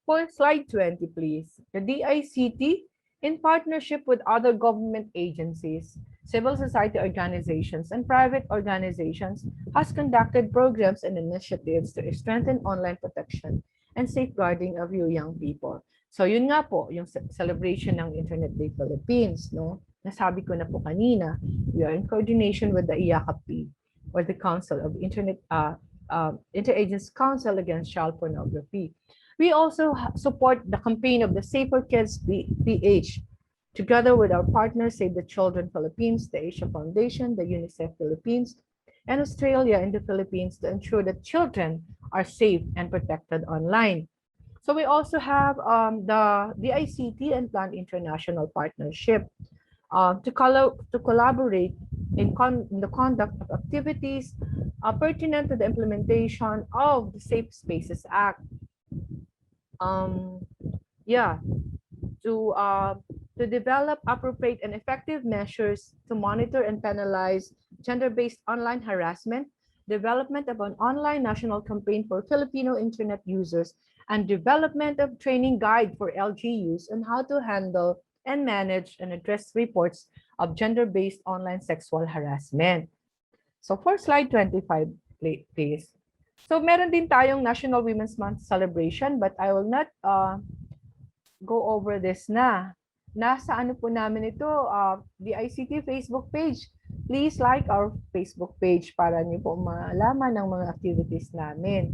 For slide 20, please. The DICT, in partnership with other government agencies, civil society organizations, and private organizations, has conducted programs and initiatives to strengthen online protection and safeguarding of you young people. So, yun nga po, yung celebration ng Internet Day Philippines, no? Nasabi ko na po kanina, we are in coordination with the IACP, or the Council of Interagency Council Against Child Pornography. We also support the campaign of the Safer Kids PH, together with our partners Save the Children Philippines, the Asia Foundation, the UNICEF Philippines, and Australia in the Philippines to ensure that children are safe and protected online. So we also have the ICT and Plan International Partnership to collaborate in the conduct of activities pertinent to the implementation of the Safe Spaces Act. To develop appropriate and effective measures to monitor and penalize gender-based online harassment, development of an online national campaign for Filipino internet users, and development of training guide for LGUs on how to handle and manage and address reports of gender-based online sexual harassment. So for slide 25, please. So meron din tayong National Women's Month celebration, but I will not go over this na. Nasa ano po namin ito, the ICT Facebook page. Please like our Facebook page para niyo po malaman ng mga activities namin.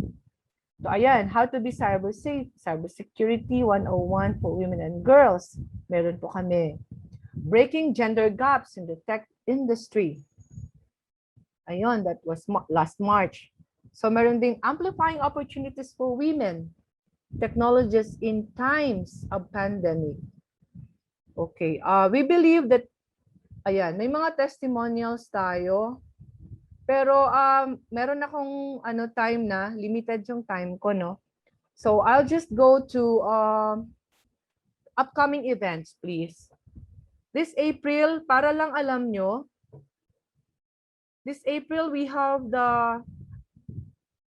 So ayan, how to be cyber safe, cybersecurity 101 for women and girls. Meron po kami. breaking gender gaps in the tech industry. Ayun, that was last March. So meron ding amplifying opportunities for women, technologies in times of pandemic. Okay, we believe that, ayan, may mga testimonials tayo. Pero meron akong time na, limited yung time ko, no? So I'll just go to upcoming events, please. This April, para lang alam nyo, this April we have the,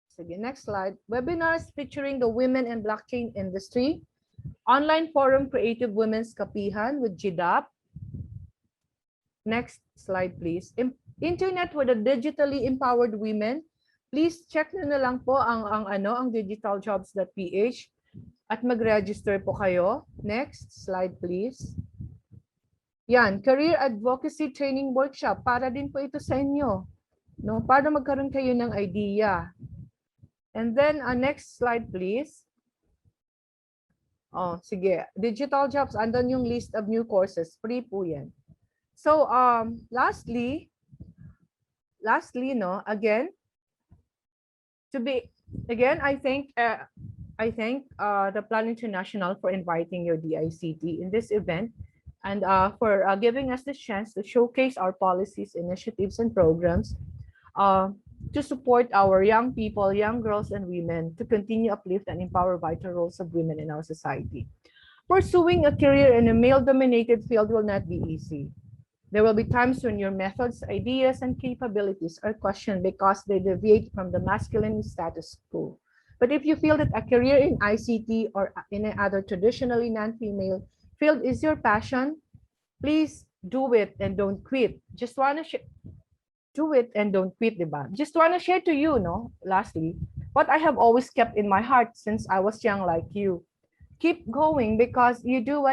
sige, next slide, webinars featuring the women and blockchain industry, online forum Creative Women's Kapihan with GDAP. Next slide, please. Internet with the digitally empowered women. Please check na lang po ang digitaljobs.ph at mag-register po kayo. Next slide, please. Yan, career advocacy training workshop. Para din po ito sa inyo, no? Para magkaroon kayo ng idea. And then, next slide, please. Oh, sige. Digital jobs, andun yung list of new courses. Free po yan. So, lastly, no, again, I thank the Plan International for inviting your DICT in this event and for giving us this chance to showcase our policies, initiatives, and programs to support our young people, young girls and women to continue uplift and empower vital roles of women in our society. Pursuing a career in a male-dominated field will not be easy. There will be times when your methods, ideas, and capabilities are questioned because they deviate from the masculine status quo. But if you feel that a career in ICT or in another traditionally non-female field is your passion, please do it and don't quit. Just want to do it and don't quit, diba? Just want to share to you, no? Lastly, what I have always kept in my heart since I was young like you. Keep going because you do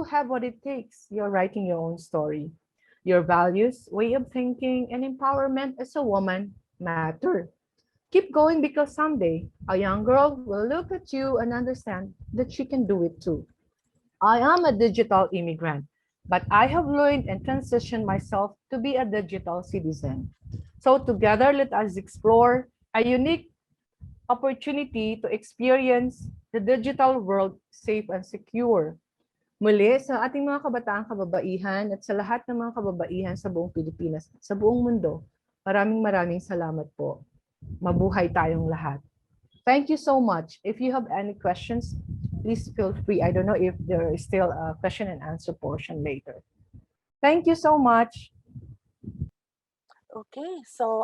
have what it takes. You're writing your own story. Your values, way of thinking, and empowerment as a woman matter. Keep going because someday a young girl will look at you and understand that she can do it too. I am a digital immigrant, but I have learned and transitioned myself to be a digital citizen. So together, let us explore a unique opportunity to experience the digital world safe and secure. Muli, sa ating mga kabataang kababaihan at sa lahat ng mga kababaihan sa buong Pilipinas at sa buong mundo, maraming salamat po. Mabuhay tayong lahat. Thank you so much. If you have any questions, please feel free. I don't know if there is still a question and answer portion later. Thank you so much. Okay, so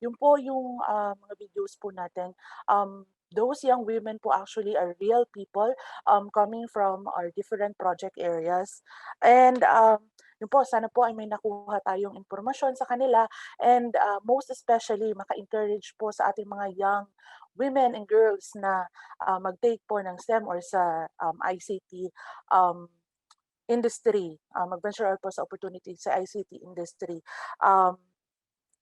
yun po yung mga videos po natin. Those young women po actually are real people coming from our different project areas. And yun po, sana po ay may nakuha tayong impormasyon sa kanila and most especially maka-encourage po sa ating mga young women and girls na mag-take po ng STEM or sa ICT industry, mag-venture out po sa opportunity sa ICT industry.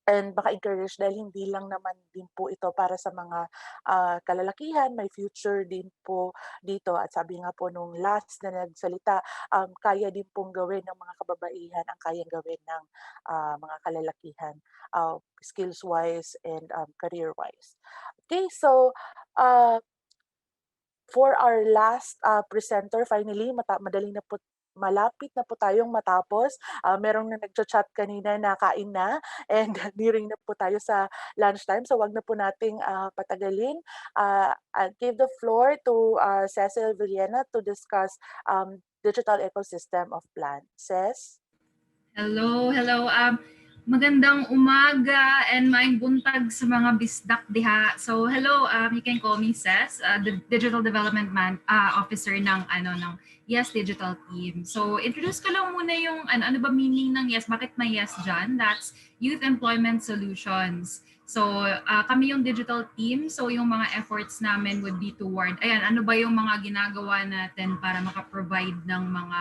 And maka-encourage dahil hindi lang naman din po ito para sa mga kalalakihan, may future din po dito. At sabi nga po nung last na nagsalita, kaya din pong gawin ng mga kababaihan ang kayang gawin ng mga kalalakihan, skills-wise and career-wise. Okay, so for our last presenter, finally, malapit na po tayong matapos. Merong na nagchat kanina na kain na and nearing na po tayo sa lunchtime. So wag na po nating patagalin. I'll give the floor to Cecil Villena to discuss digital ecosystem of Plan. Ces? Hello. Magandang umaga and maayong buntag sa mga bisdak diha. So hello, you can call me Ces, the Digital Development Officer ng Yes Digital Team. So introduce ko lang muna yung ano ba meaning ng Yes, bakit may Yes dyan? That's Youth Employment Solutions. So kami yung digital team, so yung mga efforts namin would be toward, ano ba yung mga ginagawa natin para makaprovide ng mga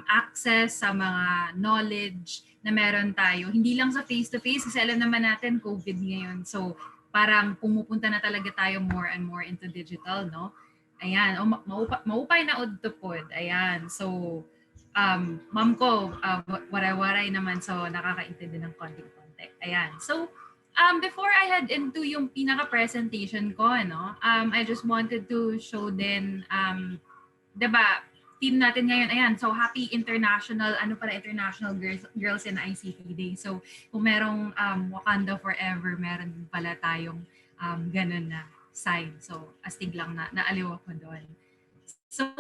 access sa mga knowledge na meron tayo. Hindi lang sa face-to-face kasi alam naman natin COVID ngayon. So parang pumupunta na talaga tayo more and more into digital, no? Ayan, maupay na udtupod. Ayan, so mom ko, waray-waray naman, so nakakaintindi ng konti-konti. Ayan. So, before I head into yung pinaka-presentation ko, I just wanted to show din, 'di ba, team natin ngayon, ayan, so happy International Girls in ICT Day. So, kung merong Wakanda Forever, meron din pala tayong ganun na sign. So, astig lang na naaliw ako doon. So,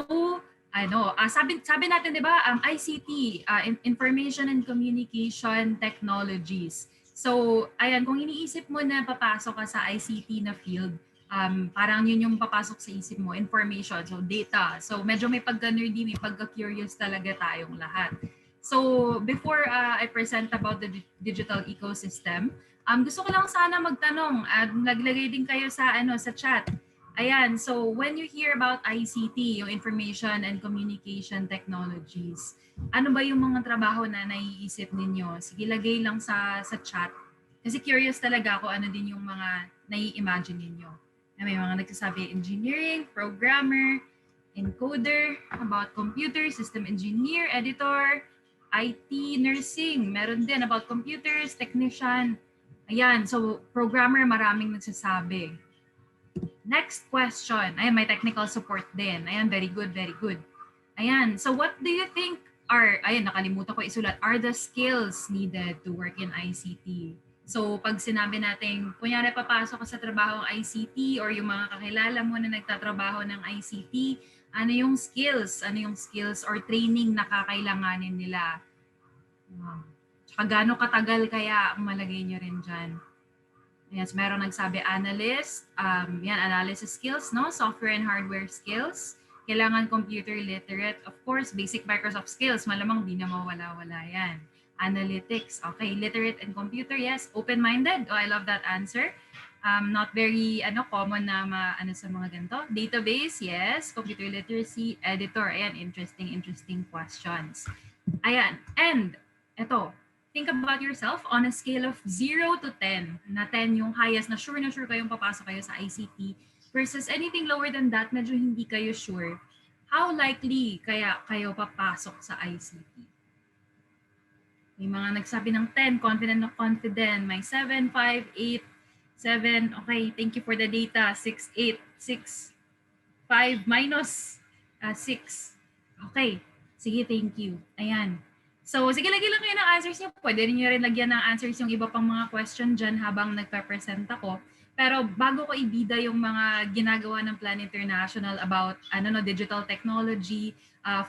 sabi natin, 'di ba, ICT, Information and Communication Technologies. So, ayan, kung iniisip mo na papasok ka sa ICT na field, parang yun yung papasok sa isip mo, information, so data. So, medyo may pagka-nerdy, may pagka-curious talaga tayong lahat. So, before I present about the digital ecosystem, gusto ko lang sana magtanong at naglagay din kayo sa chat. Ayan, so when you hear about ICT, yung Information and Communication Technologies, ano ba yung mga trabaho na naiisip ninyo? Sige, lagay lang sa chat. Kasi curious talaga ako ano din yung mga nai-imagine ninyo. May mga nagsasabi engineering, programmer, encoder, about computer, system engineer, editor, IT, nursing, meron din about computers, technician. Ayan, so programmer maraming nagsasabi. Next question. Ayan, may technical support din. Ayan, very good, very good. Ayan, so what do you think nakalimutan ko isulat, are the skills needed to work in ICT? So, pag sinabi natin, kunyari papasok ka sa trabaho ng ICT or yung mga kakilala mo na nagtatrabaho ng ICT, ano yung skills? Ano yung skills or training na kakailanganin nila? Tsaka gaano katagal kaya ang malagay nyo rin dyan? Yes, meron nagsabi analyst, analysis skills, no? Software and hardware skills. Kailangan computer literate. Of course, basic Microsoft skills, malamang di na mawala-wala yan. Analytics, okay. Literate and computer, yes. Open-minded, I love that answer. Not very common na sa mga ganito. Database, yes. Computer literacy, editor, ayan, interesting questions. Ayan, and eto, think about yourself on a scale of 0 to 10. Na 10 yung highest na sure kayong papasok kayo sa ICT versus anything lower than that, medyo hindi kayo sure. How likely kaya kayo papasok sa ICT? May mga nagsabi ng 10, confident na confident. May 7, 5, 8, 7. Okay, thank you for the data. 6, 8, 6, 5, minus 6. Okay, sige, thank you. Ayan. So, sige, lagyan lang kayo ng answers niyo. Pwede rin nyo rin lagyan ng answers yung iba pang mga question dyan habang nagpa-present ako. Pero bago ko ibida yung mga ginagawa ng Plan International about digital technology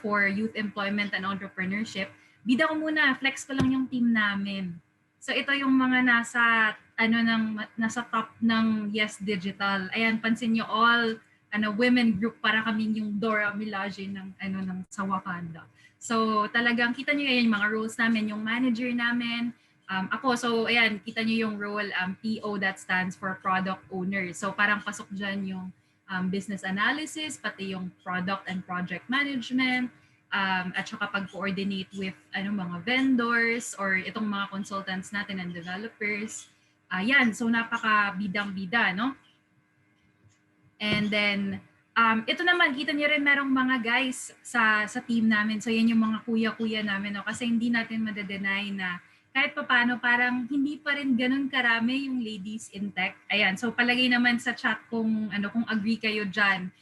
for youth employment and entrepreneurship, bida ko muna, flex ko lang yung team namin. So, ito yung mga nasa top ng Yes Digital. Ayan, pansin nyo all women group, para kaming yung Dora Milaje ng sa Wakanda. So talagang kita niyo yung mga roles namin, yung manager namin, ako, so ayan, kita niyo yung role PO, that stands for product owner. So parang pasok diyan yung business analysis, pati yung product and project management, at saka pag-coordinate with mga vendors or itong mga consultants natin and developers. Ayan, so napaka bidang-bida, no? And then, ito naman, kita niyo rin merong mga guys sa team namin. So, yan yung mga kuya-kuya namin. No? Kasi hindi natin madadenay na kahit paano, parang hindi pa rin ganun karami yung ladies in tech. Ayan, so palagay naman sa chat kung agree kayo dyan.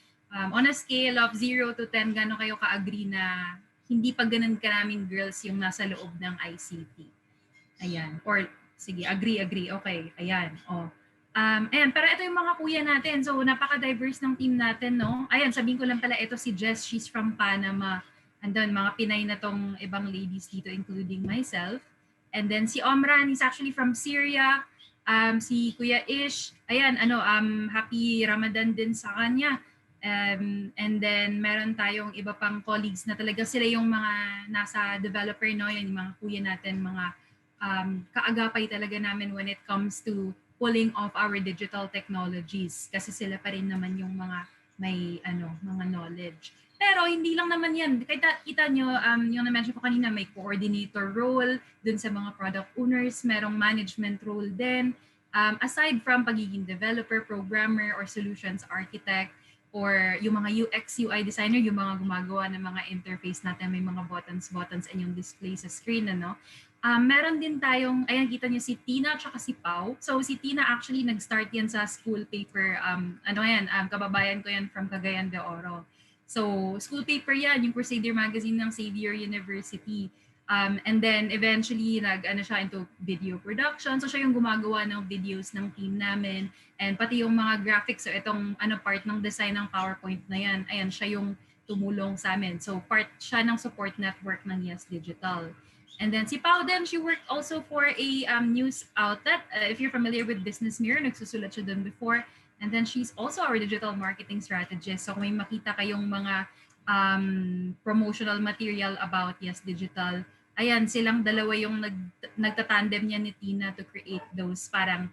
On a scale of 0 to 10, gano'n kayo ka-agree na hindi pa ganun karaming girls yung nasa loob ng ICT. Ayan, or sige, agree. Okay, ayan, ayan, pero ito yung mga kuya natin. So, napaka-diverse ng team natin, no? Ayan, sabihin ko lang pala, ito si Jess, she's from Panama. Andun, mga Pinay na tong ibang ladies dito, including myself. And then si Omran, he's actually from Syria. Si Kuya Ish, ayan, happy Ramadan din sa kanya. And then, meron tayong iba pang colleagues na talaga sila yung mga nasa developer, no? Yan yung mga kuya natin, mga kaagapay talaga namin when it comes to pulling off our digital technologies kasi sila pa rin naman yung mga may mga knowledge. Pero hindi lang naman yan. Kita nyo, yung na-mention ko kanina, may coordinator role dun sa mga product owners, merong management role din. Aside from pagiging developer, programmer, or solutions architect, or yung mga UX, UI designer, yung mga gumagawa ng mga interface natin, may mga buttons, and yung display sa screen, ano. Meron din tayong, ayan, kita niyo si Tina at si Pau. So si Tina actually nag-start yan sa school paper, kababayan ko yan from Cagayan de Oro. So school paper yan, yung Crusader magazine ng Xavier University. And then eventually siya into video production. So siya yung gumagawa ng videos ng team namin. And pati yung mga graphics, so itong part ng design ng PowerPoint na yan, ayan, siya yung tumulong sa amin. So part siya ng support network ng Yes Digital. And then si Pau din, she worked also for a news outlet. If you're familiar with Business Mirror, nagsusulat siya dun before. And then she's also our digital marketing strategist. So kung may makita kayong mga promotional material about Yes Digital, ayan, silang dalawa yung nagtatandem niya ni Tina to create those parang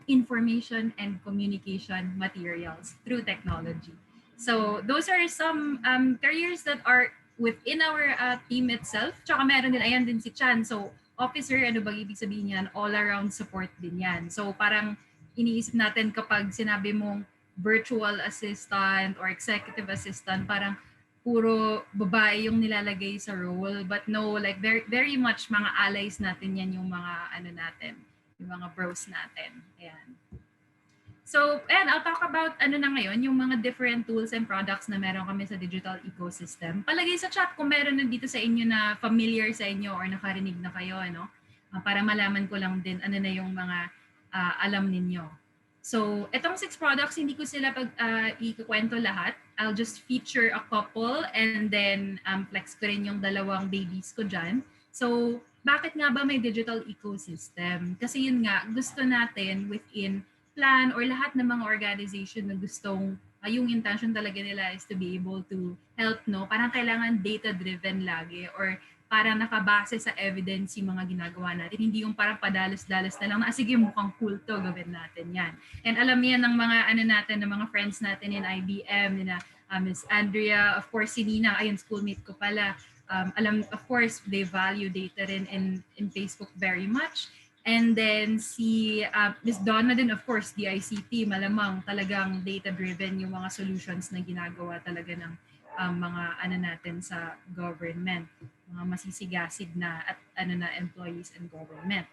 information and communication materials through technology. So those are some careers that are within our team itself. Tsaka meron din, ayan din si Chan. So officer, ano bang ibig sabihin yan? All around support din yan. So parang iniisip natin kapag sinabi mong virtual assistant or executive assistant, parang puro babae yung nilalagay sa role, but no, like very, very much mga allies natin yan, yung mga natin, yung mga bros natin. Ayan. So, and I'll talk about na ngayon, yung mga different tools and products na meron kami sa digital ecosystem. Palagay sa chat kung meron na dito sa inyo na familiar sa inyo or nakarinig na kayo, para malaman ko lang din ano na yung mga alam ninyo. So, itong 6 products, hindi ko sila ikukwento lahat. I'll just feature a couple and then flex ko rin yung 2 babies ko dyan. So, bakit nga ba may digital ecosystem? Kasi yun nga, gusto natin within plan or lahat ng mga organization na gustong, yung intention talaga nila is to be able to help, parang kailangan data-driven lagi or parang nakabase sa evidence yung mga ginagawa natin. Hindi yung parang padalos-dalos na lang na, sige, mukhang cool to, gawin natin yan. And alam yan ng mga natin, ng mga friends natin in IBM, Miss Andrea, of course, si Nina, ayun, schoolmate ko pala. Of course, they value data rin in Facebook very much. And then si Miss Donna din, of course, the ICT, malamang talagang data-driven yung mga solutions na ginagawa talaga ng mga natin sa government, mga masisigasig na at employees and government.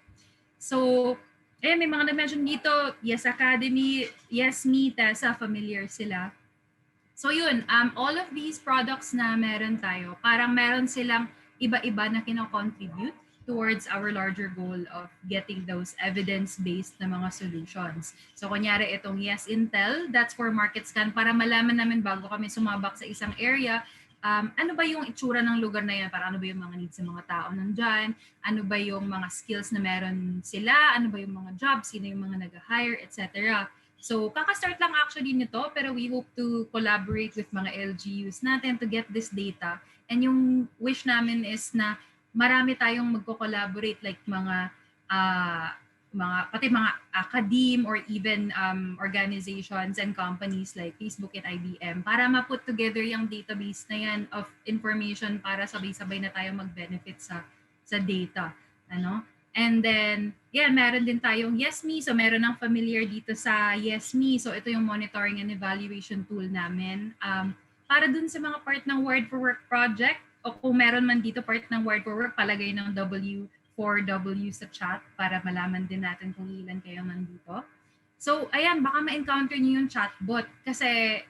So, may mga nag-mention dito, Yes Academy, Yes Me, Tessa, familiar sila. So yun, all of these products na meron tayo, parang meron silang iba-iba na kino-contribute towards our larger goal of getting those evidence-based na mga solutions. So kunyari itong Yes Intel, that's for market scan para malaman namin bago kami sumabak sa isang area, ano ba yung itsura ng lugar na yan, para ano ba yung mga needs ng mga tao nandyan, ano ba yung mga skills na meron sila, ano ba yung mga jobs, sino yung mga nag-hire, etc. So kaka-start lang actually nito, pero we hope to collaborate with mga LGUs natin to get this data. And yung wish namin is na marami tayong magko-collaborate, like pati mga academe or even organizations and companies like Facebook and IBM para ma-put together yung database na yan of information para sabay-sabay na tayo mag-benefit sa data. And then, meron din tayong YesMe. So meron ng familiar dito sa YesMe. So ito yung monitoring and evaluation tool namin. Para dun sa mga part ng Word for Work project, o kung meron man dito part ng Word for Work, palagay ng W4W sa chat para malaman din natin kung ilan kayo nandito. So ayan, baka ma-encounter niyo yung chatbot kasi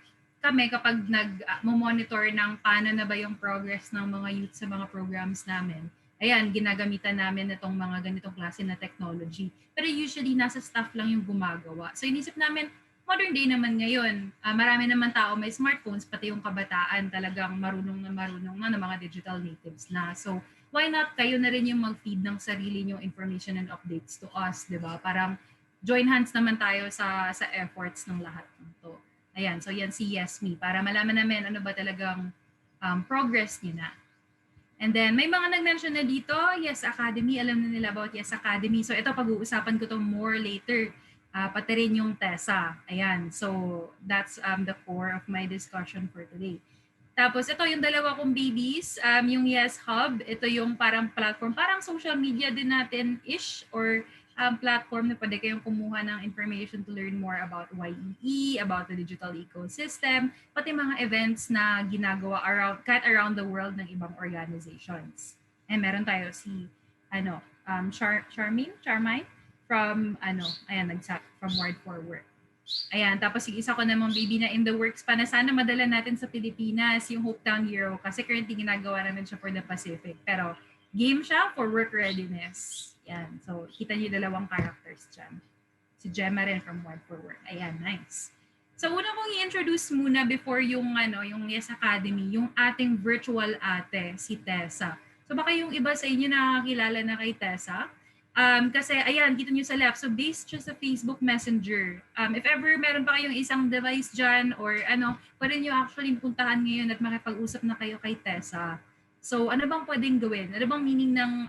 kami kapag nag-monitor ng paano na ba yung progress ng mga youth sa mga programs namin, ayan, ginagamitan namin itong mga ganitong klase na technology. Pero usually, nasa staff lang yung gumagawa. So inisip namin, modern day naman ngayon, marami naman tao may smartphones, pati yung kabataan talagang marunong na ng mga digital natives na. So why not kayo na rin yung mag-feed ng sarili nyong information and updates to us, di ba? Parang join hands naman tayo sa efforts ng lahat nito. Ayan, so yan si YesMe, para malaman namin ano ba talagang progress niyo na. And then may mga nag-mention na dito, Yes Academy, alam na nila about Yes Academy. So ito, pag-uusapan ko to more later. Pati rin yung Tessa. Ayan, so that's the core of my discussion for today. Tapos ito yung 2 kong babies, yung Yes Hub. Ito yung parang platform, parang social media din natin-ish or platform na pwede kayong kumuha ng information to learn more about YEE, about the digital ecosystem, pati mga events na ginagawa kahit around the world ng ibang organizations. And meron tayo si Charmaine from from Word for Work. Ayan, tapos yung isa ko namang baby na in the works pa na sana madala natin sa Pilipinas, yung Hopetown Hero, kasi currently ginagawa namin siya for the Pacific. Pero game siya for work readiness. Yan, so kita niyo dalawang characters dyan. Si Gemma rin from Word for Work. Ayan, nice. So una kong i-introduce muna before yung Yes Academy, yung ating virtual ate, si Tessa. So baka yung iba sa inyo nakakilala na kay Tessa. Kasi ayan, kita nyo sa left. So based siya sa Facebook Messenger. If ever meron pa kayong isang device dyan or pwede nyo actually puntahan ngayon at makipag-usap na kayo kay Tessa. So ano bang pwedeng gawin? Ano bang meaning ng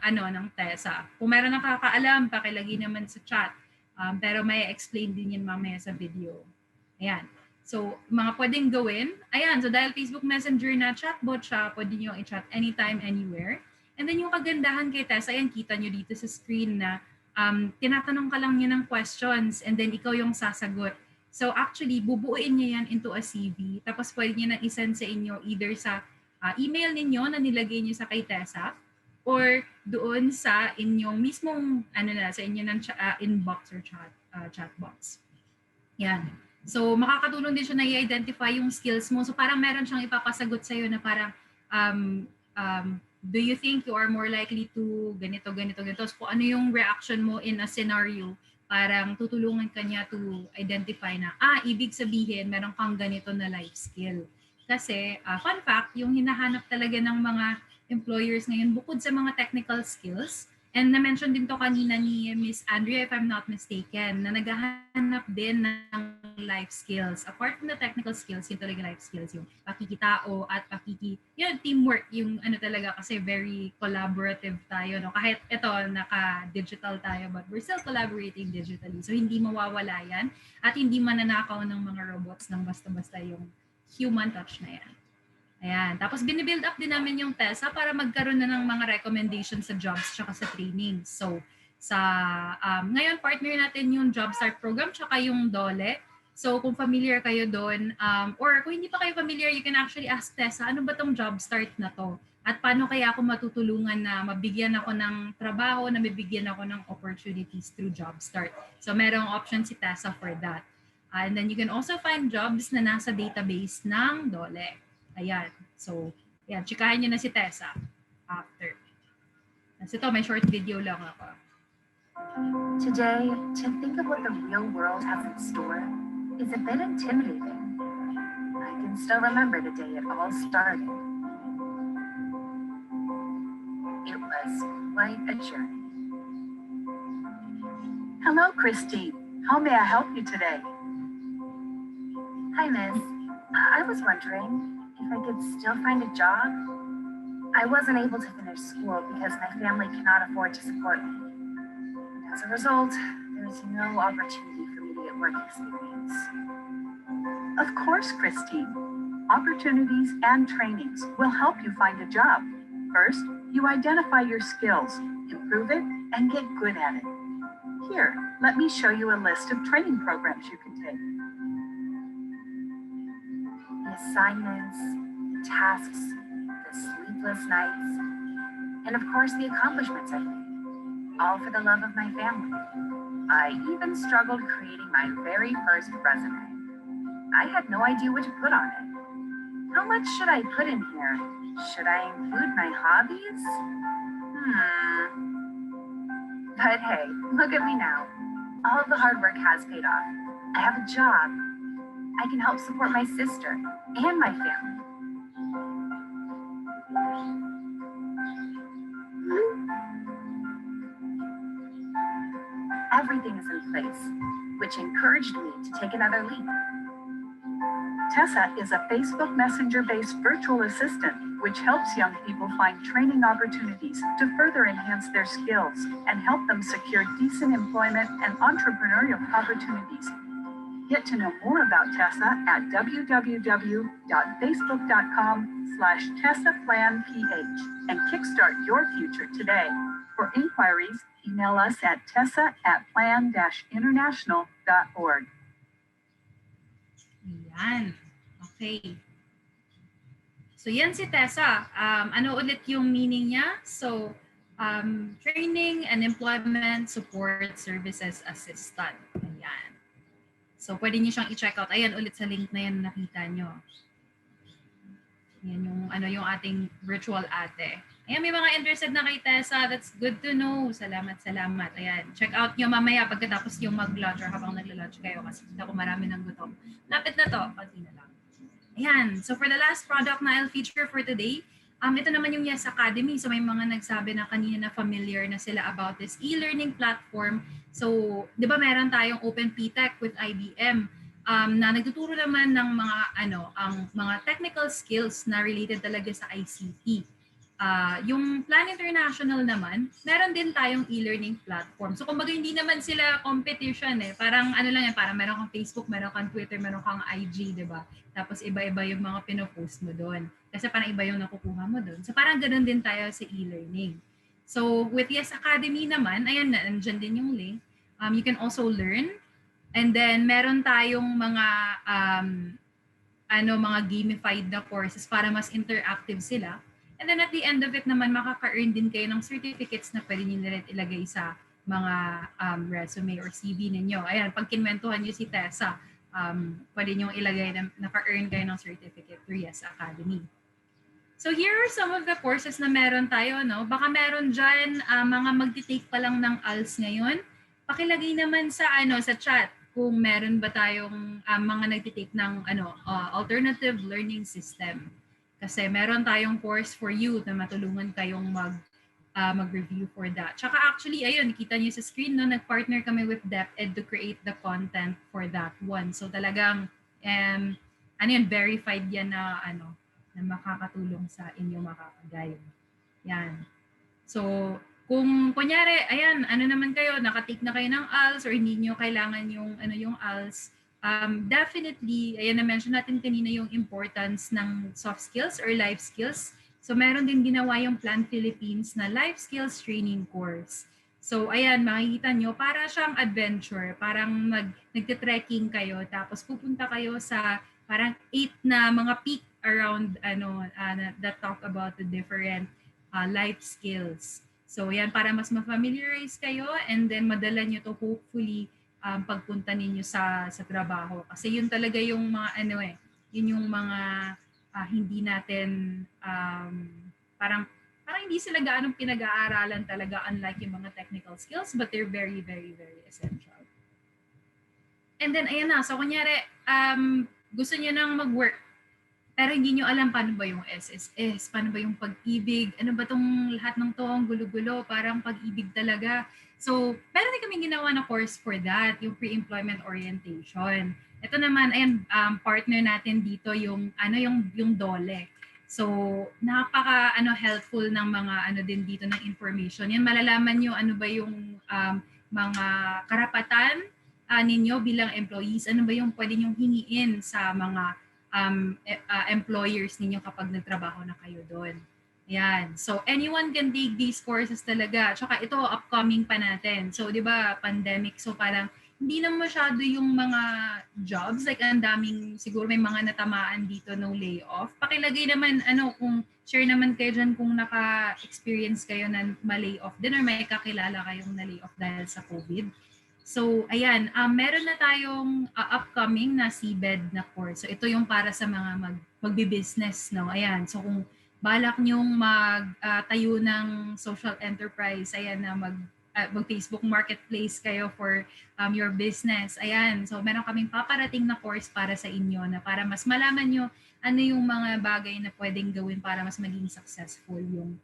Tessa? Kung meron nakakaalam, pakilagay naman sa chat. Pero may explain din yan mamaya sa video. Ayan. So mga pwedeng gawin. Ayan, so dahil Facebook Messenger na chatbot siya, pwede nyo i-chat anytime, anywhere. And then yung kagandahan kay Tessa, ayan, kita nyo dito sa screen na tinatanong ka lang niya ng questions and then ikaw yung sasagot. So actually, bubuuin niya yan into a CV. Tapos pwede niya na isend sa inyo either sa email ninyo na nilagay niyo sa kay Tessa or doon sa inyong mismong sa inyo ng inbox or chat box. Yan. So makakatulong din siya na i-identify yung skills mo. So parang meron siyang ipapasagot sa iyo na parang do you think you are more likely to ganito. So kung ano yung reaction mo in a scenario, parang tutulungan ka niya to identify na, ibig sabihin, meron kang ganito na life skill. Kasi, fun fact, yung hinahanap talaga ng mga employers ngayon, bukod sa mga technical skills, and na-mention din to kanina ni Miss Andrea, if I'm not mistaken, na naghahanap din ng life skills. Apart from the technical skills, yun talaga life skills, yung pakikitao at teamwork, yung talaga kasi very collaborative tayo. No? Kahit ito, naka-digital tayo, but we're still collaborating digitally. So hindi mawawala yan at hindi mananakaw ng mga robots ng basta-basta yung human touch na yan. Ayan. Tapos binibuild up din namin yung Tessa para magkaroon na ng mga recommendations sa jobs tsaka sa training. So ngayon partner natin yung Job Start program tsaka yung DOLE. So kung familiar kayo doon or kung hindi pa kayo familiar, you can actually ask Tessa, ano ba tong Job Start na to? At paano kaya ako matutulungan na mabigyan ako ng trabaho, na mabigyan ako ng opportunities through Job Start. So merong option si Tessa for that. And then you can also find jobs na nasa database ng DOLE. Ayan. So, ayan. Chikahan nyo na si Tessa after. Kasi ito, may short video lang ako. Today, to think of what the real world has in store is a bit intimidating. I can still remember the day it all started. It was quite a journey. Hello, Christine. How may I help you today? Hi, Miss. I was wondering if I could still find a job. I wasn't able to finish school because my family cannot afford to support me. As a result, there is no opportunity for me to get work experience. Of course, Christine. Opportunities and trainings will help you find a job. First, you identify your skills, improve it, and get good at it. Here, let me show you a list of training programs you can take. The assignments, the tasks, the sleepless nights, and of course the accomplishments I made, all for the love of my family. I even struggled creating my very first resume. I had no idea what to put on it. How much should I put in here? Should I include my hobbies? But hey, look at me now. All of the hard work has paid off. I have a job. I can help support my sister and my family. Everything is in place, which encouraged me to take another leap. Tessa is a Facebook Messenger-based virtual assistant, which helps young people find training opportunities to further enhance their skills and help them secure decent employment and entrepreneurial opportunities. Get to know more about Tessa at www.facebook.com/TessaPlanPH and kickstart your future today. For inquiries, email us at tessa@plan-international.org. Ayan. Okay. So yan si Tessa. Ano ulit yung meaning niya? So, Training and Employment Support Services Assistant. Ayan. So, pwede niyo siyang i-check out. Ayan ulit sa link na yan nakita nyo. Yan yung ating virtual ate. Ayan, may mga interested na kay Tessa. That's good to know. Salamat. Ayan, check out nyo mamaya pagkatapos yung mag-lunch or habang nagla-lunch kayo kasi kita ko marami ng gutom. Lapit na to. Pati na lang. Ayan. So for the last product na I'll feature for today, ito naman yung Yes Academy. So may mga nagsabi na kanina na familiar na sila about this e-learning platform. So, di ba meron tayong Open PTech with IBM na nagtuturo naman ng mga ang mga technical skills na related talaga sa ICT. Yung Plan International naman, meron din tayong e-learning platform. So kumbaga hindi naman sila competition eh. Parang lang yan, parang meron kang Facebook, meron kang Twitter, meron kang IG, di ba? Tapos iba-iba yung mga pinopost mo doon. Kasi parang iba yung nakukuha mo doon. So parang ganoon din tayo sa e-learning. So with Yes Academy naman, ayan na, andyan din yung link. You can also learn. And then meron tayong mga mga gamified na courses para mas interactive sila. And then at the end of it naman, makaka-earn din kayo ng certificates na pwede nyo na ilagay sa mga resume or CV ninyo. Ayan, pag kinwentuhan nyo si Tessa, pwede nyo ilagay na naka-earn kayo ng certificate through Yes Academy. So here are some of the courses na meron tayo. No? Baka meron dyan mga magti-take pa lang ng ALS ngayon. Pakilagay naman sa chat kung meron ba tayong mga nagti-take ng alternative learning system. Kasi meron tayong course for you na matulungan kayong mag-review for that. Tsaka actually, ayun, nakita niyo sa screen, no, nag-partner kami with DepEd to create the content for that one. So talagang, verified yan na makakatulong sa inyong makakagayon. Yan. So, kung kunyari, ayan, naman kayo, nakatake na kayo ng ALS or hindi nyo kailangan yung ALS, definitely, ayan na-mention natin kanina yung importance ng soft skills or life skills. So meron din ginawa yung Plan Philippines na life skills training course. So ayan, makikita nyo, para siyang adventure, parang nagte-trekking kayo, tapos pupunta kayo sa parang 8 na mga peak around that talk about the different life skills. So yan, para mas ma-familiarize kayo and then madala nyo to hopefully pagpunta ninyo sa trabaho. Kasi yun talaga yung mga yun yung mga hindi natin parang hindi sila gaanong pinag-aaralan talaga, unlike yung mga technical skills, but they're very, very, very essential. And then ayan na, so kunyari gusto niyo nang mag-work pero hindi nyo alam paano ba yung SSS, paano ba yung pag-ibig, ano ba tong lahat ng to, ang gulo-gulo, parang pag-ibig talaga. So, meron din kami ginawa na course for that, yung pre-employment orientation. Ito naman, ayan, partner natin dito yung DOLE. So, napaka helpful ng mga din dito ng information. Yan, malalaman nyo ano ba yung mga karapatan ninyo bilang employees, ano ba yung pwede nyong hingiin sa mga employers ninyo kapag nagtrabaho na kayo doon. Yan. So, anyone can take these courses talaga. Tsaka ito, upcoming pa natin. So, di ba, pandemic. So, parang hindi na masyado yung mga jobs. Like, ang daming, siguro may mga natamaan dito no layoff. Pakilagay naman, kung share naman kayo dyan kung naka-experience kayo na ma-layoff din or may kakilala kayong na-layoff dahil sa COVID. So, ayan, meron na tayong upcoming na CBED na course. So, ito yung para sa mga magbi-business, no? Ayan, so kung balak nyong magtayo ng social enterprise, ayan na mag-Facebook marketplace kayo for your business. Ayan, so meron kaming paparating na course para sa inyo na para mas malaman nyo ano yung mga bagay na pwedeng gawin para mas maging successful yung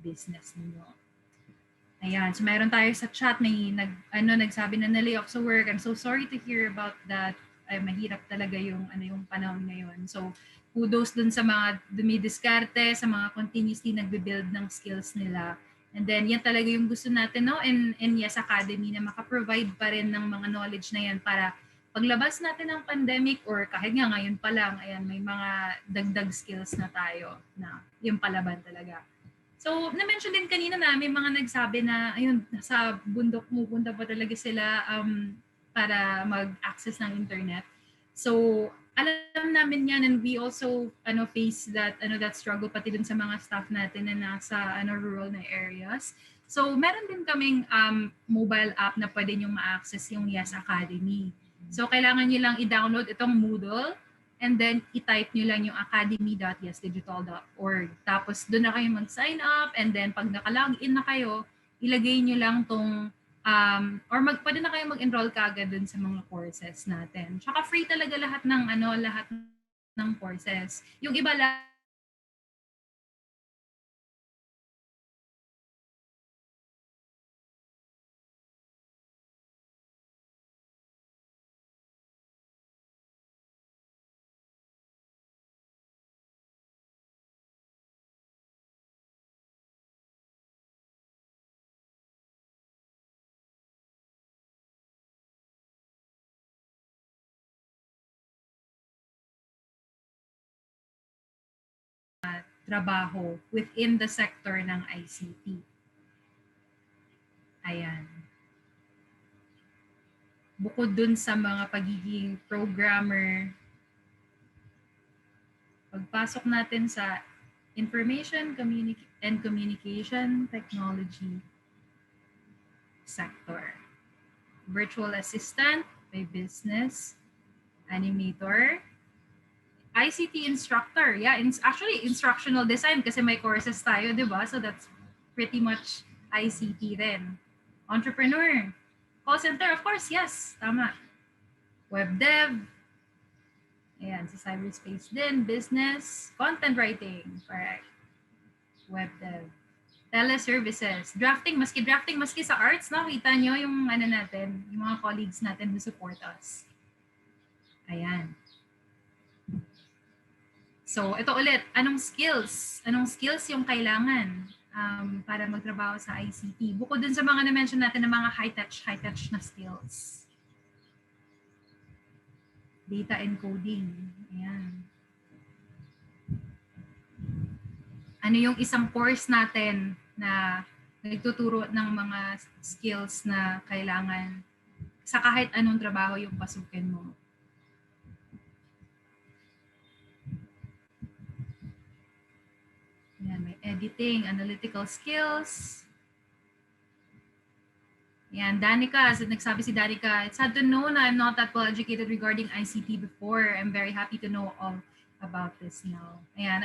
business niyo. Ayan, so meron tayo sa chat nagsabi na na-layoff sa work. I'm so sorry to hear about that. Ay, mahirap talaga yung panahon ngayon. So, kudos dun sa mga dumidiskarte, sa mga continuously nagbe-build ng skills nila. And then, yan talaga yung gusto natin, no? In Yes Academy na makaprovide pa rin ng mga knowledge na yan para paglabas natin ng pandemic or kahit nga ngayon pa lang, ayan, may mga dagdag skills na tayo na yung palaban talaga. So, na-mention din kanina na may mga nagsabi na, ayun, sa bundok pupunta pa talaga sila para mag-access ng internet. So, alam namin yan and we also face that struggle pati dun sa mga staff natin na nasa rural na areas. So, meron din kaming mobile app na pwede nyo ma-access yung Yes Academy. So, kailangan nyo lang i-download itong Moodle and then i-type nyo lang yung academy.yesdigital.org. Tapos doon na kayo mag-sign up and then pag naka-login na kayo, ilagay nyo lang tong pwede na kayo mag-enroll kaagad dun sa mga courses natin. Tsaka free talaga lahat ng courses. Yung iba lang trabaho within the sector ng ICT. Ayan. Bukod dun sa mga pagiging programmer, pagpasok natin sa information and communication technology sector. Virtual assistant, may business, animator, ICT instructor. Yeah, actually instructional design kasi may courses tayo, di ba? So that's pretty much ICT then. Entrepreneur. Call center, of course, yes. Tama. Web dev. Ayan, sa cyberspace din. Business. Content writing. Correct. Web dev. Teleservices. Drafting, maski sa arts, no? Kita nyo yung natin, yung mga colleagues natin who support us. Ayan. So, ito ulit, anong skills? Anong skills yung kailangan para magtrabaho sa ICT? Bukod dun sa mga na-mention natin ng mga high-touch na skills. Data encoding. Ayan. Ano yung isang course natin na nagtuturo ng mga skills na kailangan sa kahit anong trabaho yung pasukin mo? Yan, may editing, analytical skills. Yan, Danica, nagsabi si Danica, it's sad to know na I'm not that well educated regarding ICT before. I'm very happy to know all about this now. Ayan,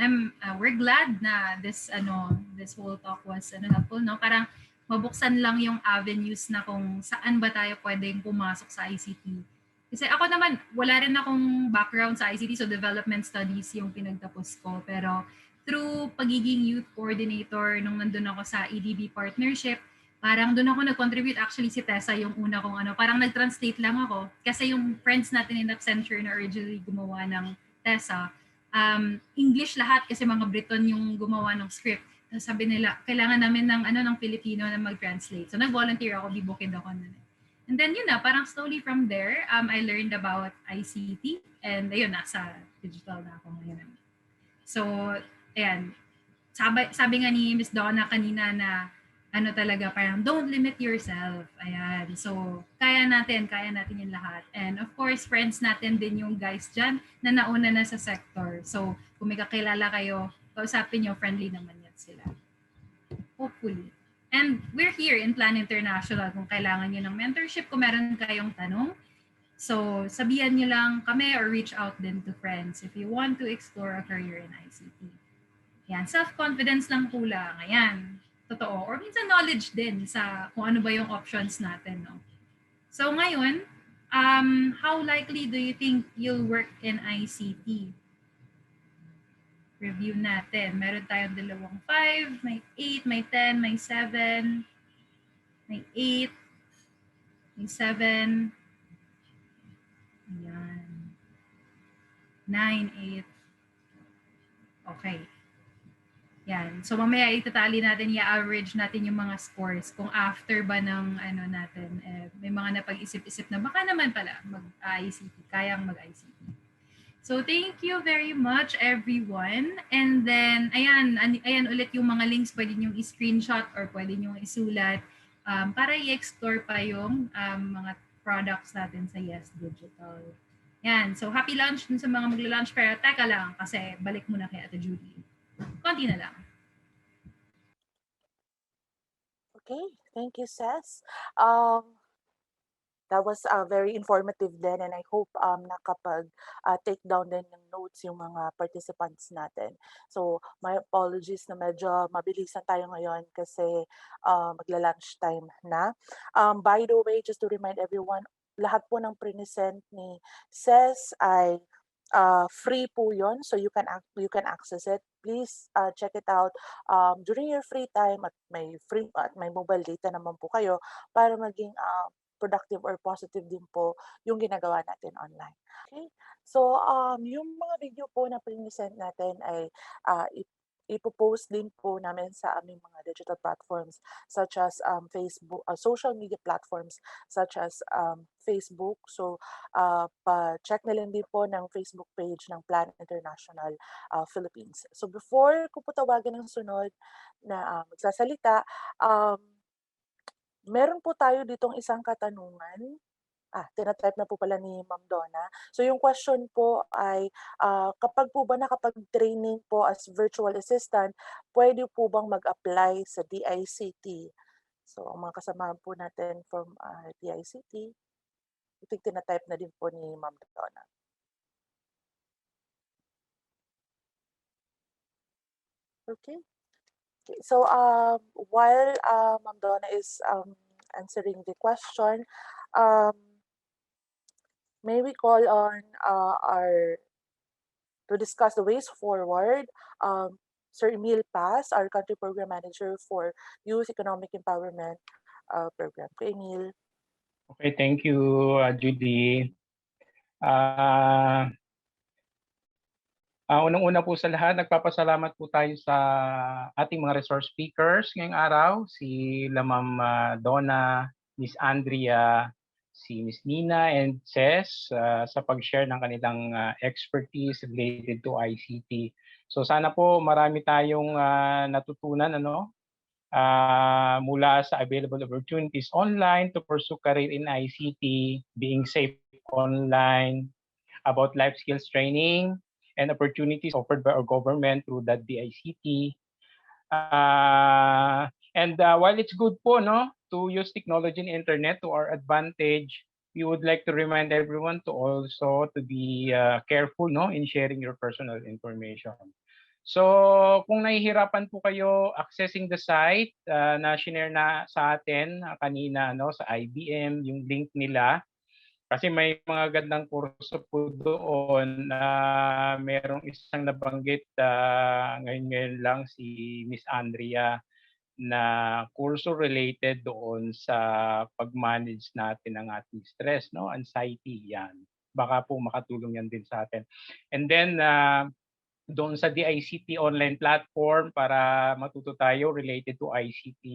we're glad na this whole talk was helpful, no? Parang mabuksan lang yung avenues na kung saan ba tayo pwedeng pumasok sa ICT. Kasi ako naman, wala rin akong background sa ICT, so development studies yung pinagtapos ko. Pero through pagiging youth coordinator nung nandun ako sa EDB partnership, parang doon ako nag-contribute. Actually si Tessa yung una kong parang nag-translate lang ako. Kasi yung friends natin in Accenture na originally gumawa ng Tessa, English lahat kasi mga Briton yung gumawa ng script. Sabi nila, kailangan namin ng Filipino na mag-translate. So nag-volunteer ako, bibukid ako na. And then yun na, parang slowly from there, I learned about ICT and ayun, nasa digital na ako ngayon. So, ayan, sabi nga ni Ms. Donna kanina na talaga, parang don't limit yourself. Ayan, so kaya natin yung lahat. And of course, friends natin din yung guys dyan na nauna na sa sector. So kung may kakilala kayo, kausapin nyo, friendly naman yan sila. Hopefully. And we're here in Plan International kung kailangan nyo ng mentorship, kung meron kayong tanong. So sabihan nyo lang kami or reach out din to friends if you want to explore a career in ICT. Yan, self-confidence lang kulang. Ayan, totoo. Or minsan knowledge din sa kung ano ba yung options natin. No? So ngayon, how likely do you think you'll work in ICT? Review natin. Meron tayong 5, may 8, may 10, may 7, may 8, may 7. Ayan. 9, 8. Okay. Yan. So mamaya itatali natin, i-average natin yung mga scores kung after ba ng may mga napag-isip-isip na baka naman pala mag-ICT, kayang mag-ICT. So thank you very much everyone. And then ayan ulit yung mga links pwede niyo i-screenshot or pwede niyo isulat para i-explore pa yung mga products natin sa Yes Digital. Yan. So happy lunch dun sa mga magla-lunch pero teka lang kasi balik muna kay Ate Judy. Konti na lang. Okay, thank you, Ses. That was very informative din, and I hope nakapag-take down din ng notes yung mga participants natin. So my apologies na medyo mabilisan tayo ngayon kasi magla-lunch time na. By the way, just to remind everyone, lahat po ng present ni Ses ay free po yun, so you can access it. Please check it out during your free time at may mobile data naman po kayo para maging productive or positive din po yung ginagawa natin online. Okay? So, yung mga video po na present natin ay ipopost din po namin sa aming mga digital platforms such as Facebook, social media platforms such as Facebook. So, pa-check na lang din po ng Facebook page ng Plan International Philippines. So, before ko po tawagan ng sunod na magsasalita, meron po tayo ditong isang katanungan. Tina-type na po pala ni Ma'am Donna. So yung question po ay, kapag po ba nakapag-training po as virtual assistant, pwede po bang mag-apply sa DICT? So ang mga kasamahan po natin from DICT, I think tina-type na din po ni Ma'am Donna. Okay. So while Ma'am Donna is answering the question, may we call on to discuss the ways forward, Sir Emil Paz, our country program manager for Youth Economic Empowerment Program. Okay, Emil. Okay, thank you, Judy. Unang-una po sa lahat, nagpapasalamat po tayo sa ating mga resource speakers ngayong araw, si Ma'am Donna, Miss Andrea, si Miss Nina, and Ces sa pag-share ng kanilang expertise related to ICT. So sana po marami tayong natutunan mula sa available opportunities online to pursue career in ICT, being safe online, about life skills training, and opportunities offered by our government through the DICT. And while it's good po to use technology and internet to our advantage, we would like to remind everyone to also to be careful in sharing your personal information. So kung nahihirapan po kayo accessing the site na shinare na sa atin kanina sa IBM, yung link nila, kasi may mga gandang kurso po doon na merong isang nabanggit ngayon lang si Miss Andrea na kurso related doon sa pag-manage natin ng ating stress, anxiety, yan. Baka po makatulong yan din sa atin. And then, doon sa DICT online platform para matuto tayo related to ICT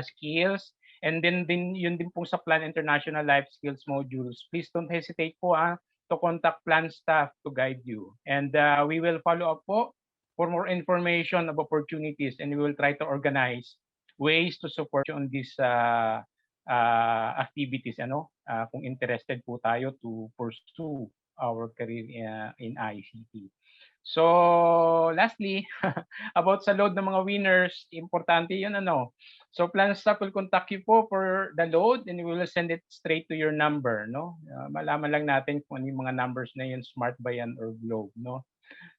skills. And then yun din po sa Plan International Life Skills modules. Please don't hesitate po to contact Plan staff to guide you. And we will follow up po for more information of opportunities, and we will try to organize ways to support you on these activities. Kung interested po tayo to pursue our career in ICT. So lastly, about sa load ng mga winners, importante yun So Plan staff will contact you po for the load, and we will send it straight to your number, Malaman lang natin kung ano yung mga numbers na yun, Smart ba yan or Globe,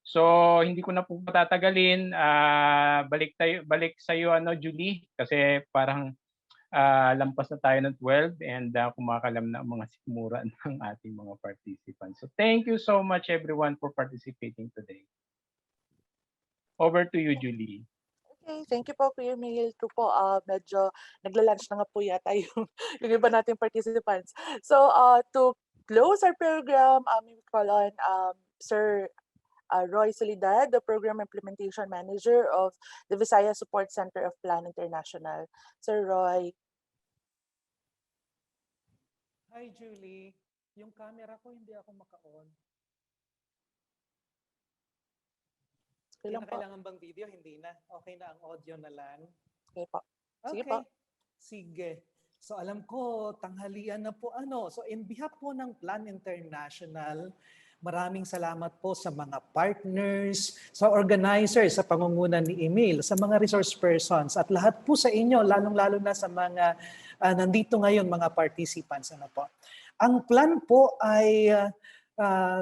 So hindi ko na po patatagalin, balik sa iyo Julie, kasi parang lampas na tayo ng 12 and kumakalam na ang mga sikmura ng ating mga participants. So thank you so much everyone for participating today. Over to you, Julie. Okay, thank you po, Kuya Emil. Ito po, medyo nagla-lunch na nga po yata yung iba nating participants. So to close our program, we call on Sir Roy Solidad, the Program Implementation Manager of the Visayas Support Center of Plan International. Sir Roy. Hi, Julie. Yung camera ko hindi ako maka-on. Okay Hindi lang na po. kailangan bang video? Hindi na. Okay na ang audio na lang. Okay po. Sige Okay. po. Sige. So alam ko, tanghalian na po ano. So in behalf po ng Plan International, maraming salamat po sa mga partners, sa organizers, sa pangunguna ni Emil, sa mga resource persons, at lahat po sa inyo, lalong-lalo na sa mga nandito ngayon, mga participants. Ano po. Ang plan po ay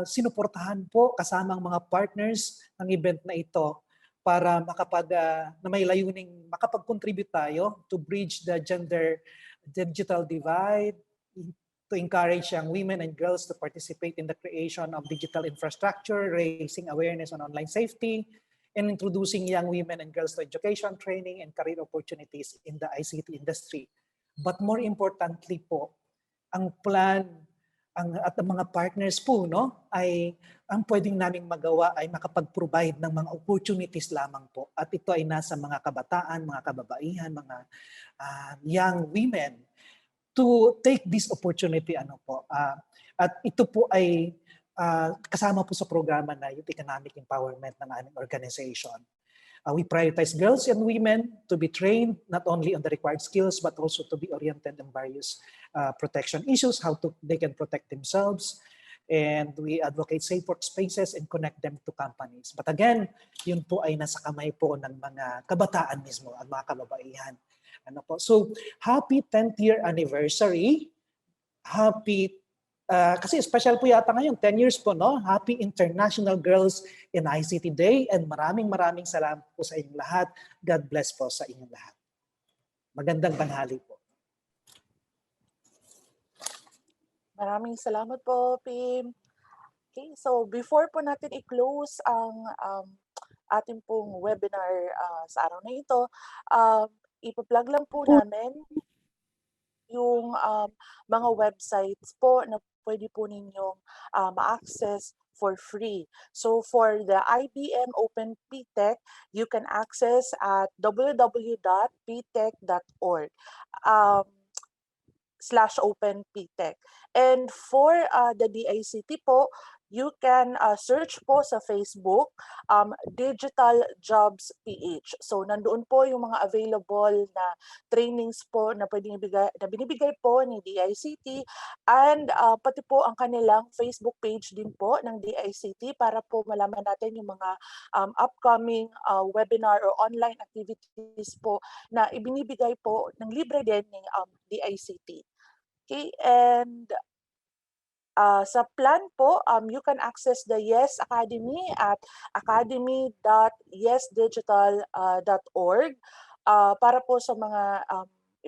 sinuportahan po kasama ang mga partners ng event na ito para na may layuning makapag-contribute tayo to bridge the gender digital divide, to encourage young women and girls to participate in the creation of digital infrastructure, raising awareness on online safety, and introducing young women and girls to education, training, and career opportunities in the ICT industry. But more importantly po, ang plan at ang mga partners po, no, ay ang pwedeng naming magawa ay makapag-provide ng mga opportunities lamang po. At ito ay nasa mga kabataan, mga kababaihan, mga young women to take this opportunity. At ito po ay kasama po sa programa na Youth Economic Empowerment ng aming organization. We prioritize girls and women to be trained not only on the required skills but also to be oriented in various protection issues, how they can protect themselves. And we advocate safe workspaces and connect them to companies. But again, yun po ay nasa kamay po ng mga kabataan mismo at mga kababaihan. So, happy 10th year anniversary. Happy kasi special po yata ngayon, 10 years po, no? Happy International Girls in ICT Day, and maraming salamat po sa inyong lahat. God bless po sa inyong lahat. Magandang tanghali po. Maraming salamat po, Pim. Okay, so before po natin i-close ang ating pong webinar sa araw na ito, ipa-plug lang po namin yung mga websites po na pwede po ninyong ma-access for free. So for the IBM Open PTech, you can access at www.ptech.org /openptech. And for the DICT po, you can search po sa Facebook, Digital Jobs PH. So nandoon po yung mga available na trainings po na binibigay po ni DICT, and pati po ang kanilang Facebook page din po ng DICT para po malaman natin yung mga upcoming webinar or online activities po na ibinibigay po ng libre din ng DICT. Okay, and sa plan po, you can access the YES Academy at academy.yesdigital.org para po sa mga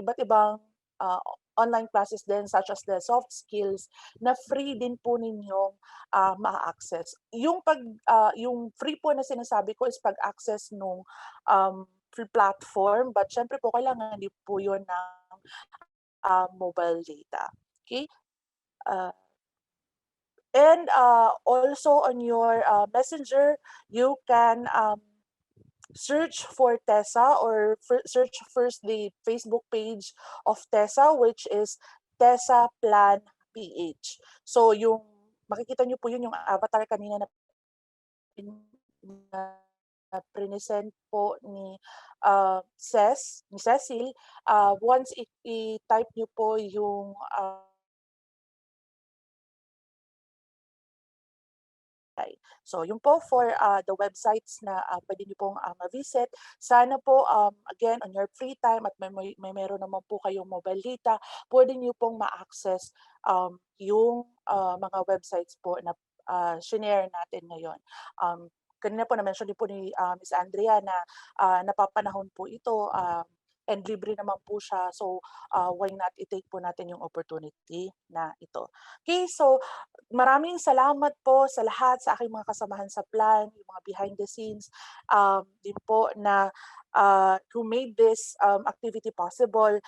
iba't ibang online classes din such as the soft skills na free din po ninyong ma-access. Yung free po na sinasabi ko is pag-access nung free platform, but syempre po kailangan din po yun ng mobile data. Okay? And also on your messenger, you can search for TESA or search first the Facebook page of TESA, which is TESA Plan PH. So yung makikita nyo po yun yung avatar kanina na present po ni Cecil. Once i-type nyo po yung so yun po for the websites na pwede nyo pong ma-visit. Sana po, again, on your free time at may meron naman po kayong mobile data, pwede nyo pong ma-access yung mga websites po na shinare natin ngayon. Kanina po na-mention din po ni Ms. Andrea na napapanahon po ito and libre naman po siya. So why not i-take po natin yung opportunity na ito. Okay, so maraming salamat po sa lahat, sa aking mga kasamahan sa plan, yung mga behind the scenes din po na who made this activity possible.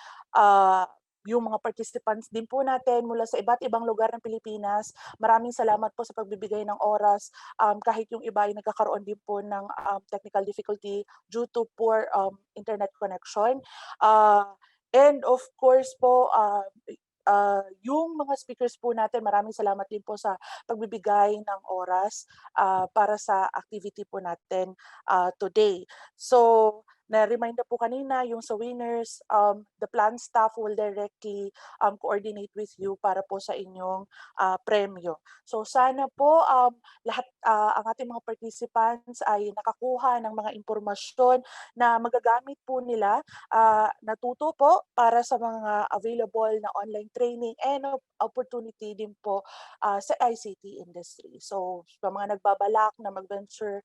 Yung mga participants din po natin mula sa iba't ibang lugar ng Pilipinas. Maraming salamat po sa pagbibigay ng oras kahit yung iba ay nagkakaroon din po ng technical difficulty due to poor internet connection. And of course po, yung mga speakers po natin, maraming salamat din po sa pagbibigay ng oras para sa activity po natin today. So, na-remind na po kanina yung sa winners, the plant staff will directly coordinate with you para po sa inyong premyo. So sana po lahat ang ating mga participants ay nakakuha ng mga impormasyon na magagamit po nila, natuto po para sa mga available na online training and opportunity din po sa ICT industry. So sa mga nagbabalak na mag-venture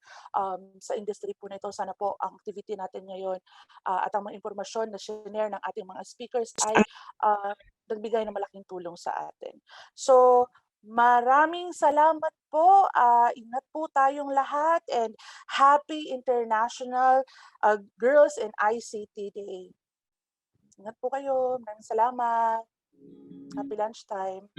sa industry po nito, sana po ang activity natin ngayon at ang mga impormasyon na share ng ating mga speakers ay nagbigay ng malaking tulong sa atin. So maraming salamat po. Ingat po tayong lahat and happy International Girls in ICT Day. Ingat po kayo. Maraming salamat. Happy lunchtime.